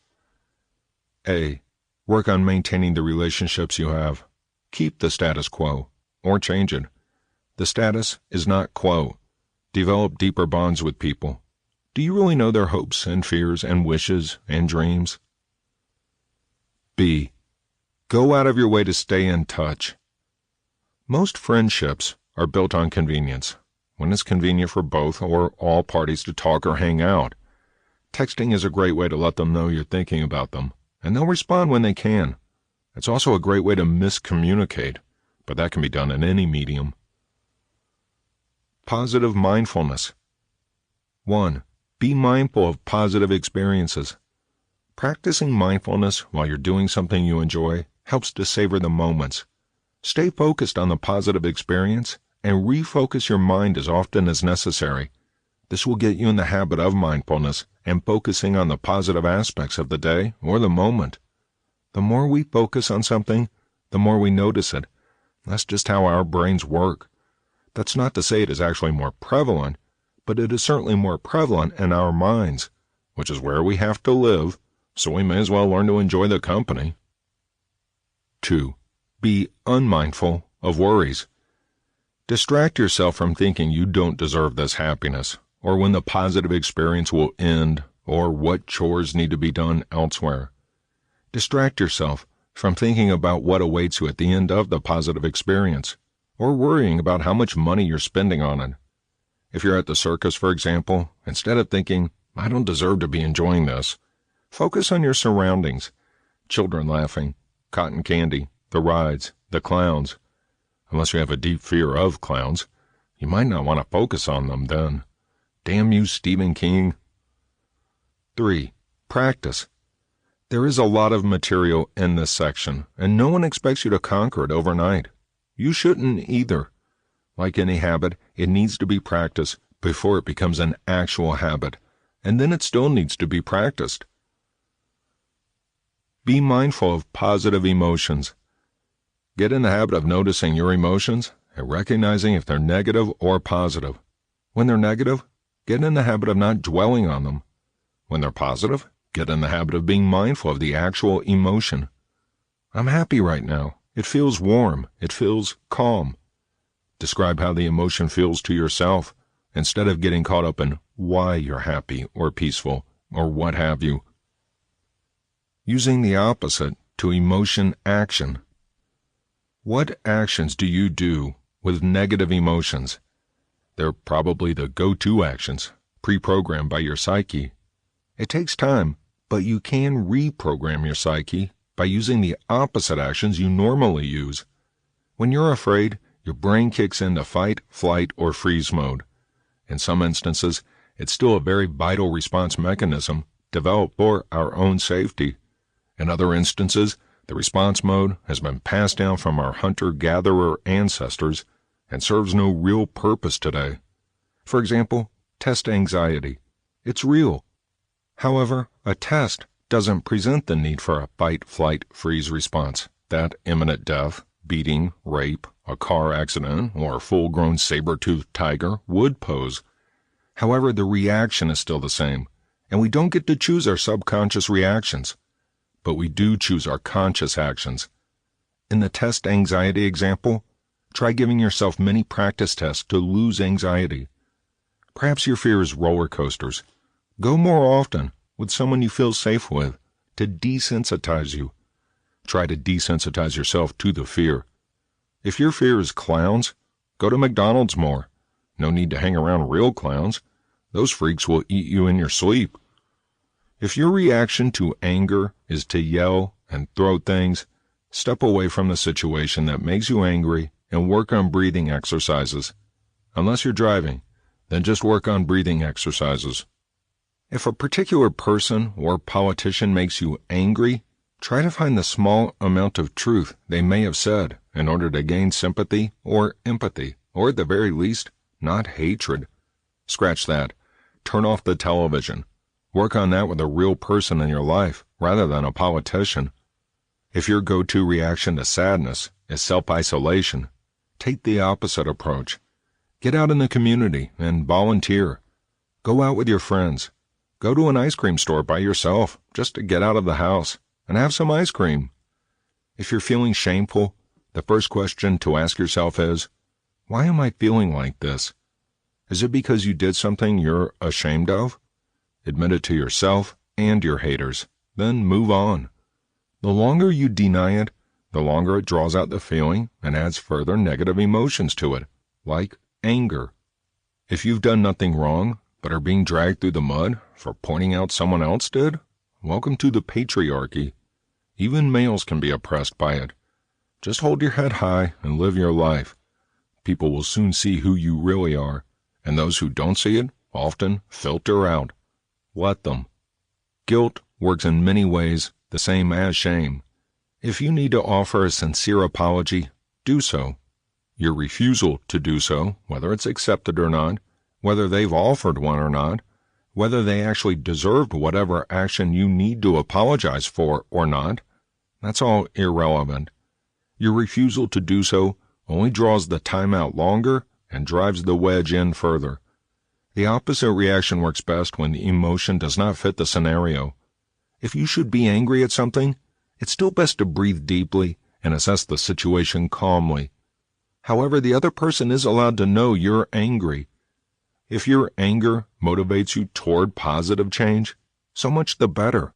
B: A. Work on maintaining the relationships you have. Keep the status quo, or change it. The status is not quo. Develop deeper bonds with people. Do you really know their hopes and fears and wishes and dreams? B. Go out of your way to stay in touch. Most friendships are built on convenience, when it's convenient for both or all parties to talk or hang out. Texting is a great way to let them know you're thinking about them, and they'll respond when they can. It's also a great way to miscommunicate, but that can be done in any medium. Positive mindfulness. 1. Be mindful of positive experiences. Practicing mindfulness while you're doing something you enjoy helps to savor the moments. Stay focused on the positive experience and refocus your mind as often as necessary. This will get you in the habit of mindfulness and focusing on the positive aspects of the day or the moment. The more we focus on something, the more we notice it. That's just how our brains work. That's not to say it is actually more prevalent, but it is certainly more prevalent in our minds, which is where we have to live, so we may as well learn to enjoy the company. 2. Be unmindful of worries. Distract yourself from thinking you don't deserve this happiness, or when the positive experience will end, or what chores need to be done elsewhere. Distract yourself from thinking about what awaits you at the end of the positive experience, or worrying about how much money you're spending on it. If you're at the circus, for example, instead of thinking, I don't deserve to be enjoying this, focus on your surroundings. Children laughing, cotton candy, the rides, the clowns. Unless you have a deep fear of clowns, you might not want to focus on them then. Damn you, Stephen King. 3. Practice. There is a lot of material in this section, and no one expects you to conquer it overnight. You shouldn't either. Like any habit, it needs to be practiced before it becomes an actual habit, and then it still needs to be practiced. Be mindful of positive emotions. Get in the habit of noticing your emotions and recognizing if they're negative or positive. When they're negative, get in the habit of not dwelling on them. When they're positive, get in the habit of being mindful of the actual emotion. I'm happy right now. It feels warm. It feels calm. Describe how the emotion feels to yourself, instead of getting caught up in why you're happy or peaceful or what have you. Using the opposite to emotion action. What actions do you do with negative emotions? They're probably the go-to actions, pre-programmed by your psyche. It takes time, but you can reprogram your psyche by using the opposite actions you normally use. When you're afraid, your brain kicks into fight, flight, or freeze mode. In some instances, it's still a very vital response mechanism developed for our own safety. In other instances, the response mode has been passed down from our hunter-gatherer ancestors and serves no real purpose today. For example, test anxiety. It's real. However, a test doesn't present the need for a fight, flight, freeze response that imminent death, beating, rape, a car accident, or a full-grown saber-toothed tiger would pose. However, the reaction is still the same, and we don't get to choose our subconscious reactions, but we do choose our conscious actions. In the test anxiety example, try giving yourself many practice tests to lose anxiety. Perhaps your fear is roller coasters. Go more often with someone you feel safe with to desensitize you. Try to desensitize yourself to the fear. If your fear is clowns, go to McDonald's more. No need to hang around real clowns. Those freaks will eat you in your sleep. If your reaction to anger is to yell and throw things, step away from the situation that makes you angry and work on breathing exercises. Unless you're driving, then just work on breathing exercises. If a particular person or politician makes you angry, try to find the small amount of truth they may have said in order to gain sympathy or empathy, or at the very least, not hatred. Scratch that. Turn off the television. Work on that with a real person in your life rather than a politician. If your go-to reaction to sadness is self-isolation, take the opposite approach. Get out in the community and volunteer. Go out with your friends. Go to an ice cream store by yourself just to get out of the house and have some ice cream. If you're feeling shameful, the first question to ask yourself is, why am I feeling like this? Is it because you did something you're ashamed of? Admit it to yourself and your haters, then move on. The longer you deny it, the longer it draws out the feeling and adds further negative emotions to it, like anger. If you've done nothing wrong, but are being dragged through the mud for pointing out someone else did, welcome to the patriarchy. Even males can be oppressed by it. Just hold your head high and live your life. People will soon see who you really are, and those who don't see it often filter out. Let them. Guilt works in many ways the same as shame. If you need to offer a sincere apology, do so. Your refusal to do so, whether it's accepted or not, whether they've offered one or not, whether they actually deserved whatever action you need to apologize for or not, that's all irrelevant. Your refusal to do so only draws the time out longer and drives the wedge in further. The opposite reaction works best when the emotion does not fit the scenario. If you should be angry at something, it's still best to breathe deeply and assess the situation calmly. However, the other person is allowed to know you're angry. If your anger motivates you toward positive change, so much the better.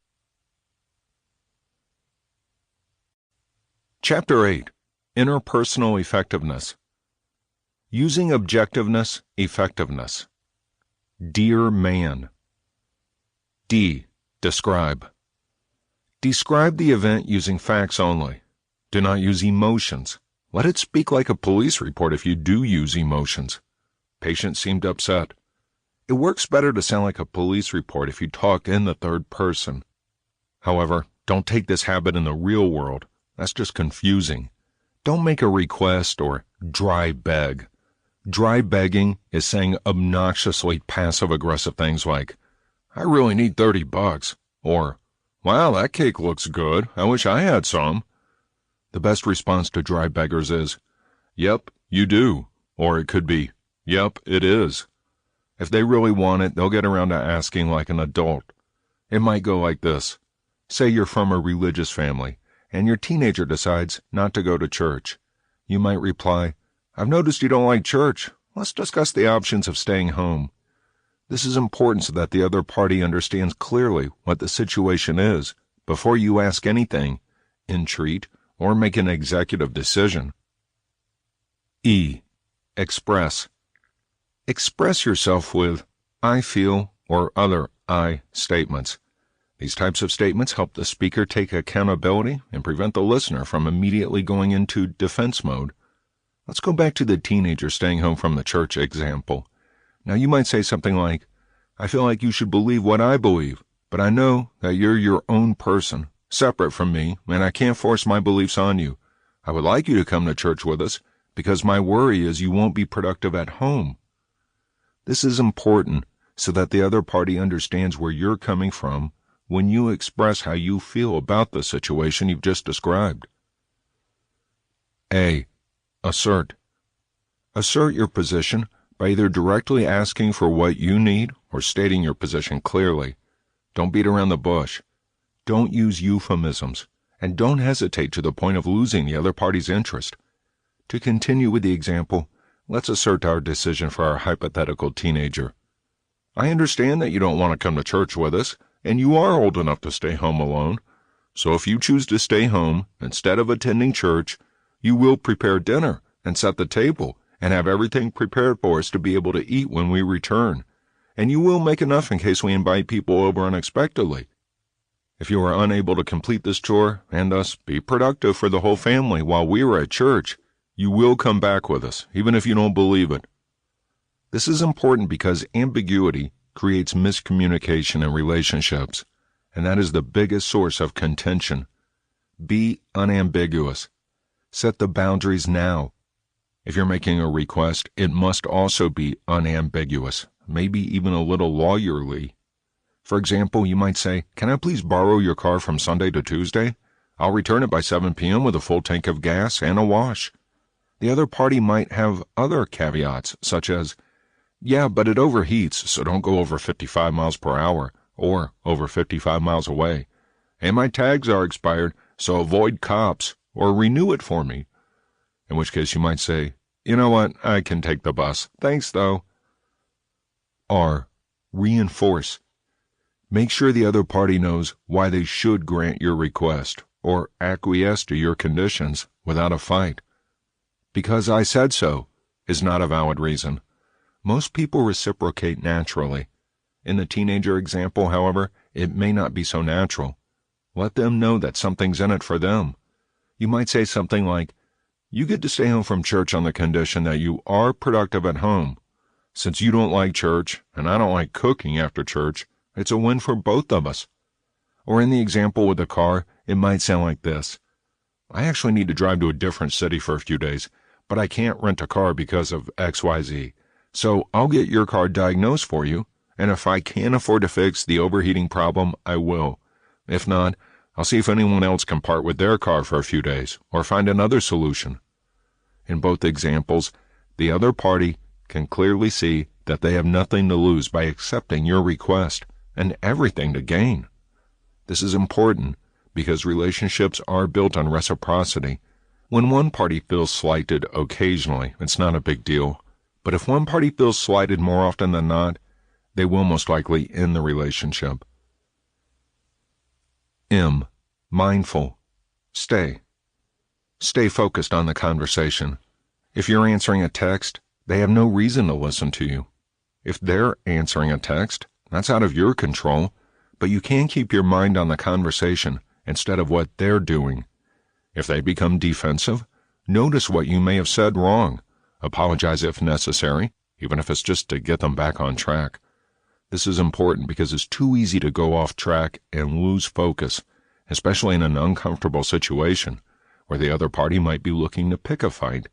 B: Chapter 8. Interpersonal Effectiveness. Using Objectiveness, Effectiveness. Dear man. D. Describe. Describe the event using facts only. Do not use emotions. Let it speak like a police report if you do use emotions. Patient seemed upset. It works better to sound like a police report if you talk in the third person. However, don't take this habit in the real world. That's just confusing. Don't make a request or dry beg. Dry begging is saying obnoxiously passive-aggressive things like, I really need $30, or, wow, that cake looks good. I wish I had some. The best response to dry beggars is, yep, you do. Or it could be, yep, it is. If they really want it, they'll get around to asking like an adult. It might go like this. Say you're from a religious family, and your teenager decides not to go to church. You might reply, I've noticed you don't like church. Let's discuss the options of staying home. This is important so that the other party understands clearly what the situation is before you ask anything, entreat, or make an executive decision. E. Express. Express yourself with I feel or other I statements. These types of statements help the speaker take accountability and prevent the listener from immediately going into defense mode. Let's go back to the teenager staying home from the church example. Now you might say something like, I feel like you should believe what I believe, but I know that you're your own person, separate from me, and I can't force my beliefs on you. I would like you to come to church with us, because my worry is you won't be productive at home. This is important so that the other party understands where you're coming from when you express how you feel about the situation you've just described. A. Assert. Assert your position by either directly asking for what you need or stating your position clearly. Don't beat around the bush. Don't use euphemisms, and don't hesitate to the point of losing the other party's interest. To continue with the example, let's assert our decision for our hypothetical teenager. I understand that you don't want to come to church with us, and you are old enough to stay home alone. So if you choose to stay home instead of attending church, you will prepare dinner and set the table and have everything prepared for us to be able to eat when we return. And you will make enough in case we invite people over unexpectedly. If you are unable to complete this chore and thus be productive for the whole family while we are at church, you will come back with us, even if you don't believe it. This is important because ambiguity creates miscommunication in relationships, and that is the biggest source of contention. Be unambiguous. Set the boundaries now. If you're making a request, it must also be unambiguous, maybe even a little lawyerly. For example, you might say, can I please borrow your car from Sunday to Tuesday? I'll return it by 7 p.m. with a full tank of gas and a wash. The other party might have other caveats, such as, yeah, but it overheats, so don't go over 55 miles per hour, or over 55 miles away. And my tags are expired, so avoid cops, or renew it for me. In which case you might say, you know what, I can take the bus. Thanks, though. R. Reinforce. Make sure the other party knows why they should grant your request, or acquiesce to your conditions without a fight. Because I said so is not a valid reason. Most people reciprocate naturally. In the teenager example, however, it may not be so natural. Let them know that something's in it for them. You might say something like, "You get to stay home from church on the condition that you are productive at home. Since you don't like church, and I don't like cooking after church, it's a win for both of us." Or in the example with the car, it might sound like this. "I actually need to drive to a different city for a few days, but I can't rent a car because of XYZ. So I'll get your car diagnosed for you, and if I can't afford to fix the overheating problem, I will. If not, I'll see if anyone else can part with their car for a few days, or find another solution." In both examples, the other party can clearly see that they have nothing to lose by accepting your request, and everything to gain. This is important because relationships are built on reciprocity. When one party feels slighted occasionally, it's not a big deal. But if one party feels slighted more often than not, they will most likely end the relationship. M. Mindful. Stay. Stay focused on the conversation. If you're answering a text, they have no reason to listen to you. If they're answering a text, that's out of your control, but you can keep your mind on the conversation instead of what they're doing. If they become defensive, notice what you may have said wrong. Apologize if necessary, even if it's just to get them back on track. This is important because it's too easy to go off track and lose focus, especially in an uncomfortable situation where the other party might be looking to pick a fight.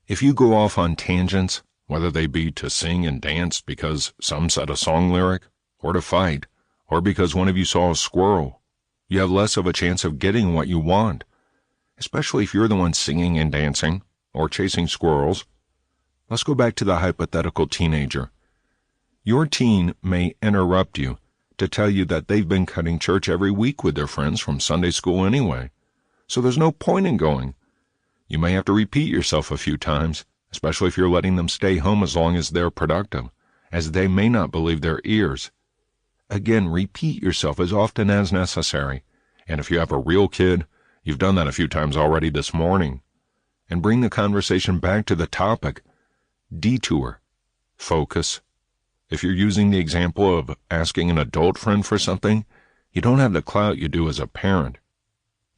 B: If you go off on tangents, whether they be to sing and dance because some said a song lyric, or to fight, or because one of you saw a squirrel, you have less of a chance of getting what you want, especially if you're the one singing and dancing, or chasing squirrels. Let's go back to the hypothetical teenager. Your teen may interrupt you to tell you that they've been cutting church every week with their friends from Sunday school anyway, so there's no point in going. You may have to repeat yourself a few times, especially if you're letting them stay home as long as they're productive, as they may not believe their ears. Again, repeat yourself as often as necessary, and if you have a real kid, you've done that a few times already this morning, and bring the conversation back to the topic. Detour. Focus. If you're using the example of asking an adult friend for something, you don't have the clout you do as a parent.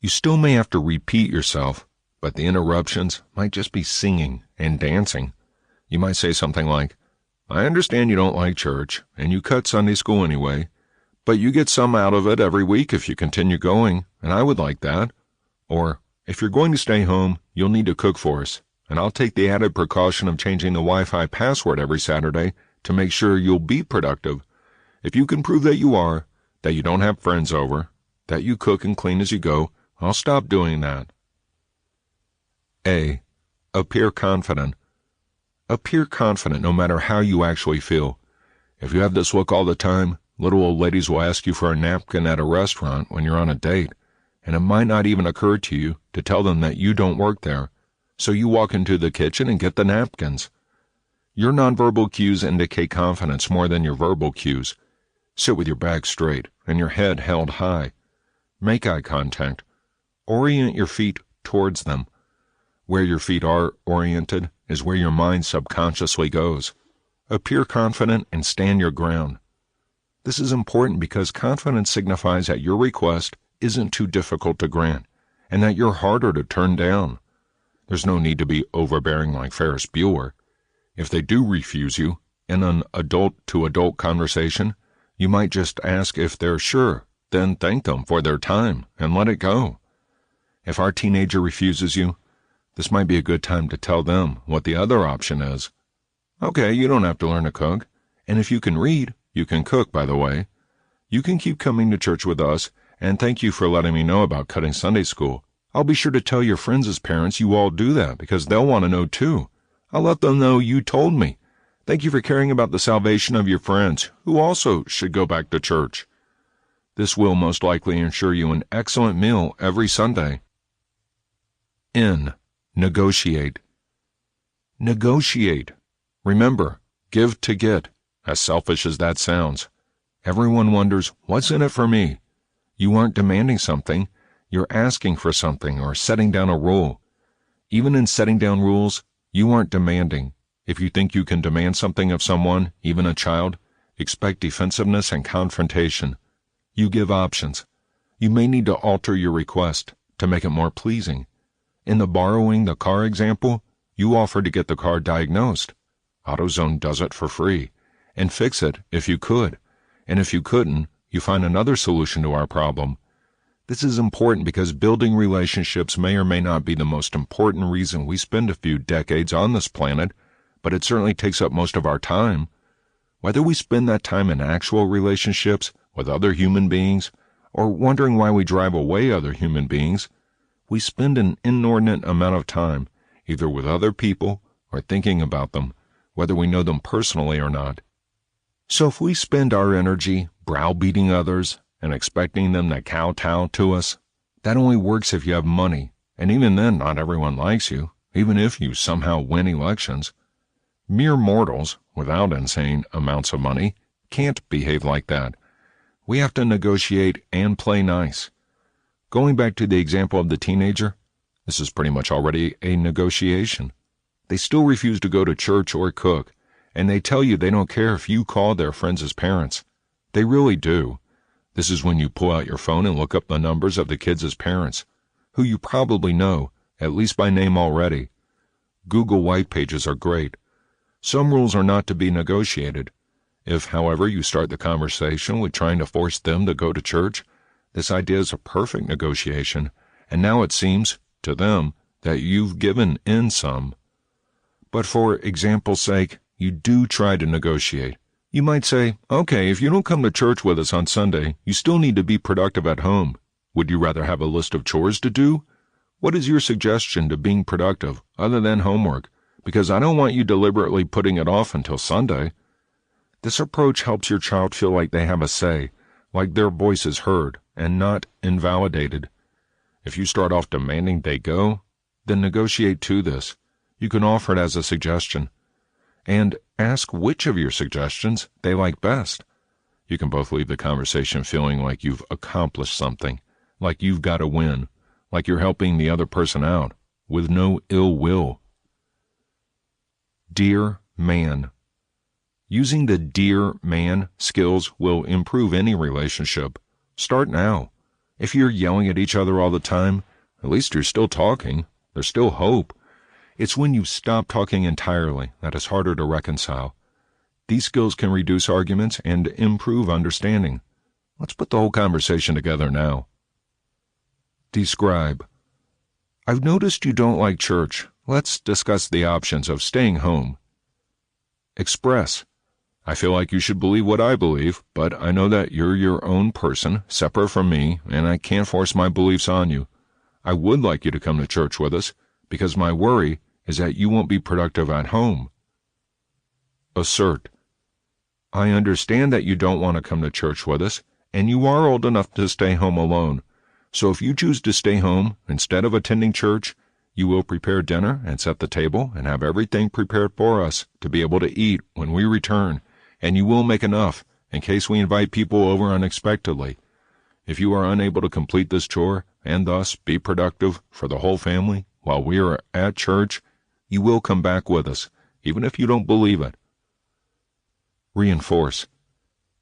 B: You still may have to repeat yourself, but the interruptions might just be singing and dancing. You might say something like, "I understand you don't like church, and you cut Sunday school anyway, but you get some out of it every week if you continue going, and I would like that." Or, "If you're going to stay home, you'll need to cook for us, and I'll take the added precaution of changing the Wi-Fi password every Saturday to make sure you'll be productive. If you can prove that you are, that you don't have friends over, that you cook and clean as you go, I'll stop doing that." A. Appear confident. Appear confident no matter how you actually feel. If you have this look all the time, little old ladies will ask you for a napkin at a restaurant when you're on a date, and it might not even occur to you to tell them that you don't work there, so you walk into the kitchen and get the napkins. Your nonverbal cues indicate confidence more than your verbal cues. Sit with your back straight and your head held high. Make eye contact. Orient your feet towards them. Where your feet are oriented is where your mind subconsciously goes. Appear confident and stand your ground. This is important because confidence signifies that your request isn't too difficult to grant, and that you're harder to turn down. There's no need to be overbearing like Ferris Bueller. If they do refuse you, in an adult-to-adult conversation, you might just ask if they're sure, then thank them for their time and let it go. If our teenager refuses you, this might be a good time to tell them what the other option is. Okay, you don't have to learn to cook, and if you can read, you can cook, by the way. You can keep coming to church with us, and thank you for letting me know about cutting Sunday school. I'll be sure to tell your friends as parents you all do that, because they'll want to know too. I'll let them know you told me. Thank you for caring about the salvation of your friends, who also should go back to church. This will most likely ensure you an excellent meal every Sunday. N. Negotiate. Negotiate. Remember, give to get, as selfish as that sounds. Everyone wonders, what's in it for me? You aren't demanding something, you're asking for something or setting down a rule. Even in setting down rules, you aren't demanding. If you think you can demand something of someone, even a child, expect defensiveness and confrontation. You give options. You may need to alter your request, to make it more pleasing. In the borrowing the car example, you offered to get the car diagnosed. AutoZone does it for free, and fix it if you could, and if you couldn't, you find another solution to our problem. This is important because building relationships may or may not be the most important reason we spend a few decades on this planet, but it certainly takes up most of our time. Whether we spend that time in actual relationships with other human beings, or wondering why we drive away other human beings, we spend an inordinate amount of time either with other people or thinking about them, whether we know them personally or not. So if we spend our energy browbeating others and expecting them to kowtow to us, that only works if you have money, and even then not everyone likes you, even if you somehow win elections. Mere mortals, without insane amounts of money, can't behave like that. We have to negotiate and play nice. Going back to the example of the teenager, this is pretty much already a negotiation. They still refuse to go to church or cook, and they tell you they don't care if you call their friends' parents. They really do. This is when you pull out your phone and look up the numbers of the kids' parents, who you probably know, at least by name already. Google white pages are great. Some rules are not to be negotiated. If, however, you start the conversation with trying to force them to go to church, this idea is a perfect negotiation, and now it seems, to them, that you've given in some. But for example's sake, you do try to negotiate. You might say, okay, if you don't come to church with us on Sunday, you still need to be productive at home. Would you rather have a list of chores to do? What is your suggestion to being productive, other than homework? Because I don't want you deliberately putting it off until Sunday. This approach helps your child feel like they have a say, like their voice is heard and not invalidated. If you start off demanding they go, then negotiate to this. You can offer it as a suggestion. And ask which of your suggestions they like best. You can both leave the conversation feeling like you've accomplished something, like you've got a win, like you're helping the other person out, with no ill will. Dear man. Using the dear man skills will improve any relationship. Start now. If you're yelling at each other all the time, at least you're still talking. There's still hope. It's when you stop talking entirely that it's harder to reconcile. These skills can reduce arguments and improve understanding. Let's put the whole conversation together now. Describe. I've noticed you don't like church. Let's discuss the options of staying home. Express. I feel like you should believe what I believe, but I know that you're your own person, separate from me, and I can't force my beliefs on you. I would like you to come to church with us, because my worry is that you won't be productive at home. Assert. I understand that you don't want to come to church with us, and you are old enough to stay home alone. So if you choose to stay home instead of attending church, you will prepare dinner and set the table and have everything prepared for us to be able to eat when we return, and you will make enough in case we invite people over unexpectedly. If you are unable to complete this chore and thus be productive for the whole family while we are at church, you will come back with us, even if you don't believe it. Reinforce.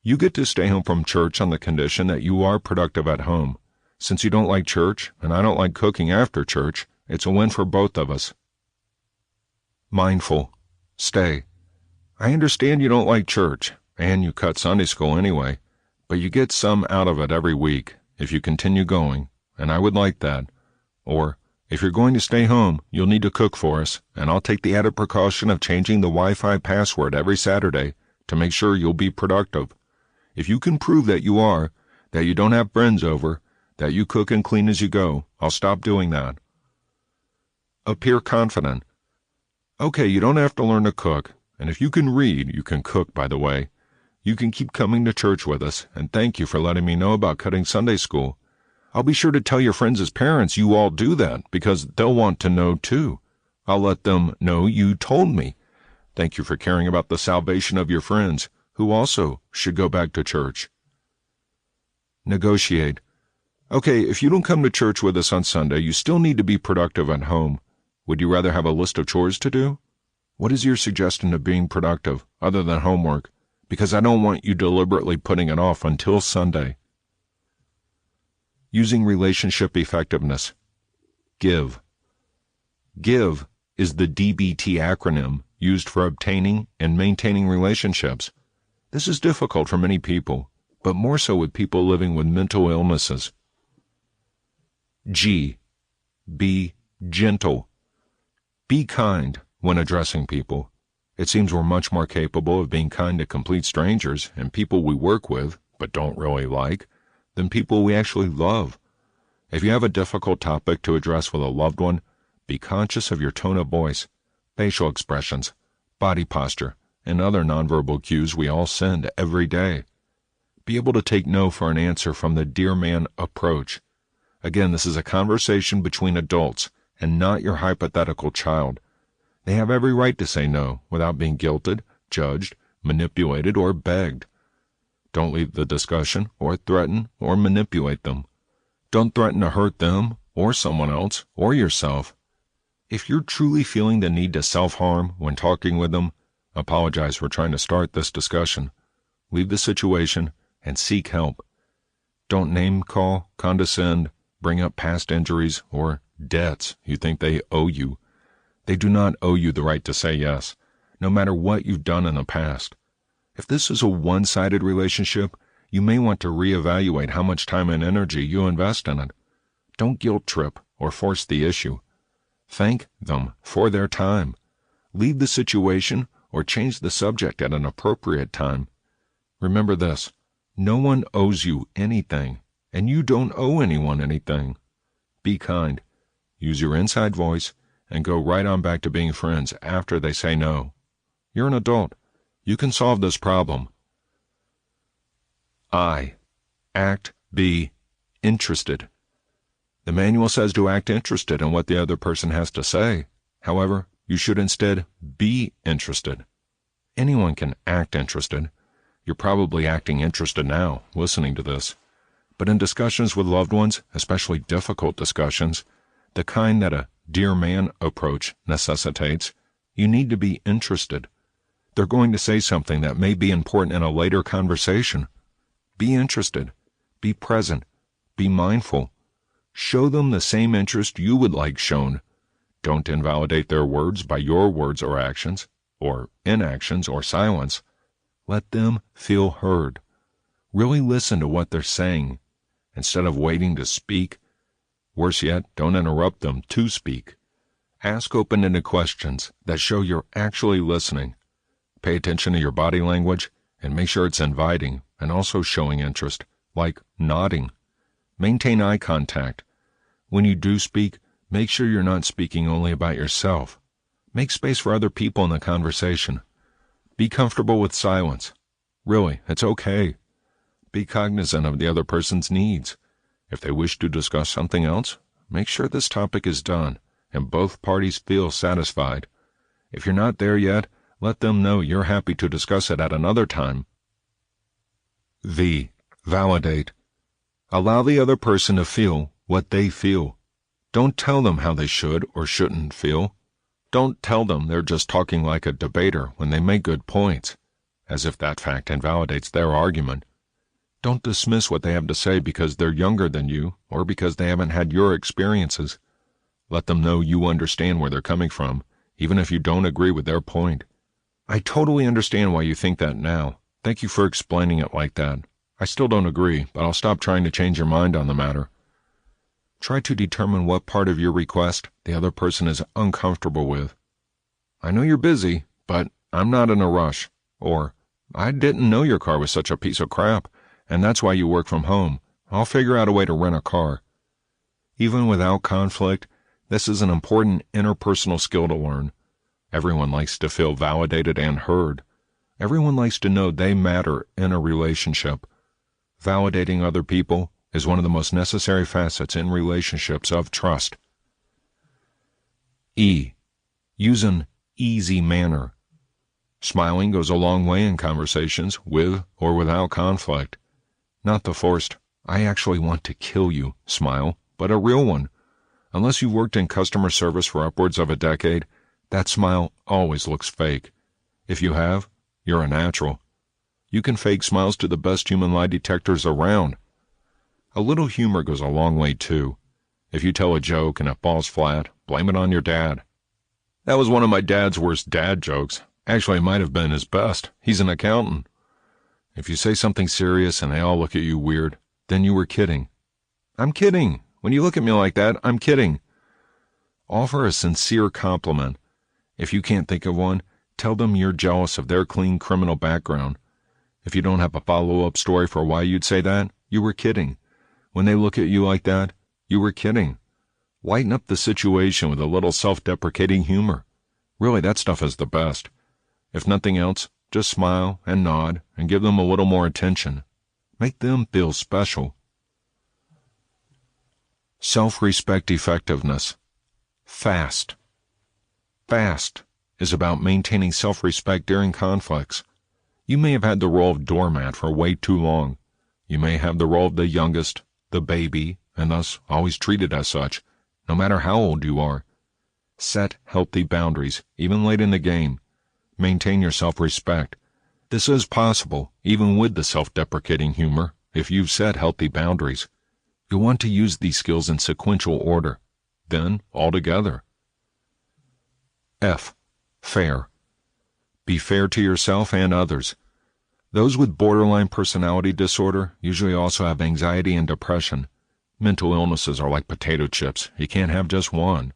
B: You get to stay home from church on the condition that you are productive at home. Since you don't like church, and I don't like cooking after church, it's a win for both of us. Mindful. Stay. I understand you don't like church, and you cut Sunday school anyway, but you get some out of it every week if you continue going, and I would like that. Or, if you're going to stay home, you'll need to cook for us, and I'll take the added precaution of changing the Wi-Fi password every Saturday to make sure you'll be productive. If you can prove that you are, that you don't have friends over, that you cook and clean as you go, I'll stop doing that. Appear confident. Okay, you don't have to learn to cook, and if you can read, you can cook, by the way. You can keep coming to church with us, and thank you for letting me know about cutting Sunday school. I'll be sure to tell your friends' parents you all do that, because they'll want to know too. I'll let them know you told me. Thank you for caring about the salvation of your friends, who also should go back to church. Negotiate. Okay, if you don't come to church with us on Sunday, you still need to be productive at home. Would you rather have a list of chores to do? What is your suggestion of being productive, other than homework? Because I don't want you deliberately putting it off until Sunday. Using relationship effectiveness. Give. Give is the DBT acronym used for obtaining and maintaining relationships. This is difficult for many people, but more so with people living with mental illnesses. G. Be gentle. Be kind when addressing people. It seems we're much more capable of being kind to complete strangers and people we work with, but don't really like, than people we actually love. If you have a difficult topic to address with a loved one, be conscious of your tone of voice, facial expressions, body posture, and other nonverbal cues we all send every day. Be able to take no for an answer from the dear man approach. Again, this is a conversation between adults and not your hypothetical child. They have every right to say no without being guilted, judged, manipulated, or begged. Don't leave the discussion or threaten or manipulate them. Don't threaten to hurt them or someone else or yourself. If you're truly feeling the need to self-harm when talking with them, apologize for trying to start this discussion. Leave the situation and seek help. Don't name-call, condescend, bring up past injuries or debts you think they owe you. They do not owe you the right to say yes, no matter what you've done in the past. If this is a one-sided relationship, you may want to reevaluate how much time and energy you invest in it. Don't guilt-trip or force the issue. Thank them for their time. Leave the situation or change the subject at an appropriate time. Remember this, no one owes you anything, and you don't owe anyone anything. Be kind. Use your inside voice and go right on back to being friends after they say no. You're an adult. You can solve this problem. I. Act. Be interested. The manual says to act interested in what the other person has to say. However, you should instead be interested. Anyone can act interested. You're probably acting interested now, listening to this. But in discussions with loved ones, especially difficult discussions, the kind that a dear man approach necessitates, you need to be interested. They're going to say something that may be important in a later conversation. Be interested. Be present. Be mindful. Show them the same interest you would like shown. Don't invalidate their words by your words or actions, or inactions or silence. Let them feel heard. Really listen to what they're saying. Instead of waiting to speak, worse yet, don't interrupt them to speak. Ask open-ended questions that show you're actually listening. Pay attention to your body language and make sure it's inviting and also showing interest, like nodding. Maintain eye contact. When you do speak, make sure you're not speaking only about yourself. Make space for other people in the conversation. Be comfortable with silence. Really, it's okay. Be cognizant of the other person's needs. If they wish to discuss something else, make sure this topic is done and both parties feel satisfied. If you're not there yet, let them know you're happy to discuss it at another time. V. Validate. Allow the other person to feel what they feel. Don't tell them how they should or shouldn't feel. Don't tell them they're just talking like a debater when they make good points, as if that fact invalidates their argument. Don't dismiss what they have to say because they're younger than you or because they haven't had your experiences. Let them know you understand where they're coming from, even if you don't agree with their point. I totally understand why you think that now. Thank you for explaining it like that. I still don't agree, but I'll stop trying to change your mind on the matter. Try to determine what part of your request the other person is uncomfortable with. I know you're busy, but I'm not in a rush. Or, I didn't know your car was such a piece of crap, and that's why you work from home. I'll figure out a way to rent a car. Even without conflict, this is an important interpersonal skill to learn. Everyone likes to feel validated and heard. Everyone likes to know they matter in a relationship. Validating other people is one of the most necessary facets in relationships of trust. E. Use an easy manner. Smiling goes a long way in conversations with or without conflict. Not the forced, I actually want to kill you smile, but a real one. Unless you've worked in customer service for upwards of a decade, that smile always looks fake. If you have, you're a natural. You can fake smiles to the best human lie detectors around. A little humor goes a long way too. If you tell a joke and it falls flat, blame it on your dad. That was one of my dad's worst dad jokes. Actually, it might have been his best. He's an accountant. If you say something serious and they all look at you weird, then you were kidding. I'm kidding. When you look at me like that, I'm kidding. Offer a sincere compliment. If you can't think of one, tell them you're jealous of their clean criminal background. If you don't have a follow-up story for why you'd say that, you were kidding. When they look at you like that, you were kidding. Lighten up the situation with a little self-deprecating humor. Really, that stuff is the best. If nothing else, just smile and nod and give them a little more attention. Make them feel special. Self-respect effectiveness. FAST. FAST is about maintaining self-respect during conflicts. You may have had the role of doormat for way too long. You may have the role of the youngest, the baby, and thus always treated as such, no matter how old you are. Set healthy boundaries, even late in the game. Maintain your self-respect. This is possible, even with the self-deprecating humor, if you've set healthy boundaries. You'll want to use these skills in sequential order, then all together. F. Fair. Be fair to yourself and others. Those with borderline personality disorder usually also have anxiety and depression. Mental illnesses are like potato chips. You can't have just one.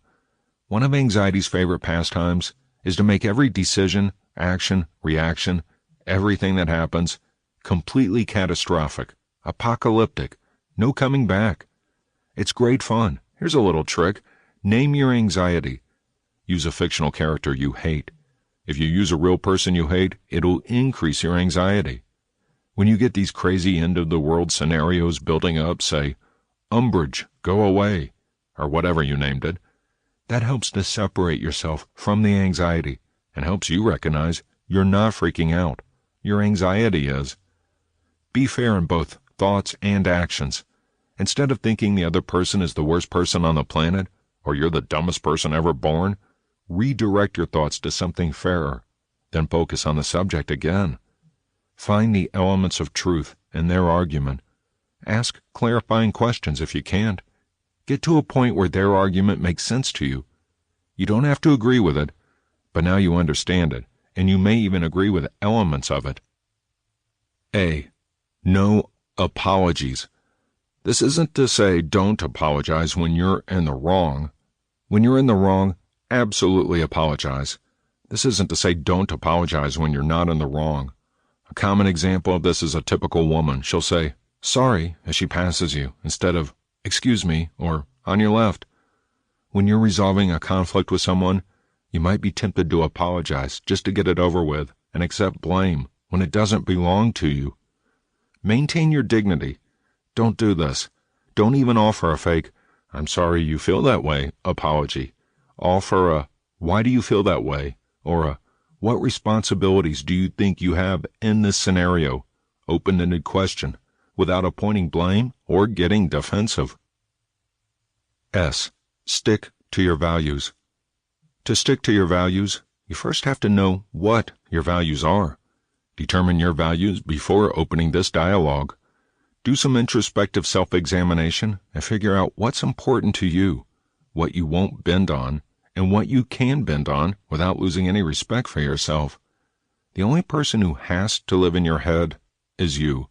B: One of anxiety's favorite pastimes is to make every decision, action, reaction, everything that happens, completely catastrophic, apocalyptic, no coming back. It's great fun. Here's a little trick. Name your anxiety. Use a fictional character you hate. If you use a real person you hate, it'll increase your anxiety. When you get these crazy end-of-the-world scenarios building up, say, Umbrage, go away, or whatever you named it. That helps to separate yourself from the anxiety and helps you recognize you're not freaking out. Your anxiety is. Be fair in both thoughts and actions. Instead of thinking the other person is the worst person on the planet, or you're the dumbest person ever born, redirect your thoughts to something fairer, then focus on the subject again. Find the elements of truth in their argument. Ask clarifying questions if you can't. Get to a point where their argument makes sense to you. You don't have to agree with it, but now you understand it, and you may even agree with elements of it. A. No apologies. This isn't to say don't apologize when you're in the wrong. When you're in the wrong, absolutely apologize. This isn't to say don't apologize when you're not in the wrong. A common example of this is a typical woman. She'll say, sorry, as she passes you, instead of, excuse me, or on your left. When you're resolving a conflict with someone, you might be tempted to apologize just to get it over with and accept blame when it doesn't belong to you. Maintain your dignity. Don't do this. Don't even offer a fake, I'm sorry you feel that way, apology. Offer a, why do you feel that way? Or a, what responsibilities do you think you have in this scenario? Open-ended question, without appointing blame or getting defensive. S. Stick to your values. To stick to your values, you first have to know what your values are. Determine your values before opening this dialogue. Do some introspective self-examination and figure out what's important to you, what you won't bend on, and what you can bend on without losing any respect for yourself. The only person who has to live in your head is you.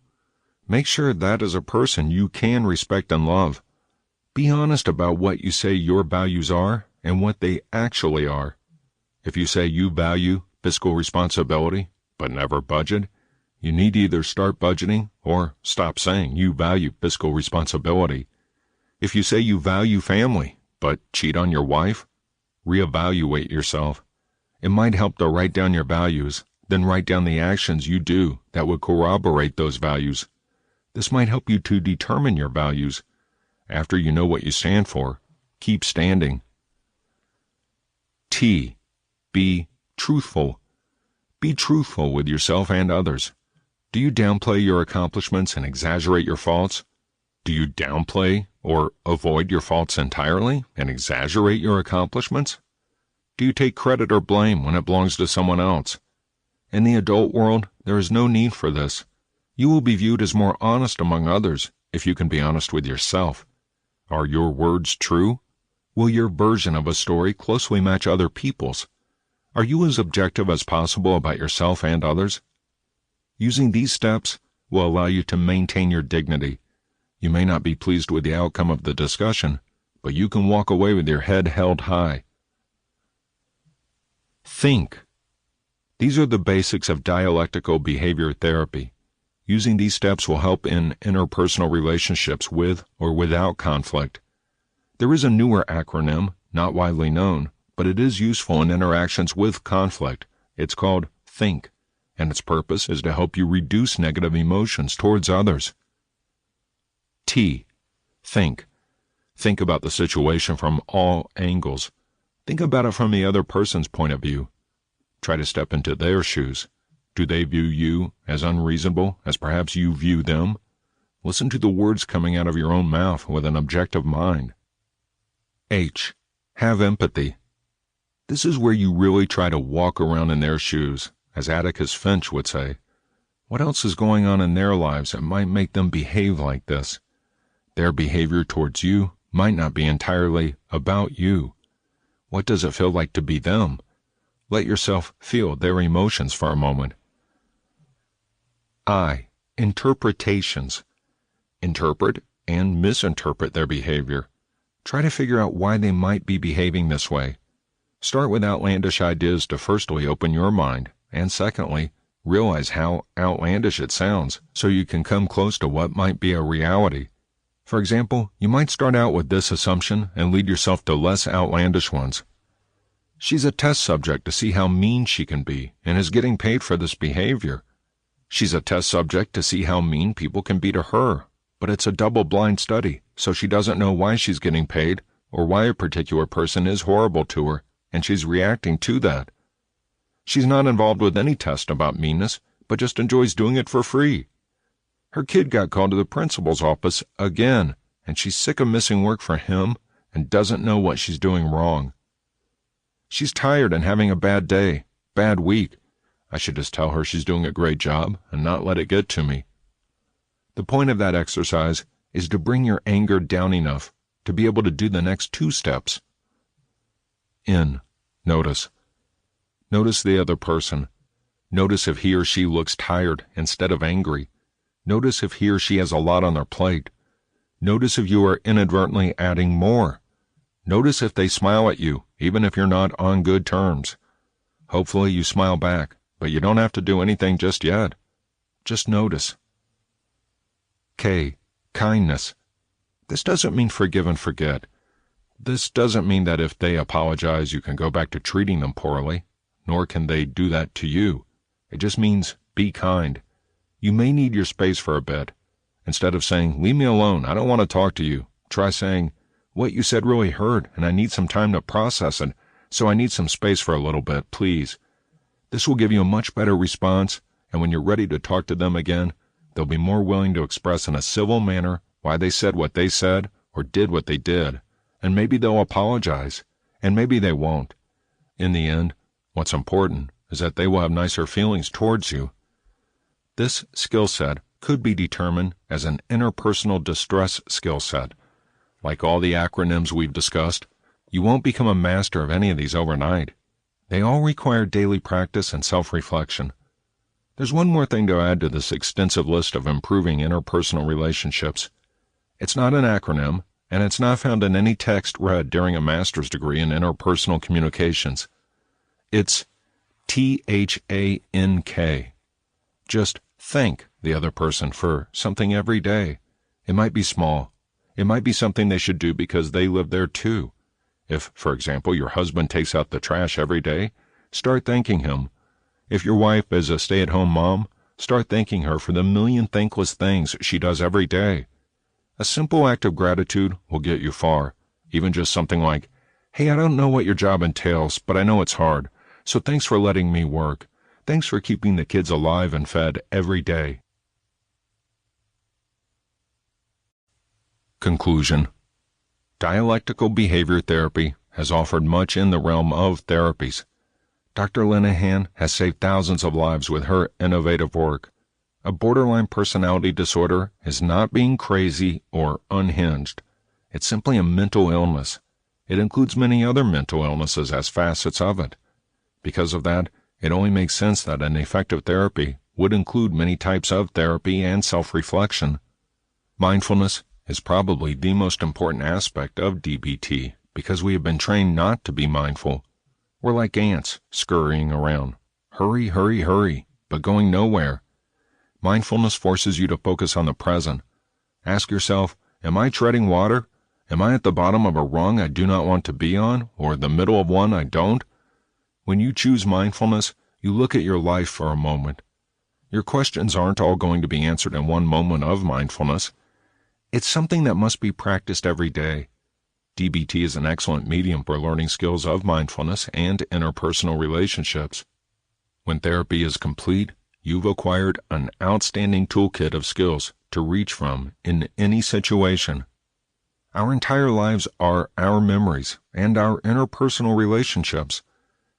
B: Make sure that as a person you can respect and love. Be honest about what you say your values are and what they actually are. If you say you value fiscal responsibility, but never budget, you need to either start budgeting or stop saying you value fiscal responsibility. If you say you value family, but cheat on your wife, reevaluate yourself. It might help to write down your values, then write down the actions you do that would corroborate those values. This might help you to determine your values. After you know what you stand for, keep standing. T. Be truthful. Be truthful with yourself and others. Do you downplay your accomplishments and exaggerate your faults? Do you downplay or avoid your faults entirely and exaggerate your accomplishments? Do you take credit or blame when it belongs to someone else? In the adult world, there is no need for this. You will be viewed as more honest among others if you can be honest with yourself. Are your words true? Will your version of a story closely match other people's? Are you as objective as possible about yourself and others? Using these steps will allow you to maintain your dignity. You may not be pleased with the outcome of the discussion, but you can walk away with your head held high. Think. These are the basics of dialectical behavior therapy. Using these steps will help in interpersonal relationships with or without conflict. There is a newer acronym, not widely known, but it is useful in interactions with conflict. It's called THINK, and its purpose is to help you reduce negative emotions towards others. T. Think. Think about the situation from all angles. Think about it from the other person's point of view. Try to step into their shoes. Do they view you as unreasonable as perhaps you view them? Listen to the words coming out of your own mouth with an objective mind. H. Have empathy. This is where you really try to walk around in their shoes, as Atticus Finch would say. What else is going on in their lives that might make them behave like this? Their behavior towards you might not be entirely about you. What does it feel like to be them? Let yourself feel their emotions for a moment. I. Interpretations. Interpret and misinterpret their behavior. Try to figure out why they might be behaving this way. Start with outlandish ideas to firstly open your mind, and secondly, realize how outlandish it sounds so you can come close to what might be a reality. For example, you might start out with this assumption and lead yourself to less outlandish ones. She's a test subject to see how mean she can be and is getting paid for this behavior. She's a test subject to see how mean people can be to her, but it's a double-blind study, so she doesn't know why she's getting paid or why a particular person is horrible to her, and she's reacting to that. She's not involved with any test about meanness, but just enjoys doing it for free. Her kid got called to the principal's office again, and she's sick of missing work for him and doesn't know what she's doing wrong. She's tired and having a bad day, bad week. I should just tell her she's doing a great job and not let it get to me. The point of that exercise is to bring your anger down enough to be able to do the next 2 steps. In. Notice. Notice the other person. Notice if he or she looks tired instead of angry. Notice if he or she has a lot on their plate. Notice if you are inadvertently adding more. Notice if they smile at you, even if you're not on good terms. Hopefully you smile back, but you don't have to do anything just yet. Just notice. K. Kindness. This doesn't mean forgive and forget. This doesn't mean that if they apologize you can go back to treating them poorly, nor can they do that to you. It just means be kind. You may need your space for a bit. Instead of saying, leave me alone, I don't want to talk to you, try saying, what you said really hurt and I need some time to process it, so I need some space for a little bit, please. This will give you a much better response, and when you're ready to talk to them again, they'll be more willing to express in a civil manner why they said what they said or did what they did, and maybe they'll apologize, and maybe they won't. In the end, what's important is that they will have nicer feelings towards you. This skill set could be determined as an interpersonal distress skill set. Like all the acronyms we've discussed, you won't become a master of any of these overnight. They all require daily practice and self-reflection. There's one more thing to add to this extensive list of improving interpersonal relationships. It's not an acronym, and it's not found in any text read during a master's degree in interpersonal communications. It's THANK. Just thank the other person for something every day. It might be small. It might be something they should do because they live there too. If, for example, your husband takes out the trash every day, start thanking him. If your wife is a stay-at-home mom, start thanking her for the million thankless things she does every day. A simple act of gratitude will get you far, even just something like, hey, I don't know what your job entails, but I know it's hard, so thanks for letting me work. Thanks for keeping the kids alive and fed every day. Conclusion. Dialectical behavior therapy has offered much in the realm of therapies. Dr. Linehan has saved thousands of lives with her innovative work. A borderline personality disorder is not being crazy or unhinged. It's simply a mental illness. It includes many other mental illnesses as facets of it. Because of that, it only makes sense that an effective therapy would include many types of therapy and self-reflection. Mindfulness is probably the most important aspect of DBT because we have been trained not to be mindful. We're like ants scurrying around. Hurry, hurry, hurry, but going nowhere. Mindfulness forces you to focus on the present. Ask yourself, am I treading water? Am I at the bottom of a rung I do not want to be on, or the middle of one I don't? When you choose mindfulness, you look at your life for a moment. Your questions aren't all going to be answered in one moment of mindfulness. It's something that must be practiced every day. DBT is an excellent medium for learning skills of mindfulness and interpersonal relationships. When therapy is complete, you've acquired an outstanding toolkit of skills to reach from in any situation. Our entire lives are our memories and our interpersonal relationships.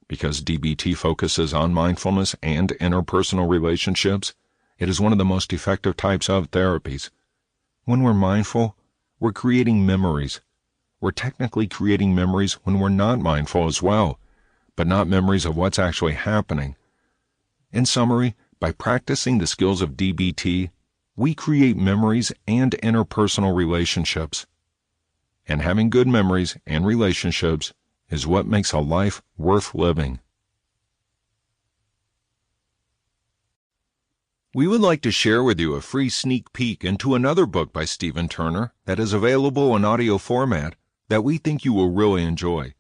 B: Because DBT focuses on mindfulness and interpersonal relationships, it is one of the most effective types of therapies. When we're mindful, we're creating memories. We're technically creating memories when we're not mindful as well, but not memories of what's actually happening. In summary, by practicing the skills of DBT, we create memories and interpersonal relationships. And having good memories and relationships is what makes a life worth living. We would like to share with you a free sneak peek into another book by Stephen Turner that is available in audio format that we think you will really enjoy.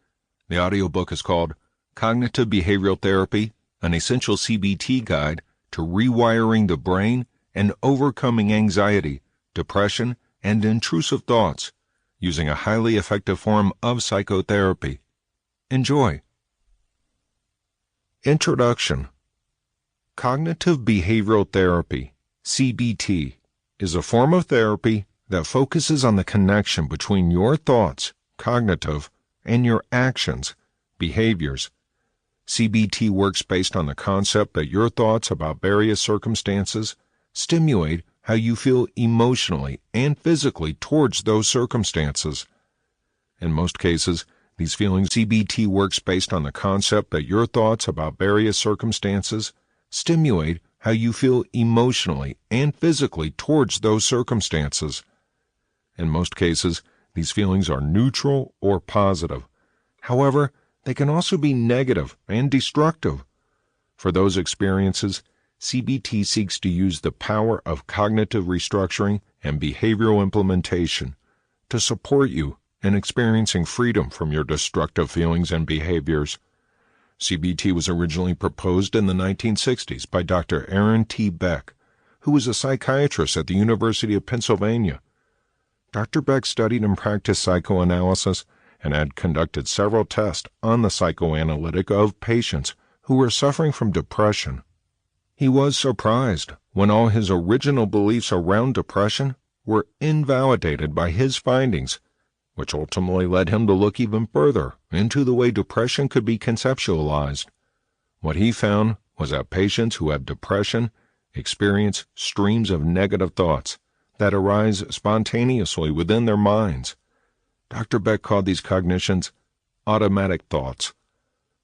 B: The audiobook is called Cognitive Behavioral Therapy, an Essential CBT Guide to Rewiring the Brain and Overcoming Anxiety, Depression, and Intrusive Thoughts, using a highly effective form of psychotherapy. Enjoy. Introduction. Cognitive Behavioral Therapy, CBT, is a form of therapy that focuses on the connection between your thoughts, cognitive, and your actions, behaviors. CBT works based on the concept that your thoughts about various circumstances stimulate how you feel emotionally and physically towards those circumstances. In most cases, these feelings CBT works based on the concept that your thoughts about various circumstances stimulate how you feel emotionally and physically towards those circumstances. In most cases, these feelings are neutral or positive. However, they can also be negative and destructive. For those experiences, CBT seeks to use the power of cognitive restructuring and behavioral implementation to support you in experiencing freedom from your destructive feelings and behaviors. CBT was originally proposed in the 1960s by Dr. Aaron T. Beck, who was a psychiatrist at the University of Pennsylvania. Dr. Beck studied and practiced psychoanalysis and had conducted several tests on the psychoanalytic of patients who were suffering from depression. He was surprised when all his original beliefs around depression were invalidated by his findings, which ultimately led him to look even further into the way depression could be conceptualized. What he found was that patients who have depression experience streams of negative thoughts that arise spontaneously within their minds. Dr. Beck called these cognitions automatic thoughts.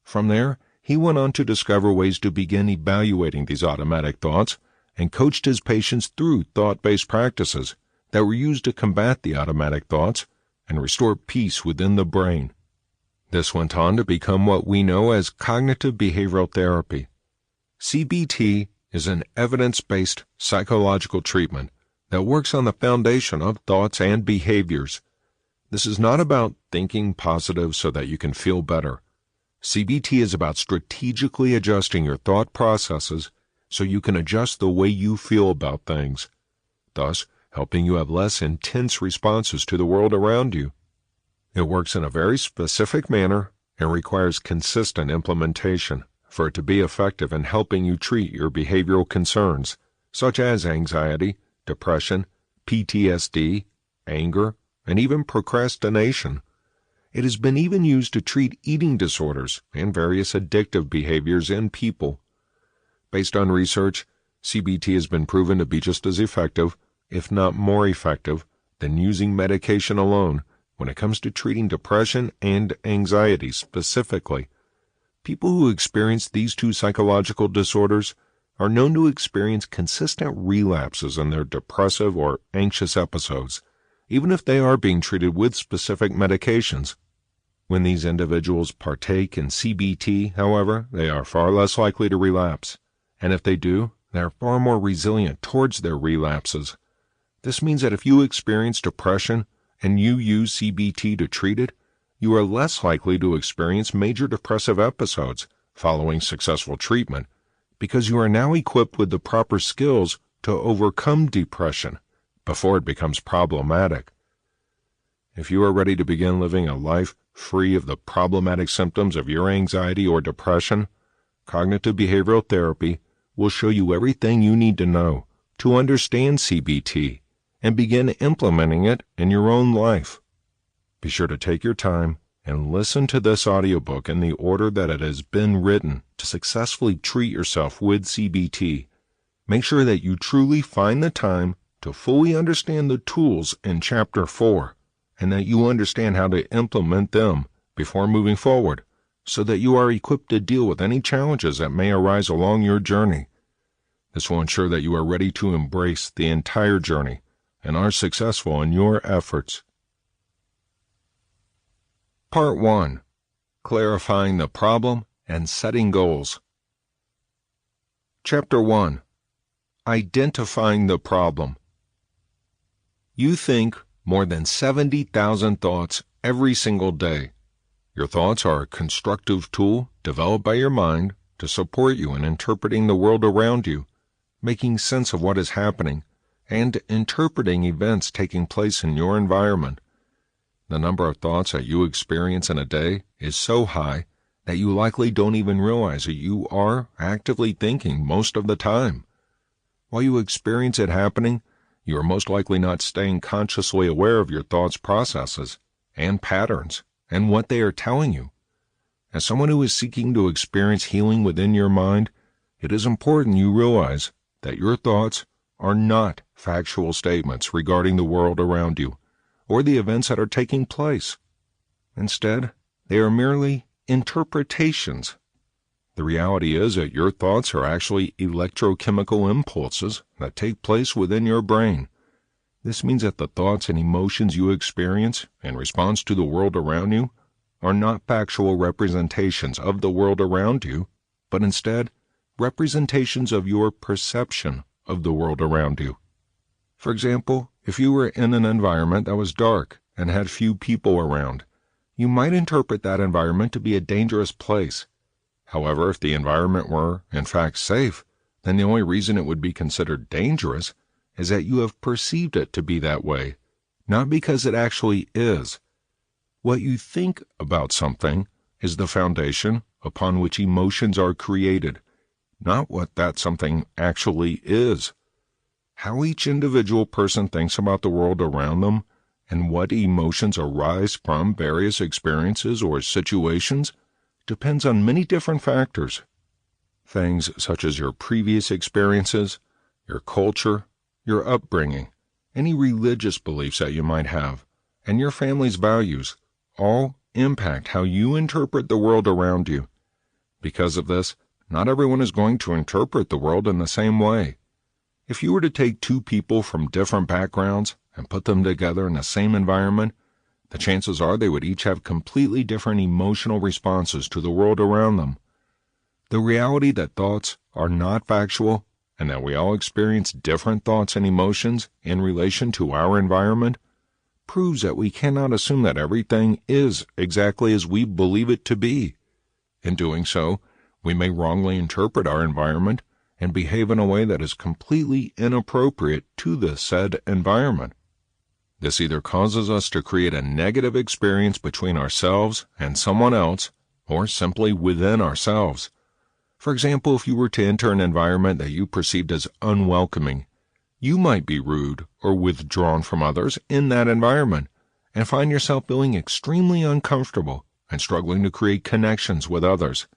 B: From there, he went on to discover ways to begin evaluating these automatic thoughts and coached his patients through thought-based practices that were used to combat the automatic thoughts and restore peace within the brain. This went on to become what we know as cognitive behavioral therapy. CBT is an evidence-based psychological treatment that works on the foundation of thoughts and behaviors. This is not about thinking positive so that you can feel better. CBT is about strategically adjusting your thought processes so you can adjust the way you feel about things, thus helping you have less intense responses to the world around you. It works in a very specific manner and requires consistent implementation for it to be effective in helping you treat your behavioral concerns, such as anxiety, depression, PTSD, anger, and even procrastination. It has been even used to treat eating disorders and various addictive behaviors in people. Based on research, CBT has been proven to be just as effective, if not more effective, than using medication alone when it comes to treating depression and anxiety specifically. People who experience these two psychological disorders are known to experience consistent relapses in their depressive or anxious episodes, even if they are being treated with specific medications. When these individuals partake in CBT, however, they are far less likely to relapse, and if they do, they are far more resilient towards their relapses. This means that if you experience depression and you use CBT to treat it, you are less likely to experience major depressive episodes following successful treatment, because you are now equipped with the proper skills to overcome depression before it becomes problematic. If you are ready to begin living a life free of the problematic symptoms of your anxiety or depression, cognitive behavioral therapy will show you everything you need to know to understand CBT and begin implementing it in your own life. Be sure to take your time and listen to this audiobook in the order that it has been written to successfully treat yourself with CBT. Make sure that you truly find the time to fully understand the tools in Chapter 4 and that you understand how to implement them before moving forward so that you are equipped to deal with any challenges that may arise along your journey. This will ensure that you are ready to embrace the entire journey and are successful in your efforts. Part 1. Clarifying the problem and setting goals. Chapter 1. Identifying the problem. You think more than 70,000 thoughts every single day. Your thoughts are a constructive tool developed by your mind to support you in interpreting the world around you, making sense of what is happening, and interpreting events taking place in your environment. The number of thoughts that you experience in a day is so high that you likely don't even realize that you are actively thinking most of the time. While you experience it happening, you are most likely not staying consciously aware of your thoughts' processes and patterns and what they are telling you. As someone who is seeking to experience healing within your mind, it is important you realize that your thoughts are not factual statements regarding the world around you or the events that are taking place. Instead, they are merely interpretations. The reality is that your thoughts are actually electrochemical impulses that take place within your brain. This means that the thoughts and emotions you experience in response to the world around you are not factual representations of the world around you, but instead representations of your perception of the world around you. For example, if you were in an environment that was dark and had few people around, you might interpret that environment to be a dangerous place. However, if the environment were, in fact, safe, then the only reason it would be considered dangerous is that you have perceived it to be that way, not because it actually is. What you think about something is the foundation upon which emotions are created, not what that something actually is. How each individual person thinks about the world around them and what emotions arise from various experiences or situations depends on many different factors. Things such as your previous experiences, your culture, your upbringing, any religious beliefs that you might have, and your family's values all impact how you interpret the world around you. Because of this, not everyone is going to interpret the world in the same way. If you were to take two people from different backgrounds and put them together in the same environment, the chances are they would each have completely different emotional responses to the world around them. The reality that thoughts are not factual and that we all experience different thoughts and emotions in relation to our environment proves that we cannot assume that everything is exactly as we believe it to be. In doing so, we may wrongly interpret our environment and behave in a way that is completely inappropriate to the said environment. This either causes us to create a negative experience between ourselves and someone else, or simply within ourselves. For example, if you were to enter an environment that you perceived as unwelcoming, you might be rude or withdrawn from others in that environment and find yourself feeling extremely uncomfortable and struggling to create connections with others.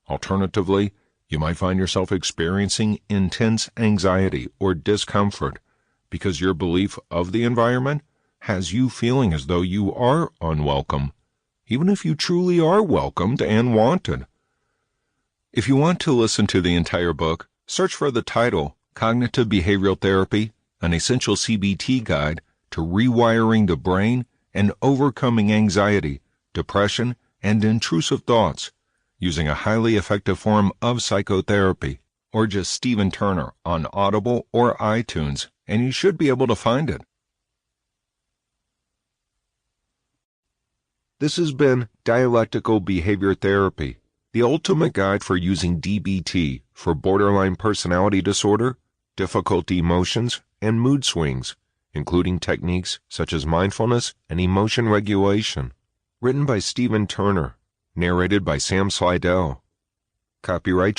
B: Alternatively, you might find yourself experiencing intense anxiety or discomfort because your belief of the environment has you feeling as though you are unwelcome, even if you truly are welcomed and wanted. If you want to listen to the entire book, search for the title, Cognitive Behavioral Therapy, an Essential CBT Guide to Rewiring the Brain and Overcoming Anxiety, Depression, and Intrusive Thoughts, using a highly effective form of psychotherapy, or just Stephen Turner on Audible or iTunes, and you should be able to find it. This has been Dialectical Behavior Therapy, the ultimate guide for using DBT for borderline personality disorder, difficult emotions, and mood swings, including techniques such as mindfulness and emotion regulation. Written by Stephen Turner, narrated by Sam Slidell. Copyright